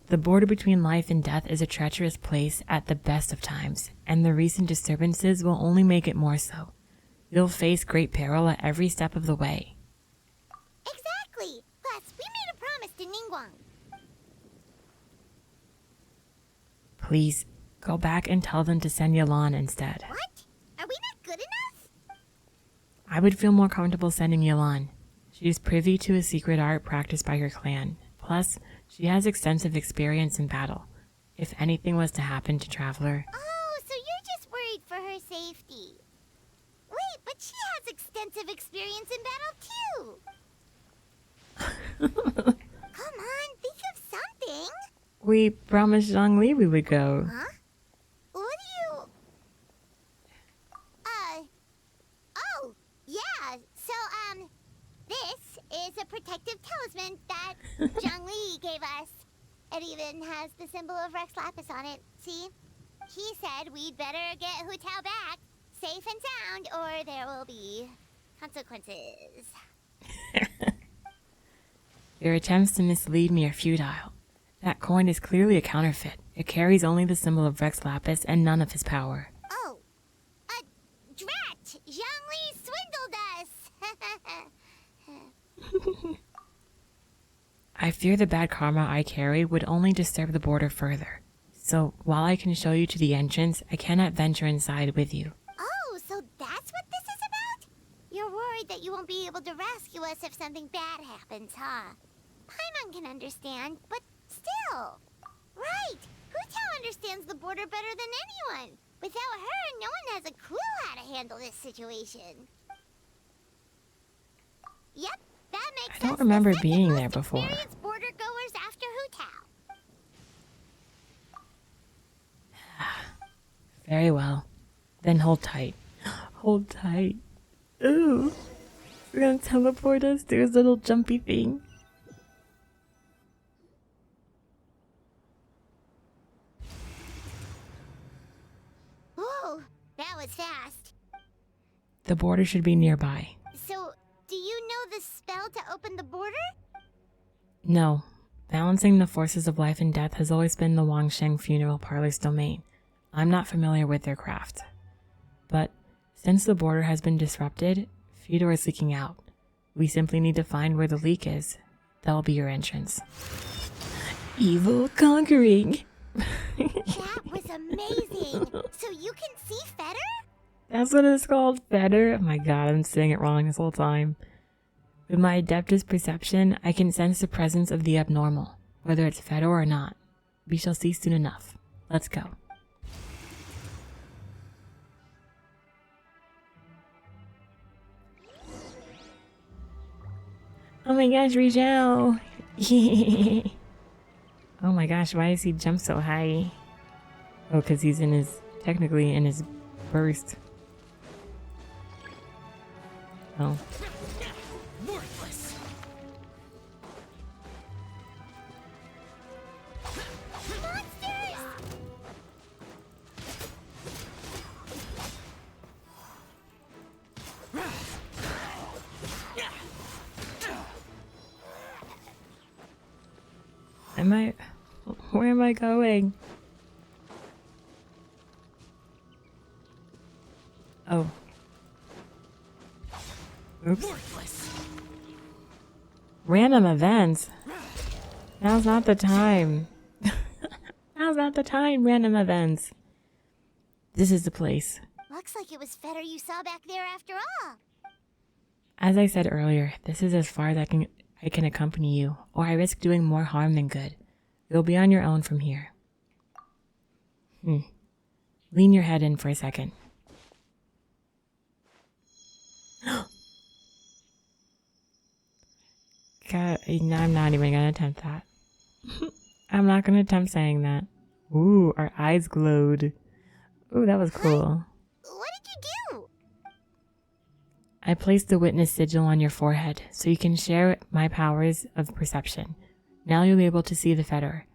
Speaker 1: The border between life and death is a treacherous place at the best of times, and the recent disturbances will only make it more so. You'll face great peril at every step of the way.
Speaker 4: Exactly! Plus, we made a promise to Ningguang.
Speaker 1: Please, go back and tell them to send Yalan instead.
Speaker 4: What? Are we not good enough?
Speaker 1: I would feel more comfortable sending Yalan. She's privy to a secret art practiced by her clan. Plus, she has extensive experience in battle. If anything was to happen to Traveler...
Speaker 4: Oh, so you're just worried for her safety. Wait, but she has extensive experience in battle too. Come on, think of something.
Speaker 1: We promised Zhongli we would go.
Speaker 4: Huh? What do you... Oh, yeah, so, this is a protective talisman that gave us. It even has the symbol of Rex Lapis on it, see? He said we'd better get Hu Tao back, safe and sound, or there will be consequences.
Speaker 1: Your attempts to mislead me are futile. That coin is clearly a counterfeit. It carries only the symbol of Rex Lapis and none of his power.
Speaker 4: Oh, drat! Zhongli swindled us!
Speaker 1: I fear the bad karma I carry would only disturb the border further. So, while I can show you to the entrance, I cannot venture inside with you.
Speaker 4: Oh, so that's what this is about? You're worried that you won't be able to rescue us if something bad happens, huh? Paimon can understand, but still. Right! Hu Tao understands the border better than anyone. Without her, no one has a clue how to handle this situation. Yep, that makes sense.
Speaker 1: I don't remember being there before.
Speaker 4: Border goers after Hu Tao.
Speaker 1: Very well. Then hold tight. Hold tight. Ooh. We're gonna teleport us to his little jumpy thing.
Speaker 4: Whoa, that was fast.
Speaker 1: The border should be nearby.
Speaker 4: So, do you know the spell to open the border?
Speaker 1: No. Balancing the forces of life and death has always been the Wangsheng funeral parlor's domain. I'm not familiar with their craft. But since the border has been disrupted, Fedor is leaking out. We simply need to find where the leak is. That'll be your entrance. Evil conquering!
Speaker 4: That was amazing! So you can see Feder?
Speaker 1: That's what it's called, Feder? Oh my god, I'm saying it wrong this whole time. With my adeptus perception, I can sense the presence of the abnormal, whether it's Fedor or not. We shall see soon enough. Let's go. Oh my gosh, Rizhao! Oh my gosh, why does he jump so high? Oh, because he's in his, technically in his burst. Oh.
Speaker 3: Worthless.
Speaker 1: Where am I going? Oh. Oops. Random events? Now's not the time. Now's not the time, random events. This is the place.
Speaker 4: Looks like it was Feder you saw back there after all.
Speaker 1: As I said earlier, this is as far as I can accompany you, or I risk doing more harm than good. You'll be on your own from here. Lean your head in for a second. God, no, I'm not even gonna attempt that. I'm not gonna attempt saying that. Ooh, our eyes glowed. Ooh, that was cool.
Speaker 4: What did you do?
Speaker 1: I placed the witness sigil on your forehead, so you can share my powers of perception. Now you'll be able to see the Feder.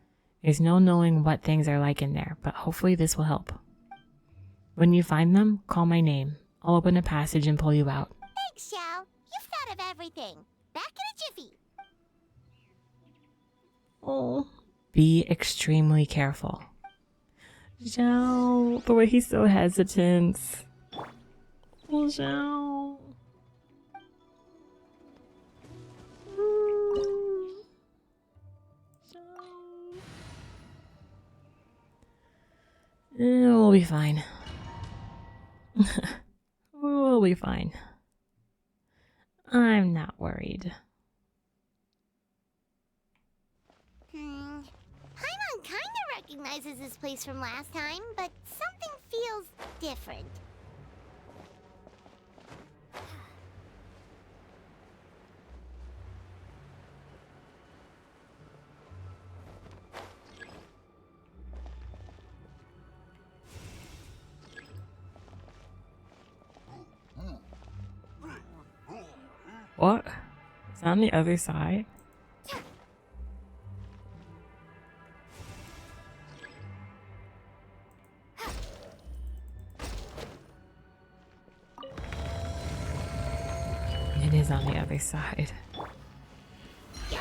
Speaker 1: There's no knowing what things are like in there, but hopefully this will help. When you find them, call my name. I'll open a passage and pull you out.
Speaker 4: Thanks, Xiao. You've thought of everything. Back in a jiffy.
Speaker 1: Oh. Be extremely careful. Xiao, the way he's so hesitant. Oh, Xiao. We'll be fine. We'll be fine. I'm not worried.
Speaker 4: Paimon kinda recognizes this place from last time, but something feels different.
Speaker 1: What? It's on the other side? is on the other side.
Speaker 4: The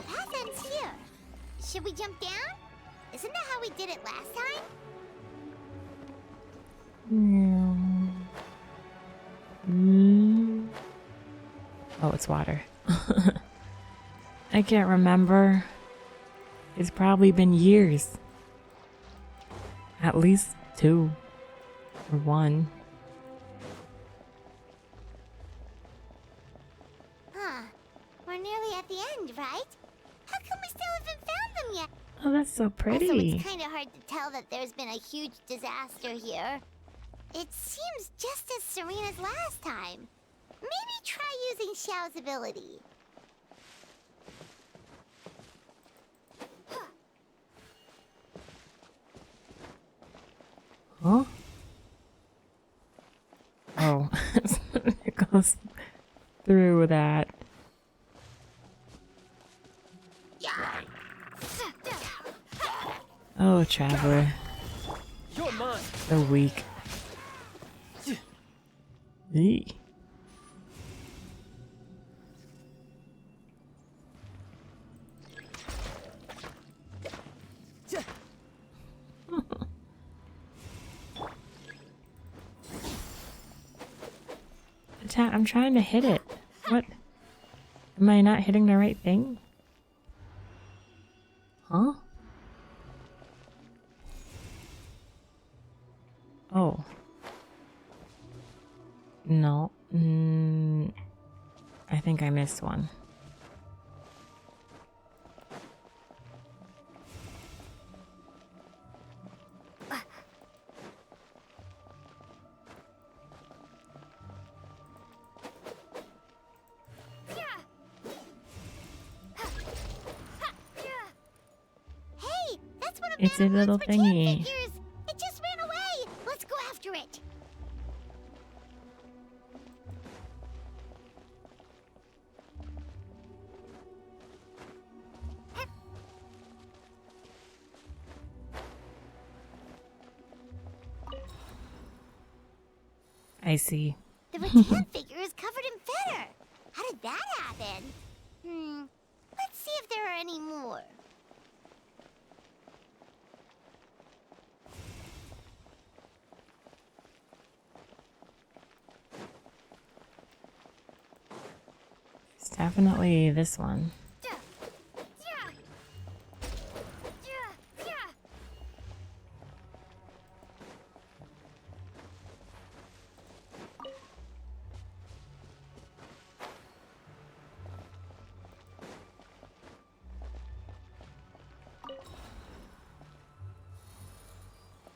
Speaker 4: path ends here. Should we jump down? Isn't that how we did it last time?
Speaker 1: Oh, it's water. I can't remember. It's probably been years. At least 2 or 1.
Speaker 4: Huh. We're nearly at the end, right? How come we still haven't found them yet?
Speaker 1: Oh, that's so pretty.
Speaker 4: Also, it's kind of hard to tell that there's been a huge disaster here. It seems just as serene as last time. Maybe try using Xiao's ability.
Speaker 1: Huh? Oh, it goes through that. Oh, Traveler.
Speaker 13: You're mine.
Speaker 1: So weak. Eee. I'm trying to hit it. What? Am I not hitting the right thing? Huh? Oh. No. I think I missed one.
Speaker 4: Hey, that's one of
Speaker 1: It's a little thingy.
Speaker 4: figures. It just ran away. Let's go after it.
Speaker 1: I see.
Speaker 4: The rattan figure is covered in feather. How did that happen? Let's see if there are any more.
Speaker 1: It's definitely this one.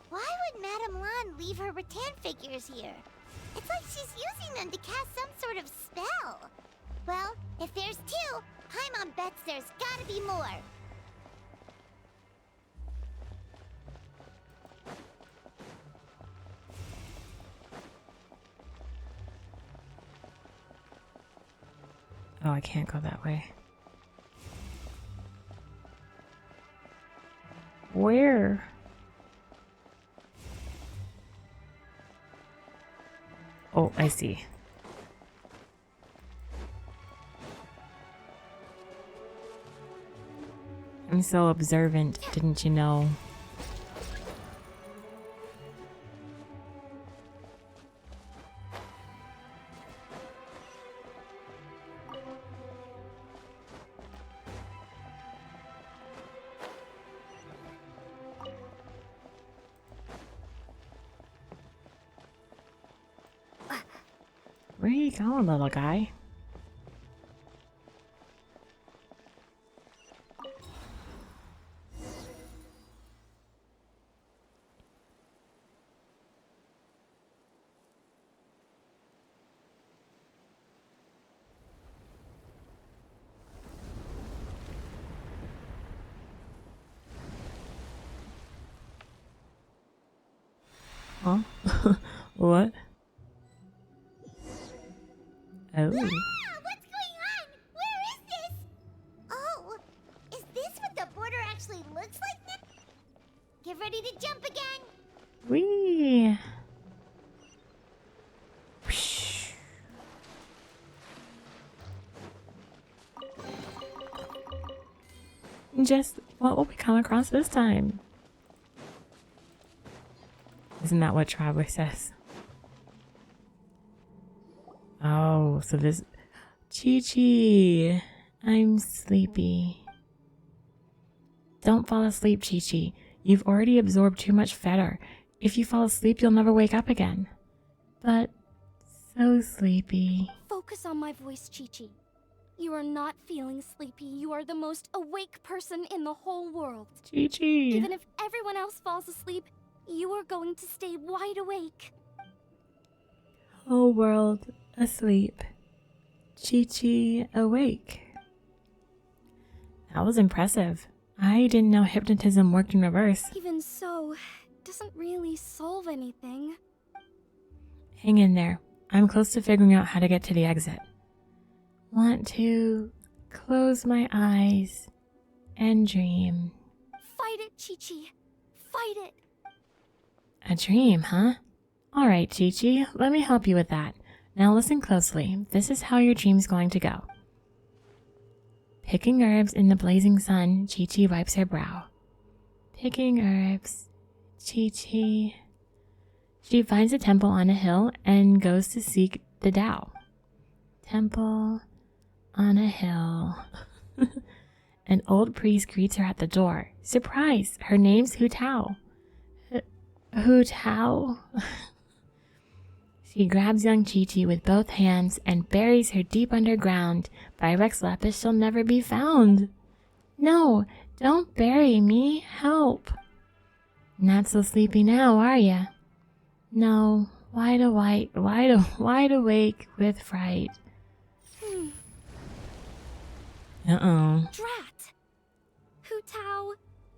Speaker 4: Why would Madame Lan leave her rattan figures here? It's like she's using them to cast some sort of spell. Well, if there's 2, Paimon bets there's gotta be more.
Speaker 1: Oh, I can't go that way. Where? Oh, I see. I'm so observant, didn't you know? Where are you going, little guy? Huh? What? Oh.
Speaker 4: Ah, what's going on? Where is Get ready to jump again.
Speaker 1: Whee! Just what will we come across this time? Isn't that what Traveler says? Oh, so this... Chi-Chi! I'm sleepy. Don't fall asleep, Chi-Chi. You've already absorbed too much fetter. If you fall asleep, you'll never wake up again. But... so sleepy.
Speaker 2: Focus on my voice, Chi-Chi. You are not feeling sleepy. You are the most awake person in the whole world.
Speaker 1: Chi-Chi!
Speaker 2: Even if everyone else falls asleep, you are going to stay wide awake.
Speaker 1: Whole world asleep. Chi-Chi awake. That was impressive. I didn't know hypnotism worked in reverse.
Speaker 2: Even so, it doesn't really solve anything.
Speaker 1: Hang in there. I'm close to figuring out how to get to the exit. Want to close my eyes and dream.
Speaker 2: Fight it, Chi-Chi. Fight it.
Speaker 1: A dream, huh? Alright, Chi-Chi, let me help you with that. Now listen closely. This is how your dream's going to go. Picking herbs in the blazing sun, Chi-Chi wipes her brow. Picking herbs. Chi-Chi. She finds a temple on a hill and goes to seek the Tao. Temple on a hill. An old priest greets her at the door. Surprise! Her name's Hu Tao. Hu Tao? She grabs young Chi-Chi with both hands and buries her deep underground. By Rex Lapis she'll never be found. No, don't bury me. Help. Not so sleepy now, are ya? No, wide awake with fright. Uh-oh.
Speaker 2: Drat! Hu Tao,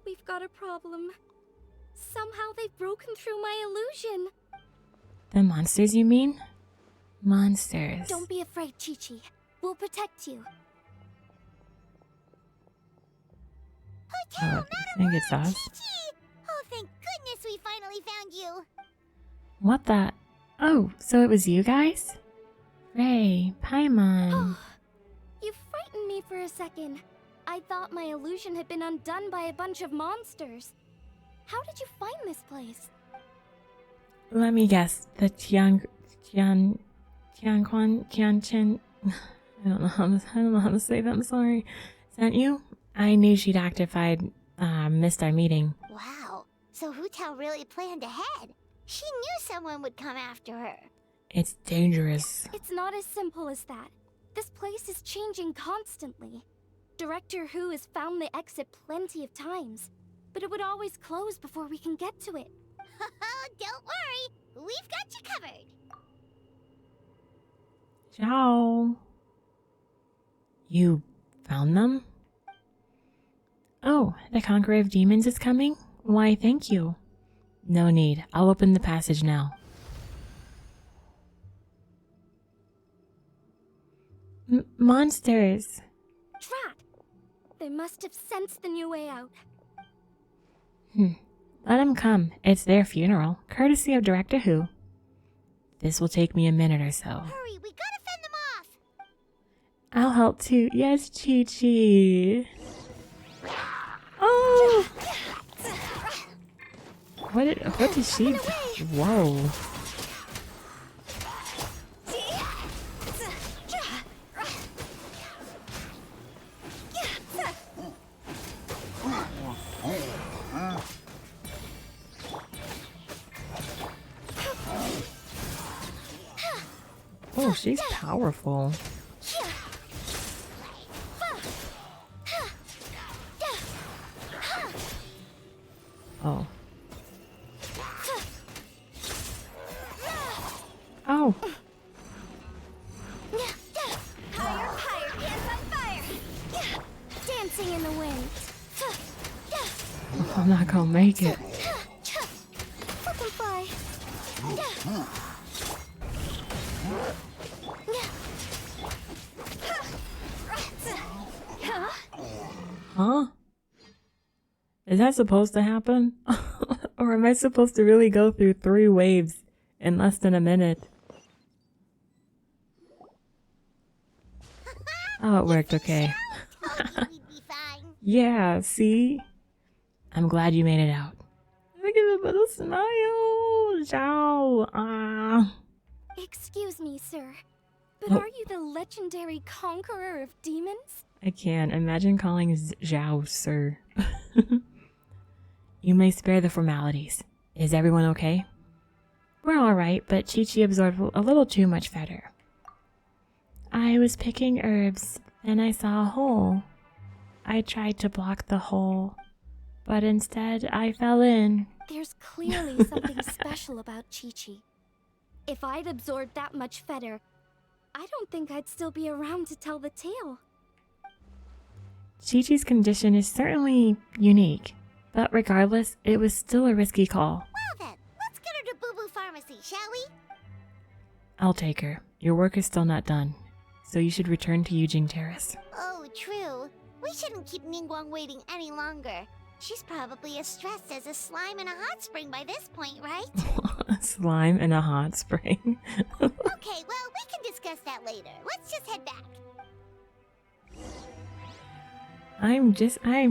Speaker 2: we've got a problem. Somehow they've broken through my illusion.
Speaker 1: The monsters, you mean? Monsters.
Speaker 2: Don't be afraid, Chi-Chi. We'll protect you.
Speaker 4: Hu Tao,
Speaker 1: I think it's us.
Speaker 4: Chi-Chi! Oh, thank goodness we finally found you.
Speaker 1: What the? Oh, so it was you guys? Ray, Paimon.
Speaker 2: You frightened me for a second. I thought my illusion had been undone by a bunch of monsters. How did you find this place?
Speaker 1: Let me guess. The Tianquan. I don't know how to say that. I'm sorry. Sent you? I knew she'd act if I'd missed our meeting.
Speaker 4: Wow, so Hu Tao really planned ahead. She knew someone would come after her.
Speaker 1: It's dangerous.
Speaker 2: It's not as simple as that. This place is changing constantly. Director Hu has found the exit plenty of times, but it would always close before we can get to it.
Speaker 4: Don't worry, we've got you covered.
Speaker 1: Ciao. You found them? Oh, the Conqueror of Demons is coming? Why, thank you. No need. I'll open the passage now. Monsters!
Speaker 2: Drat! They must have sensed the new way out.
Speaker 1: Let them come. It's their funeral, courtesy of Director Hu. This will take me a minute or so.
Speaker 4: Hurry, we gotta fend them off!
Speaker 1: I'll help too. Yes, Chi-Chi. Oh! What did she do? Whoa. Oh, she's powerful. Oh. Oh.
Speaker 4: Higher, higher, hands on fire!
Speaker 2: Dancing in the wind.
Speaker 1: I'm not gonna make it.
Speaker 2: Butterfly.
Speaker 1: Huh? Is that supposed to happen? Or am I supposed to really go through 3 waves in less than a minute? Oh, it worked okay. Yeah, see? I'm glad you made it out. Look at the little smile. Zhao. Ah.
Speaker 2: Excuse me, sir. But
Speaker 1: Oh.
Speaker 2: are you the legendary conqueror of demons?
Speaker 1: I can't. Imagine calling Zhao sir. You may spare the formalities. Is everyone okay? We're alright, but Chi-Chi absorbed a little too much fodder. I was picking herbs, and I saw a hole. I tried to block the hole, but instead I fell in.
Speaker 2: There's clearly something special about Chi-Chi. If I'd absorbed that much fodder, I don't think I'd still be around to tell the tale.
Speaker 1: Chi-Chi's condition is certainly unique, but regardless, it was still a risky call.
Speaker 4: Well then, let's get her to Boo Boo Pharmacy, shall we?
Speaker 1: I'll take her. Your work is still not done, so you should return to Eugene Terrace.
Speaker 4: Oh, true. We shouldn't keep Ningguang waiting any longer. She's probably as stressed as a slime in a hot spring by this point, right?
Speaker 1: A slime in a hot spring.
Speaker 4: Okay, well, we can discuss that later. Let's just head back.
Speaker 1: I'm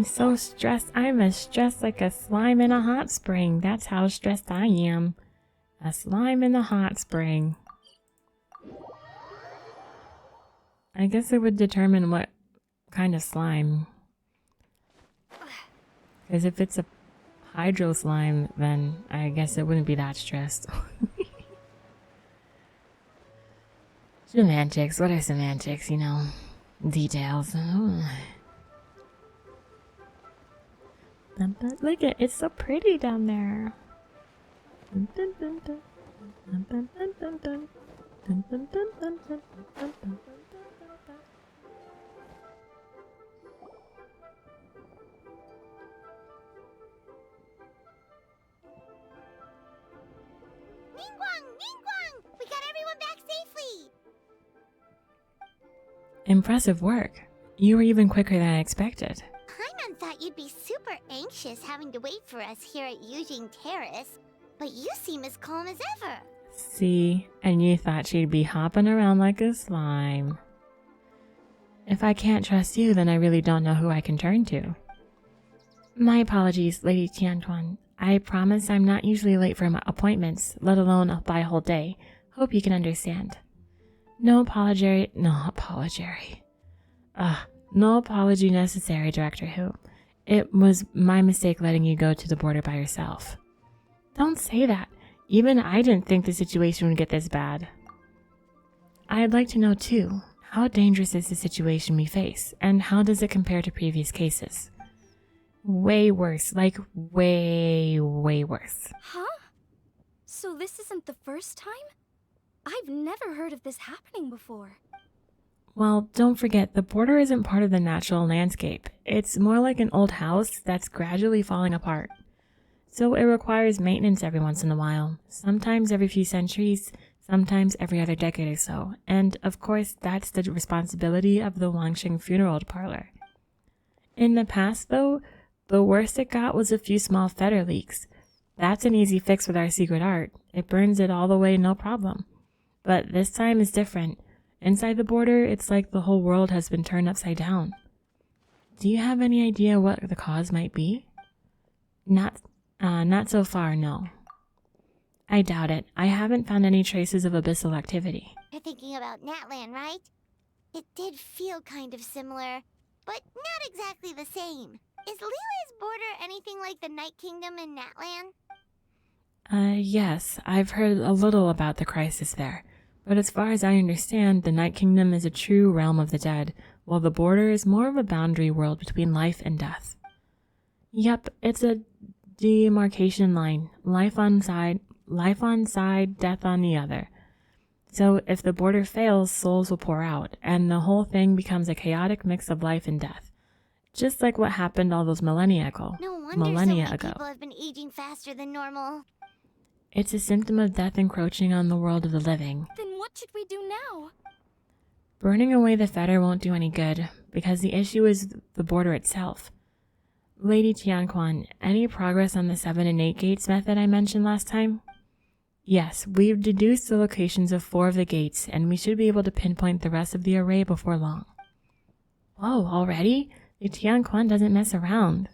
Speaker 1: so stressed. I'm as stressed like a slime in a hot spring. That's how stressed I am. A slime in a hot spring. I guess it would determine what kind of slime. Because if it's a hydro slime, then I guess it wouldn't be that stressed. Semantics. What are semantics? You know, details. Look at it's so pretty down there.
Speaker 4: Ningguang! We got everyone back safely!
Speaker 1: Impressive work. You were even quicker than I expected.
Speaker 4: Paimon thought you'd be super anxious having to wait for us here at Eugene Terrace, but you seem as calm as ever.
Speaker 1: See, and you thought she'd be hopping around like a slime. If I can't trust you, then I really don't know who I can turn to. My apologies, Lady Tiantuan. I promise I'm not usually late for my appointments, let alone by a whole day. Hope you can understand. No apology necessary, Director Who. It was my mistake letting you go to the border by yourself. Don't say that. Even I didn't think the situation would get this bad. I'd like to know too, how dangerous is the situation we face, and how does it compare to previous cases? Way worse, like way worse.
Speaker 2: Huh? So this isn't the first time? I've never heard of this happening before.
Speaker 1: Well, don't forget, the border isn't part of the natural landscape. It's more like an old house that's gradually falling apart. So it requires maintenance every once in a while, sometimes every few centuries, sometimes every other decade or so. And of course, that's the responsibility of the Wangxing Funeral Parlor. In the past, though, the worst it got was a few small feather leaks. That's an easy fix with our secret art. It burns it all away, no problem. But this time is different. Inside the border, it's like the whole world has been turned upside down. Do you have any idea what the cause might be? Not so far, no. I doubt it. I haven't found any traces of abyssal activity.
Speaker 4: You're thinking about Natlan, right? It did feel kind of similar, but not exactly the same. Is Lile's border anything like the Night Kingdom in Natlan?
Speaker 1: Yes, I've heard a little about the crisis there. But as far as I understand, the Night Kingdom is a true realm of the dead, while the border is more of a boundary world between life and death. Yep, it's a demarcation line. Life on side, death on the other. So if the border fails, souls will pour out, and the whole thing becomes a chaotic mix of life and death. Just like what happened all those millennia ago.
Speaker 4: No wonder so many people have been aging faster than normal.
Speaker 1: It's a symptom of death encroaching on the world of the living.
Speaker 2: Then what should we do now?
Speaker 1: Burning away the fetter won't do any good, because the issue is the border itself. Lady Tianquan, any progress on the 7 and 8 gates method I mentioned last time? Yes, we've deduced the locations of 4 of the gates, and we should be able to pinpoint the rest of the array before long. Whoa, already? The Tianquan doesn't mess around.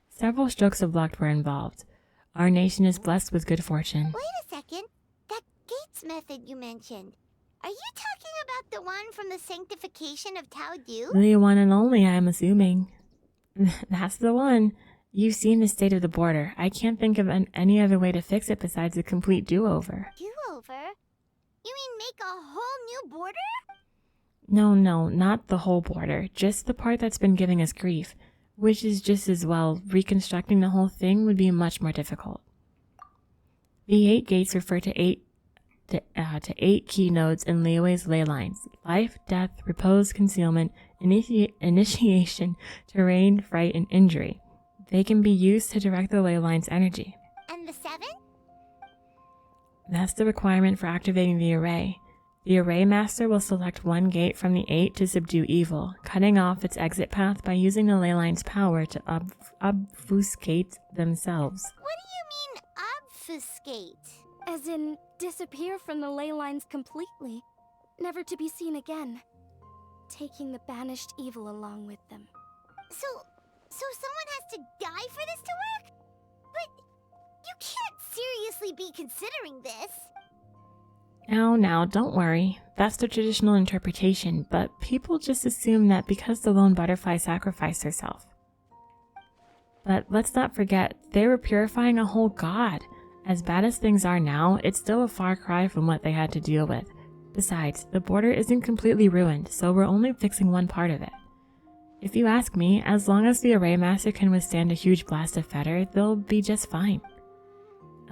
Speaker 1: Several strokes of luck were involved. Our nation is blessed with good fortune.
Speaker 4: Wait a second. That gates method you mentioned. Are you talking about the one from the sanctification of Tao Du?
Speaker 1: The one and only, I'm assuming. That's the one. You've seen the state of the border. I can't think of any other way to fix it besides a complete do-over.
Speaker 4: Do-over? You mean make a whole new border?
Speaker 1: No, not the whole border. Just the part that's been giving us grief. Which is just as well. Reconstructing the whole thing would be much more difficult. The 8 gates refer to 8 key nodes in Liyue's ley lines. Life, death, repose, concealment, initiation, terrain, fright, and injury. They can be used to direct the ley line's energy.
Speaker 4: And the 7?
Speaker 1: That's the requirement for activating the array. The array master will select one gate from the 8 to subdue evil, cutting off its exit path by using the ley line's power to obfuscate themselves.
Speaker 4: What do you mean, obfuscate?
Speaker 2: As in, disappear from the ley lines completely, never to be seen again, taking the banished evil along with them.
Speaker 4: So someone has to die for this to work? But you can't seriously be considering this.
Speaker 1: Now, don't worry. That's the traditional interpretation, but people just assume that because the lone butterfly sacrificed herself. But let's not forget, they were purifying a whole god. As bad as things are now, it's still a far cry from what they had to deal with. Besides, the border isn't completely ruined, so we're only fixing one part of it. If you ask me, as long as the Array Master can withstand a huge blast of fetter, they'll be just fine.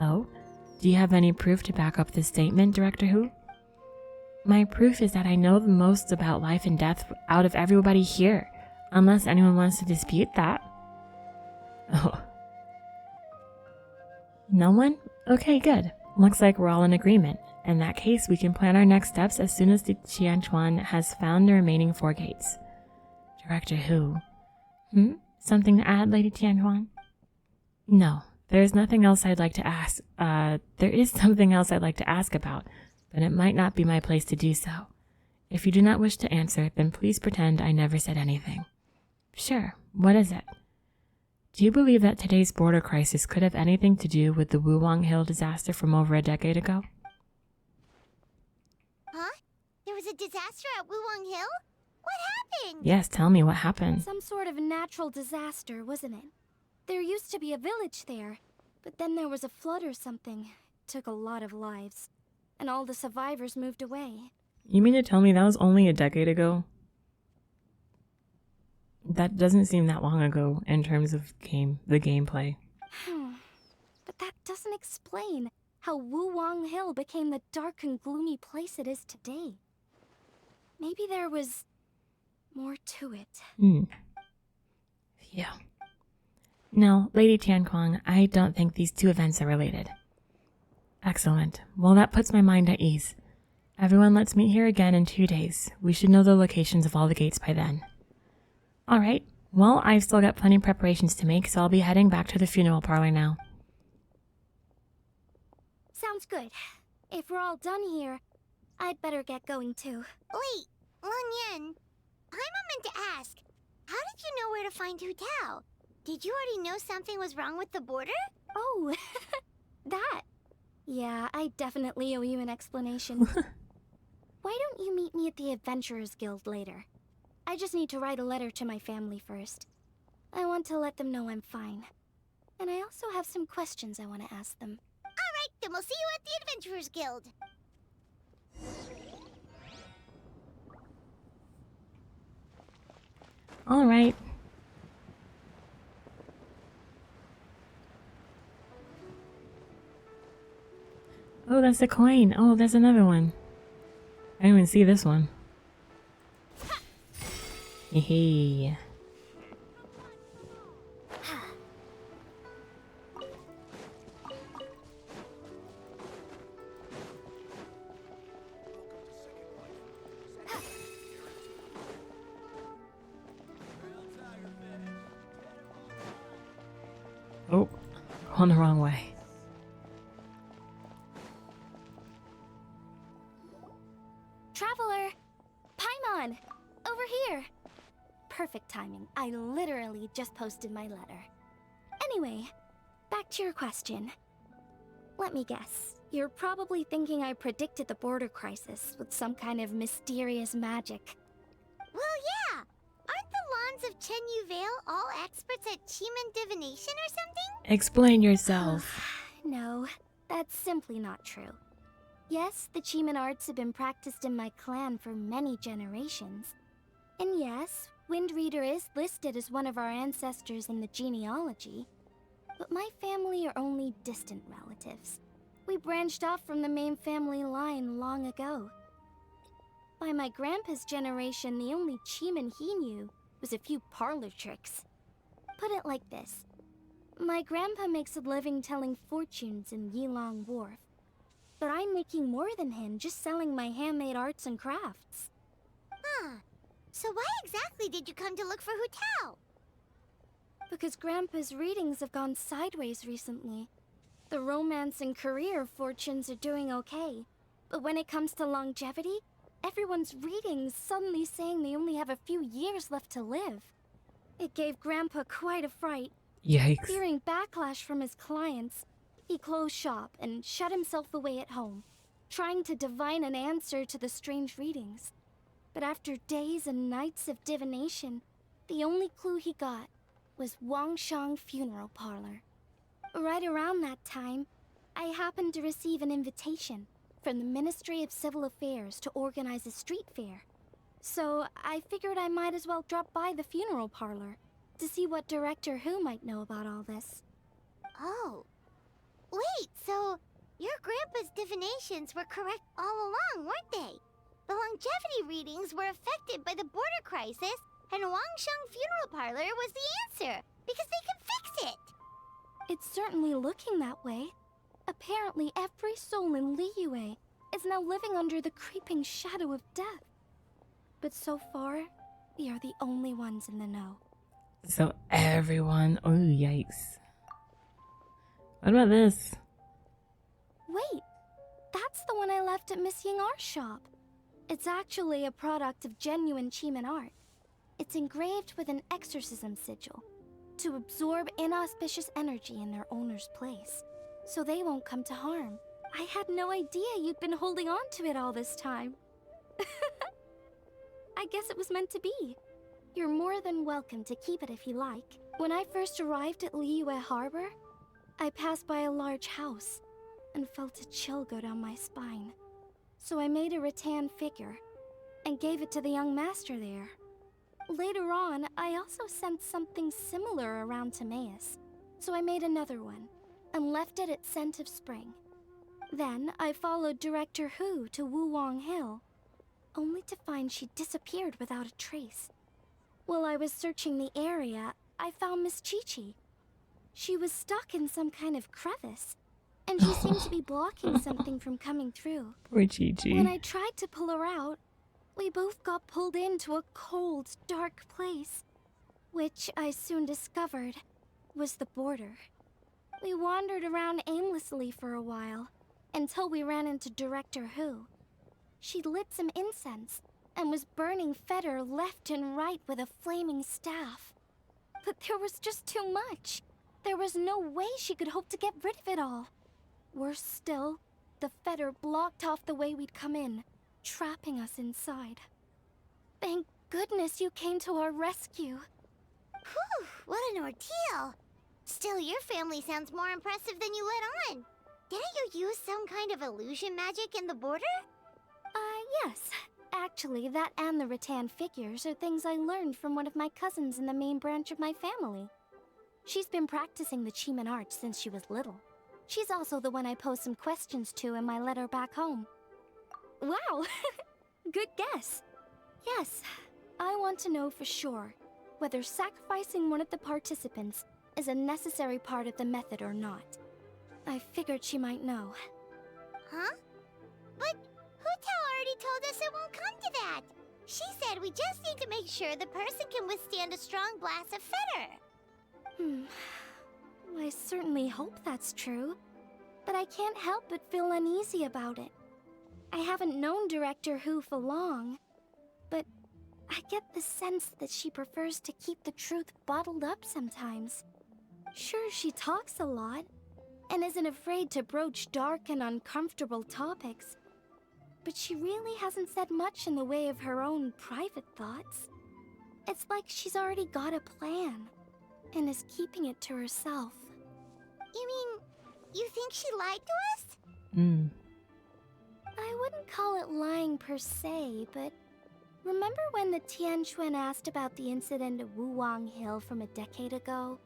Speaker 1: Oh? Do you have any proof to back up this statement, Director Who? My proof is that I know the most about life and death out of everybody here, unless anyone wants to dispute that. Oh. No one? Okay, good. Looks like we're all in agreement. In that case, we can plan our next steps as soon as the Qianquan has found the remaining 4 gates. Director Who? Something to add, Lady Tianquan? No. There's nothing else I'd like to ask. There is something else I'd like to ask about, but it might not be my place to do so. If you do not wish to answer, then please pretend I never said anything. Sure, what is it? Do you believe that today's border crisis could have anything to do with the Wuwang Hill disaster from over a decade ago?
Speaker 4: Huh? There was a disaster at Wuwang Hill? What happened?
Speaker 1: Yes, tell me what happened.
Speaker 2: Some sort of natural disaster, wasn't it? There used to be a village there, but then there was a flood or something. It took a lot of lives, and all the survivors moved away.
Speaker 1: You mean to tell me that was only a decade ago? That doesn't seem that long ago in terms of the gameplay.
Speaker 2: But that doesn't explain how Wuwang Hill became the dark and gloomy place it is today. Maybe there was more to it.
Speaker 1: Yeah. No, Lady Tianquan, I don't think these 2 events are related. Excellent. Well, that puts my mind at ease. Everyone, let's meet here again in 2 days. We should know the locations of all the gates by then. Alright, well, I've still got plenty of preparations to make, so I'll be heading back to the funeral parlor now.
Speaker 2: Sounds good. If we're all done here, I'd better get going too.
Speaker 4: Wait, Lanyan, Paimon meant to ask, how did you know where to find Hu Tao? Did you already know something was wrong with the border?
Speaker 2: Oh, that. Yeah, I definitely owe you an explanation. Why don't you meet me at the Adventurers Guild later? I just need to write a letter to my family first. I want to let them know I'm fine. And I also have some questions I want to ask them.
Speaker 4: Alright, then we'll see you at the Adventurers Guild.
Speaker 1: Alright. Oh, that's a coin. Oh, there's another one. I didn't even see this one. Hehe. going the wrong way.
Speaker 2: Traveler! Paimon! Over here! Perfect timing. I literally just posted my letter. Anyway, back to your question. Let me guess. You're probably thinking I predicted the border crisis with some kind of mysterious magic.
Speaker 4: Well, yeah! Aren't the Lawns of Chenyu Vale all experts at Chiman divination or something?
Speaker 1: Explain yourself.
Speaker 2: No, that's simply not true. Yes, the Chiman arts have been practiced in my clan for many generations. And yes, Wind Reader is listed as one of our ancestors in the genealogy. But my family are only distant relatives. We branched off from the main family line long ago. By my grandpa's generation, the only Chiman he knew was a few parlor tricks. Put it like this. My grandpa makes a living telling fortunes in Yilong Wharf. But I'm making more than him just selling my handmade arts and crafts.
Speaker 4: Huh. So why exactly did you come to look for Hu Tao?
Speaker 2: Because Grandpa's readings have gone sideways recently. The romance and career fortunes are doing okay. But when it comes to longevity, everyone's readings suddenly saying they only have a few years left to live. It gave Grandpa quite a fright.
Speaker 1: Yikes.
Speaker 2: Fearing backlash from his clients, he closed shop and shut himself away at home, trying to divine an answer to the strange readings. But after days and nights of divination, the only clue he got was Wangshang Funeral Parlor. Right around that time, I happened to receive an invitation from the Ministry of Civil Affairs to organize a street fair. So I figured I might as well drop by the funeral parlor to see what Director Who might know about all this.
Speaker 4: Oh. Wait, so your grandpa's divinations were correct all along, weren't they? The longevity readings were affected by the border crisis, and Wangsheng Funeral Parlor was the answer, because they can fix it!
Speaker 2: It's certainly looking that way. Apparently every soul in Liyue is now living under the creeping shadow of death. But so far, we are the only ones in the know.
Speaker 1: So everyone... Oh, yikes. What about this?
Speaker 2: Wait, that's the one I left at Miss Ying Art Shop. It's actually a product of genuine Chiman art. It's engraved with an exorcism sigil to absorb inauspicious energy in their owner's place, so they won't come to harm. I had no idea you'd been holding on to it all this time. I guess it was meant to be. You're more than welcome to keep it if you like. When I first arrived at Liyue Harbor, I passed by a large house and felt a chill go down my spine. So I made a rattan figure and gave it to the young master there. Later on, I also sensed something similar around Timaeus, so I made another one and left it at Scent of Spring. Then I followed Director Hu to Wuwang Hill, only to find she disappeared without a trace. While I was searching the area, I found Miss Chi-Chi. She was stuck in some kind of crevice, and she seemed to be blocking something from coming through.
Speaker 1: Poor Chi-Chi.
Speaker 2: When I tried to pull her out, we both got pulled into a cold, dark place, which I soon discovered was the border. We wandered around aimlessly for a while, until we ran into Director Hu. She'd lit some incense, and was burning Feder left and right with a flaming staff. But there was just too much. There was no way she could hope to get rid of it all. Worse still, the Feder blocked off the way we'd come in, trapping us inside. Thank goodness you came to our rescue.
Speaker 4: Whew, what an ordeal! Still, your family sounds more impressive than you let on. Didn't you use some kind of illusion magic in the border?
Speaker 2: Yes. Actually, that and the rattan figures are things I learned from one of my cousins in the main branch of my family. She's been practicing the Chiman art since she was little. She's also the one I posed some questions to in my letter back home. Wow! Good guess. Yes, I want to know for sure whether sacrificing one of the participants is a necessary part of the method or not. I figured she might know.
Speaker 4: Huh? But Hu Tao already told us it won't come to that. She said we just need to make sure the person can withstand a strong blast of Feder.
Speaker 2: I certainly hope that's true, but I can't help but feel uneasy about it. I haven't known Director Hu for long, but I get the sense that she prefers to keep the truth bottled up sometimes. Sure, she talks a lot, and isn't afraid to broach dark and uncomfortable topics, but she really hasn't said much in the way of her own private thoughts. It's like she's already got a plan, and is keeping it to herself.
Speaker 4: You mean, you think she lied to us?
Speaker 2: I wouldn't call it lying per se, but remember when the Tianquan asked about the incident at Wuwang Hill from a decade ago?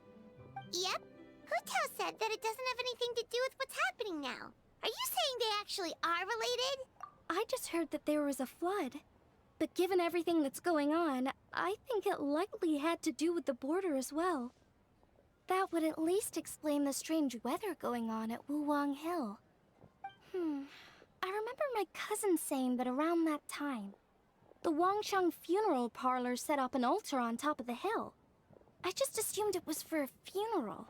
Speaker 4: Yep. Hu Tao said that it doesn't have anything to do with what's happening now. Are you saying they actually are related?
Speaker 2: I just heard that there was a flood. But given everything that's going on, I think it likely had to do with the border as well. That would at least explain the strange weather going on at Wuwang Hill. I remember my cousin saying that around that time, the Wangsheng funeral parlor set up an altar on top of the hill. I just assumed it was for a funeral.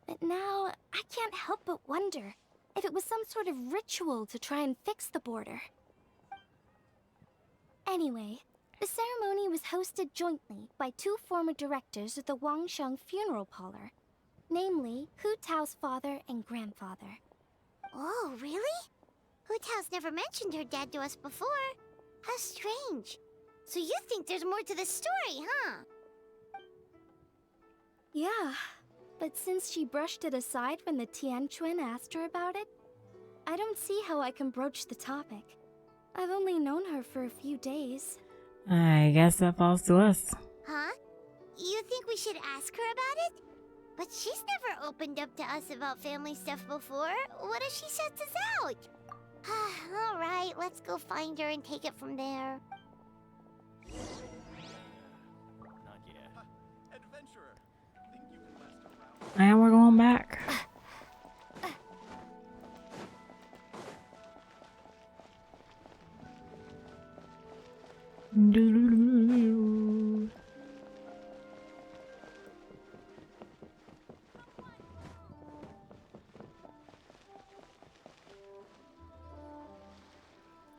Speaker 2: But now, I can't help but wonder if it was some sort of ritual to try and fix the border. Anyway, the ceremony was hosted jointly by two former directors of the Wangsheng funeral parlor, namely Hu Tao's father and grandfather.
Speaker 4: Oh, really? Hu Tao's never mentioned her dad to us before. How strange. So you think there's more to the story, huh?
Speaker 2: Yeah, but since she brushed it aside when the Tianquan asked her about it, I don't see how I can broach the topic. I've only known her for a few days.
Speaker 1: I guess that falls to us.
Speaker 4: Huh? You think we should ask her about it? But she's never opened up to us about family stuff before. What if she shuts us out? Alright, let's go find her and take it from there.
Speaker 8: Not yet. Adventurer, think you can last around?
Speaker 1: And we're going back.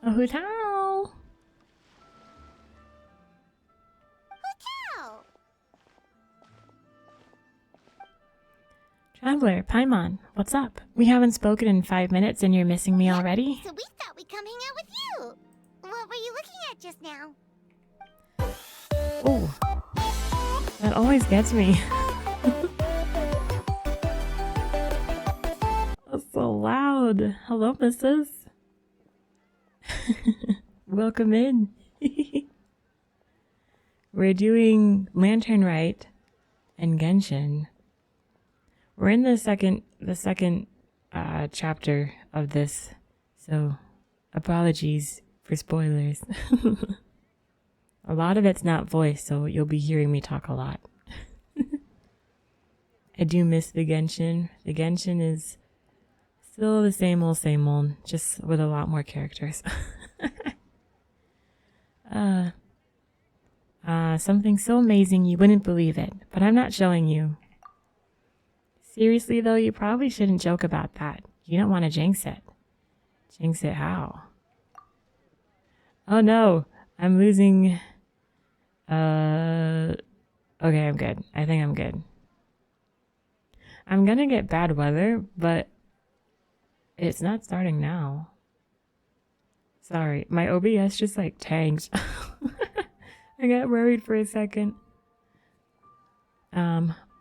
Speaker 1: A Hu Tao.
Speaker 4: Hu
Speaker 1: Traveler, Paimon, what's up? We haven't spoken in 5 minutes and you're missing me already?
Speaker 4: So we thought we'd come hang out with you. What were you looking at just now?
Speaker 1: Oh, that always gets me. That's so loud. Hello, missus. Welcome in. We're doing Lantern Rite and Genshin. We're in the second chapter of this, so apologies for spoilers. A lot of it's not voice, so you'll be hearing me talk a lot. I do miss the Genshin. The Genshin is still the same old, just with a lot more characters. Something so amazing you wouldn't believe it, but I'm not showing you. Seriously though, you probably shouldn't joke about that. You don't want to jinx it. Jinx it how? Oh no, I'm losing... Okay, I'm good. I think I'm good. I'm gonna get bad weather, but it's not starting now. Sorry, my OBS just like tanked. I got worried for a second.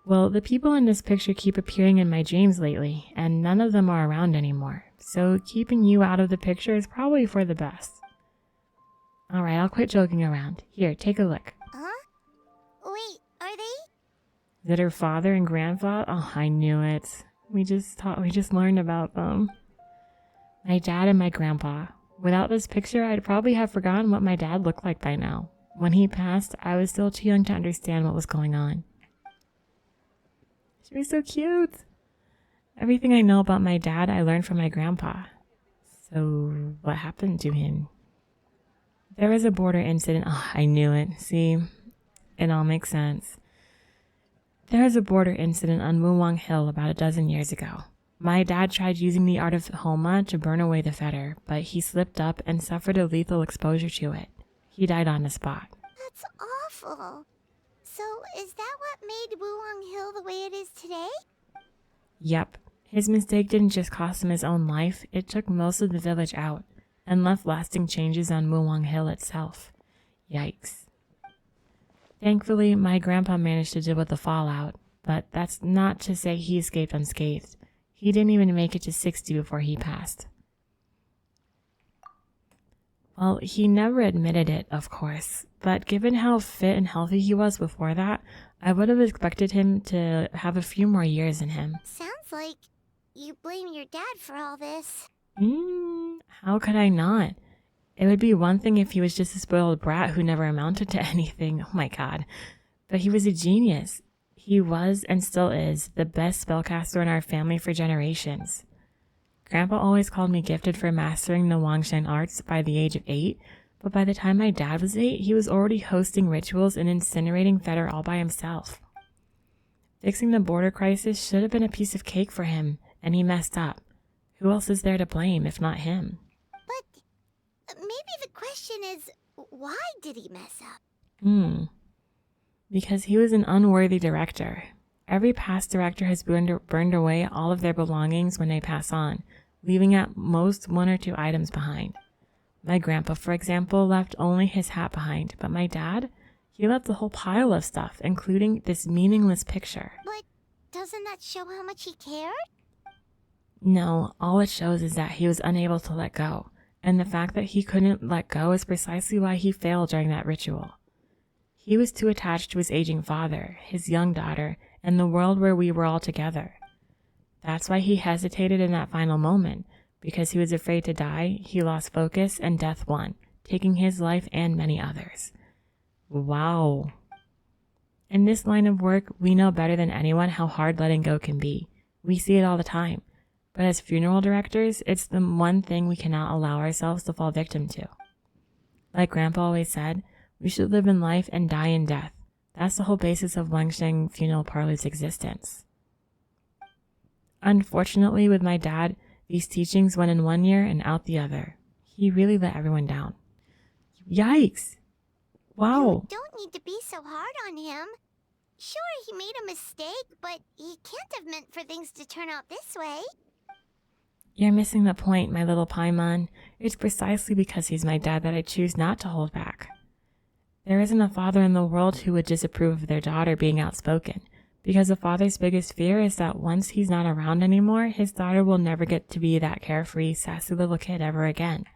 Speaker 1: Well, the people in this picture keep appearing in my dreams lately, and none of them are around anymore. So keeping you out of the picture is probably for the best. Alright, I'll quit joking around. Here, take a look.
Speaker 4: Huh? Wait, are they?
Speaker 1: Is it her father and grandfather? Oh, I knew it. We just learned about them. My dad and my grandpa. Without this picture, I'd probably have forgotten what my dad looked like by now. When he passed, I was still too young to understand what was going on. She was so cute. Everything I know about my dad, I learned from my grandpa. So, what happened to him? There was a border incident. Oh, I knew it. See? It all makes sense. There was a border incident on Muwang Hill about a dozen years ago. My dad tried using the art of Homa to burn away the fetter, but he slipped up and suffered a lethal exposure to it. He died on the spot.
Speaker 4: That's awful. So, is that what made Wuwang Hill the way it is today?
Speaker 1: Yep. His mistake didn't just cost him his own life, it took most of the village out, and left lasting changes on Muwang Hill itself. Yikes. Thankfully, my grandpa managed to deal with the fallout, but that's not to say he escaped unscathed. He didn't even make it to 60 before he passed. Well, he never admitted it, of course, but given how fit and healthy he was before that, I would have expected him to have a few more years in him.
Speaker 4: Sounds like you blame your dad for all this.
Speaker 1: How could I not? It would be one thing if he was just a spoiled brat who never amounted to anything, oh my god. But he was a genius. He was, and still is, the best spellcaster in our family for generations. Grandpa always called me gifted for mastering the Wangshan arts by the age of 8, but by the time my dad was 8, he was already hosting rituals and incinerating fetter all by himself. Fixing the border crisis should have been a piece of cake for him, and he messed up. Who else is there to blame if not him?
Speaker 4: But maybe the question is, why did he mess up?
Speaker 1: Because he was an unworthy director. Every past director has burned away all of their belongings when they pass on, leaving at most 1 or 2 items behind. My grandpa, for example, left only his hat behind, but my dad, he left a whole pile of stuff, including this meaningless picture.
Speaker 4: But doesn't that show how much he cared?
Speaker 1: No, all it shows is that he was unable to let go, and the fact that he couldn't let go is precisely why he failed during that ritual. He was too attached to his aging father, his young daughter, and the world where we were all together. That's why he hesitated in that final moment. Because he was afraid to die, he lost focus and death won, taking his life and many others. Wow. In this line of work, we know better than anyone how hard letting go can be. We see it all the time. But as funeral directors, it's the one thing we cannot allow ourselves to fall victim to. Like Grandpa always said, we should live in life and die in death. That's the whole basis of Wangsheng Funeral Parlor's existence. Unfortunately, with my dad, these teachings went in one ear and out the other. He really let everyone down. Yikes! Wow.
Speaker 4: You don't need to be so hard on him. Sure, he made a mistake, but he can't have meant for things to turn out this way.
Speaker 1: You're missing the point, my little Paimon. It's precisely because he's my dad that I choose not to hold back. There isn't a father in the world who would disapprove of their daughter being outspoken, because a father's biggest fear is that once he's not around anymore, his daughter will never get to be that carefree, sassy little kid ever again.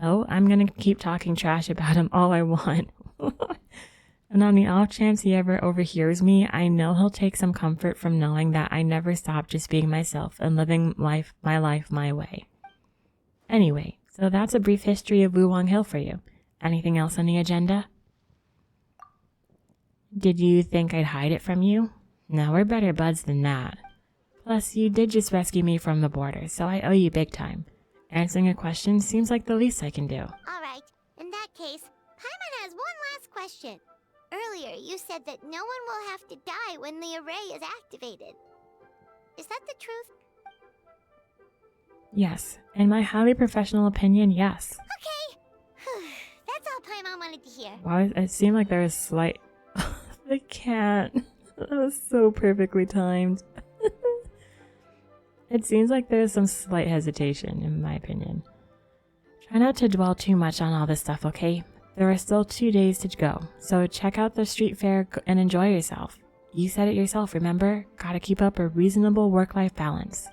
Speaker 1: So I'm gonna keep talking trash about him all I want. And on the off chance he ever overhears me, I know he'll take some comfort from knowing that I never stopped just being myself and living my life my way. Anyway, so that's a brief history of Wuwang Hill for you. Anything else on the agenda? Did you think I'd hide it from you? No, we're better buds than that. Plus, you did just rescue me from the border, so I owe you big time. Answering a question seems like the least I can do.
Speaker 4: Alright, in that case, Paimon has one last question. Earlier, you said that no one will have to die when the array is activated. Is that the truth?
Speaker 1: Yes. In my highly professional opinion, yes.
Speaker 4: Okay. That's all Paimon wanted to hear.
Speaker 1: Wow, it seemed like there was slight... I can't. That was so perfectly timed. It seems like there's some slight hesitation, in my opinion. Try not to dwell too much on all this stuff, okay? There are still 2 days to go, so check out the street fair and enjoy yourself. You said it yourself, remember? Gotta keep up a reasonable work-life balance.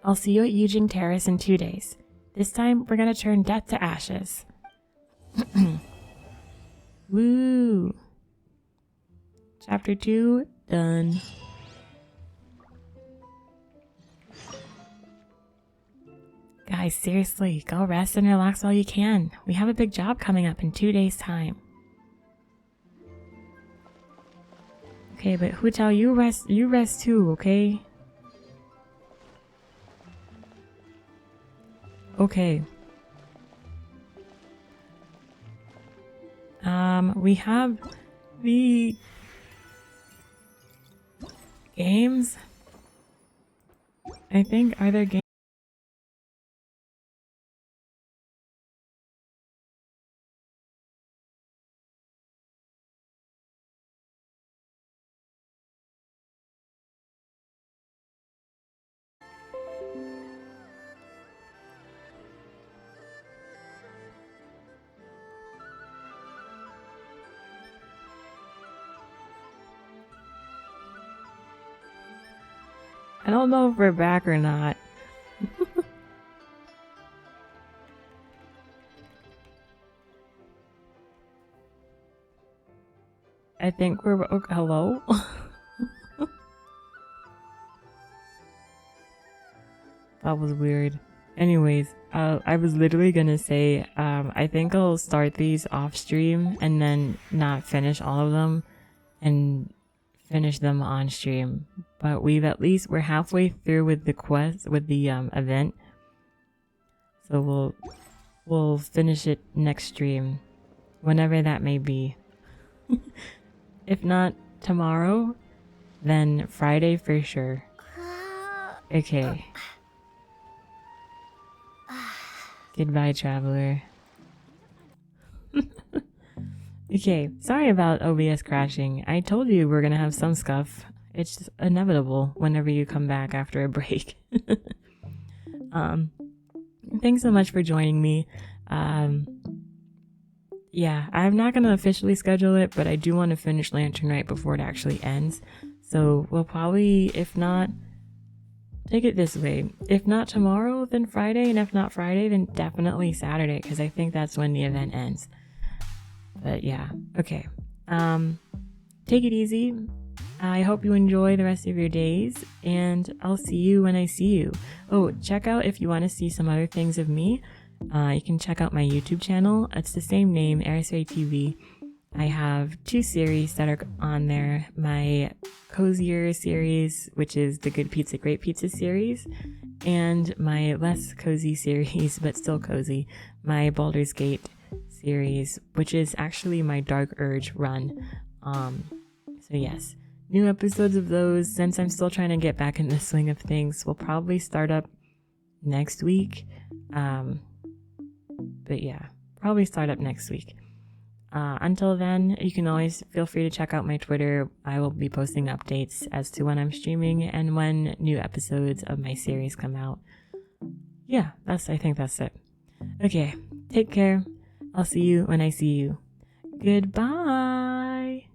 Speaker 1: I'll see you at Yujing Terrace in 2 days. This time, we're gonna turn death to ashes. Woo! Chapter 2, done. Guys, seriously, go rest and relax while you can. We have a big job coming up in 2 days' time. Okay, but Hu Tao, you rest too, okay? Okay. We have the... Games? I think, are there games? I don't know if we're back or not. I think we're... Oh, hello? That was weird. Anyways, I was literally gonna say, I think I'll start these off stream and then not finish all of them and finish them on stream. But we're halfway through with the quest, with the event. So we'll finish it next stream, whenever that may be. If not tomorrow, then Friday for sure. Okay. Goodbye, traveler. Okay, sorry about OBS crashing. I told you we're gonna have some scuff. It's just inevitable whenever you come back after a break. Thanks so much for joining me. Yeah, I'm not gonna officially schedule it, but I do want to finish Lantern Rite before it actually ends. So we'll probably, if not, take it this way. If not tomorrow, then Friday, and if not Friday, then definitely Saturday, because I think that's when the event ends. But yeah, okay. Take it easy. I hope you enjoy the rest of your days, and I'll see you when I see you. Oh, check out if you want to see some other things of me. You can check out my YouTube channel. It's the same name, AR60 TV. I have 2 series that are on there. My cozier series, which is the Good Pizza, Great Pizza series, and my less cozy series, but still cozy, my Baldur's Gate series, which is actually my Dark Urge run. So yes, new episodes of those, since I'm still trying to get back in the swing of things, will probably start up next week. But yeah, probably start up next week. Until then, you can always feel free to check out my Twitter. I will be posting updates as to when I'm streaming and when new episodes of my series come out. Yeah, I think that's it. Okay, take care. I'll see you when I see you. Goodbye!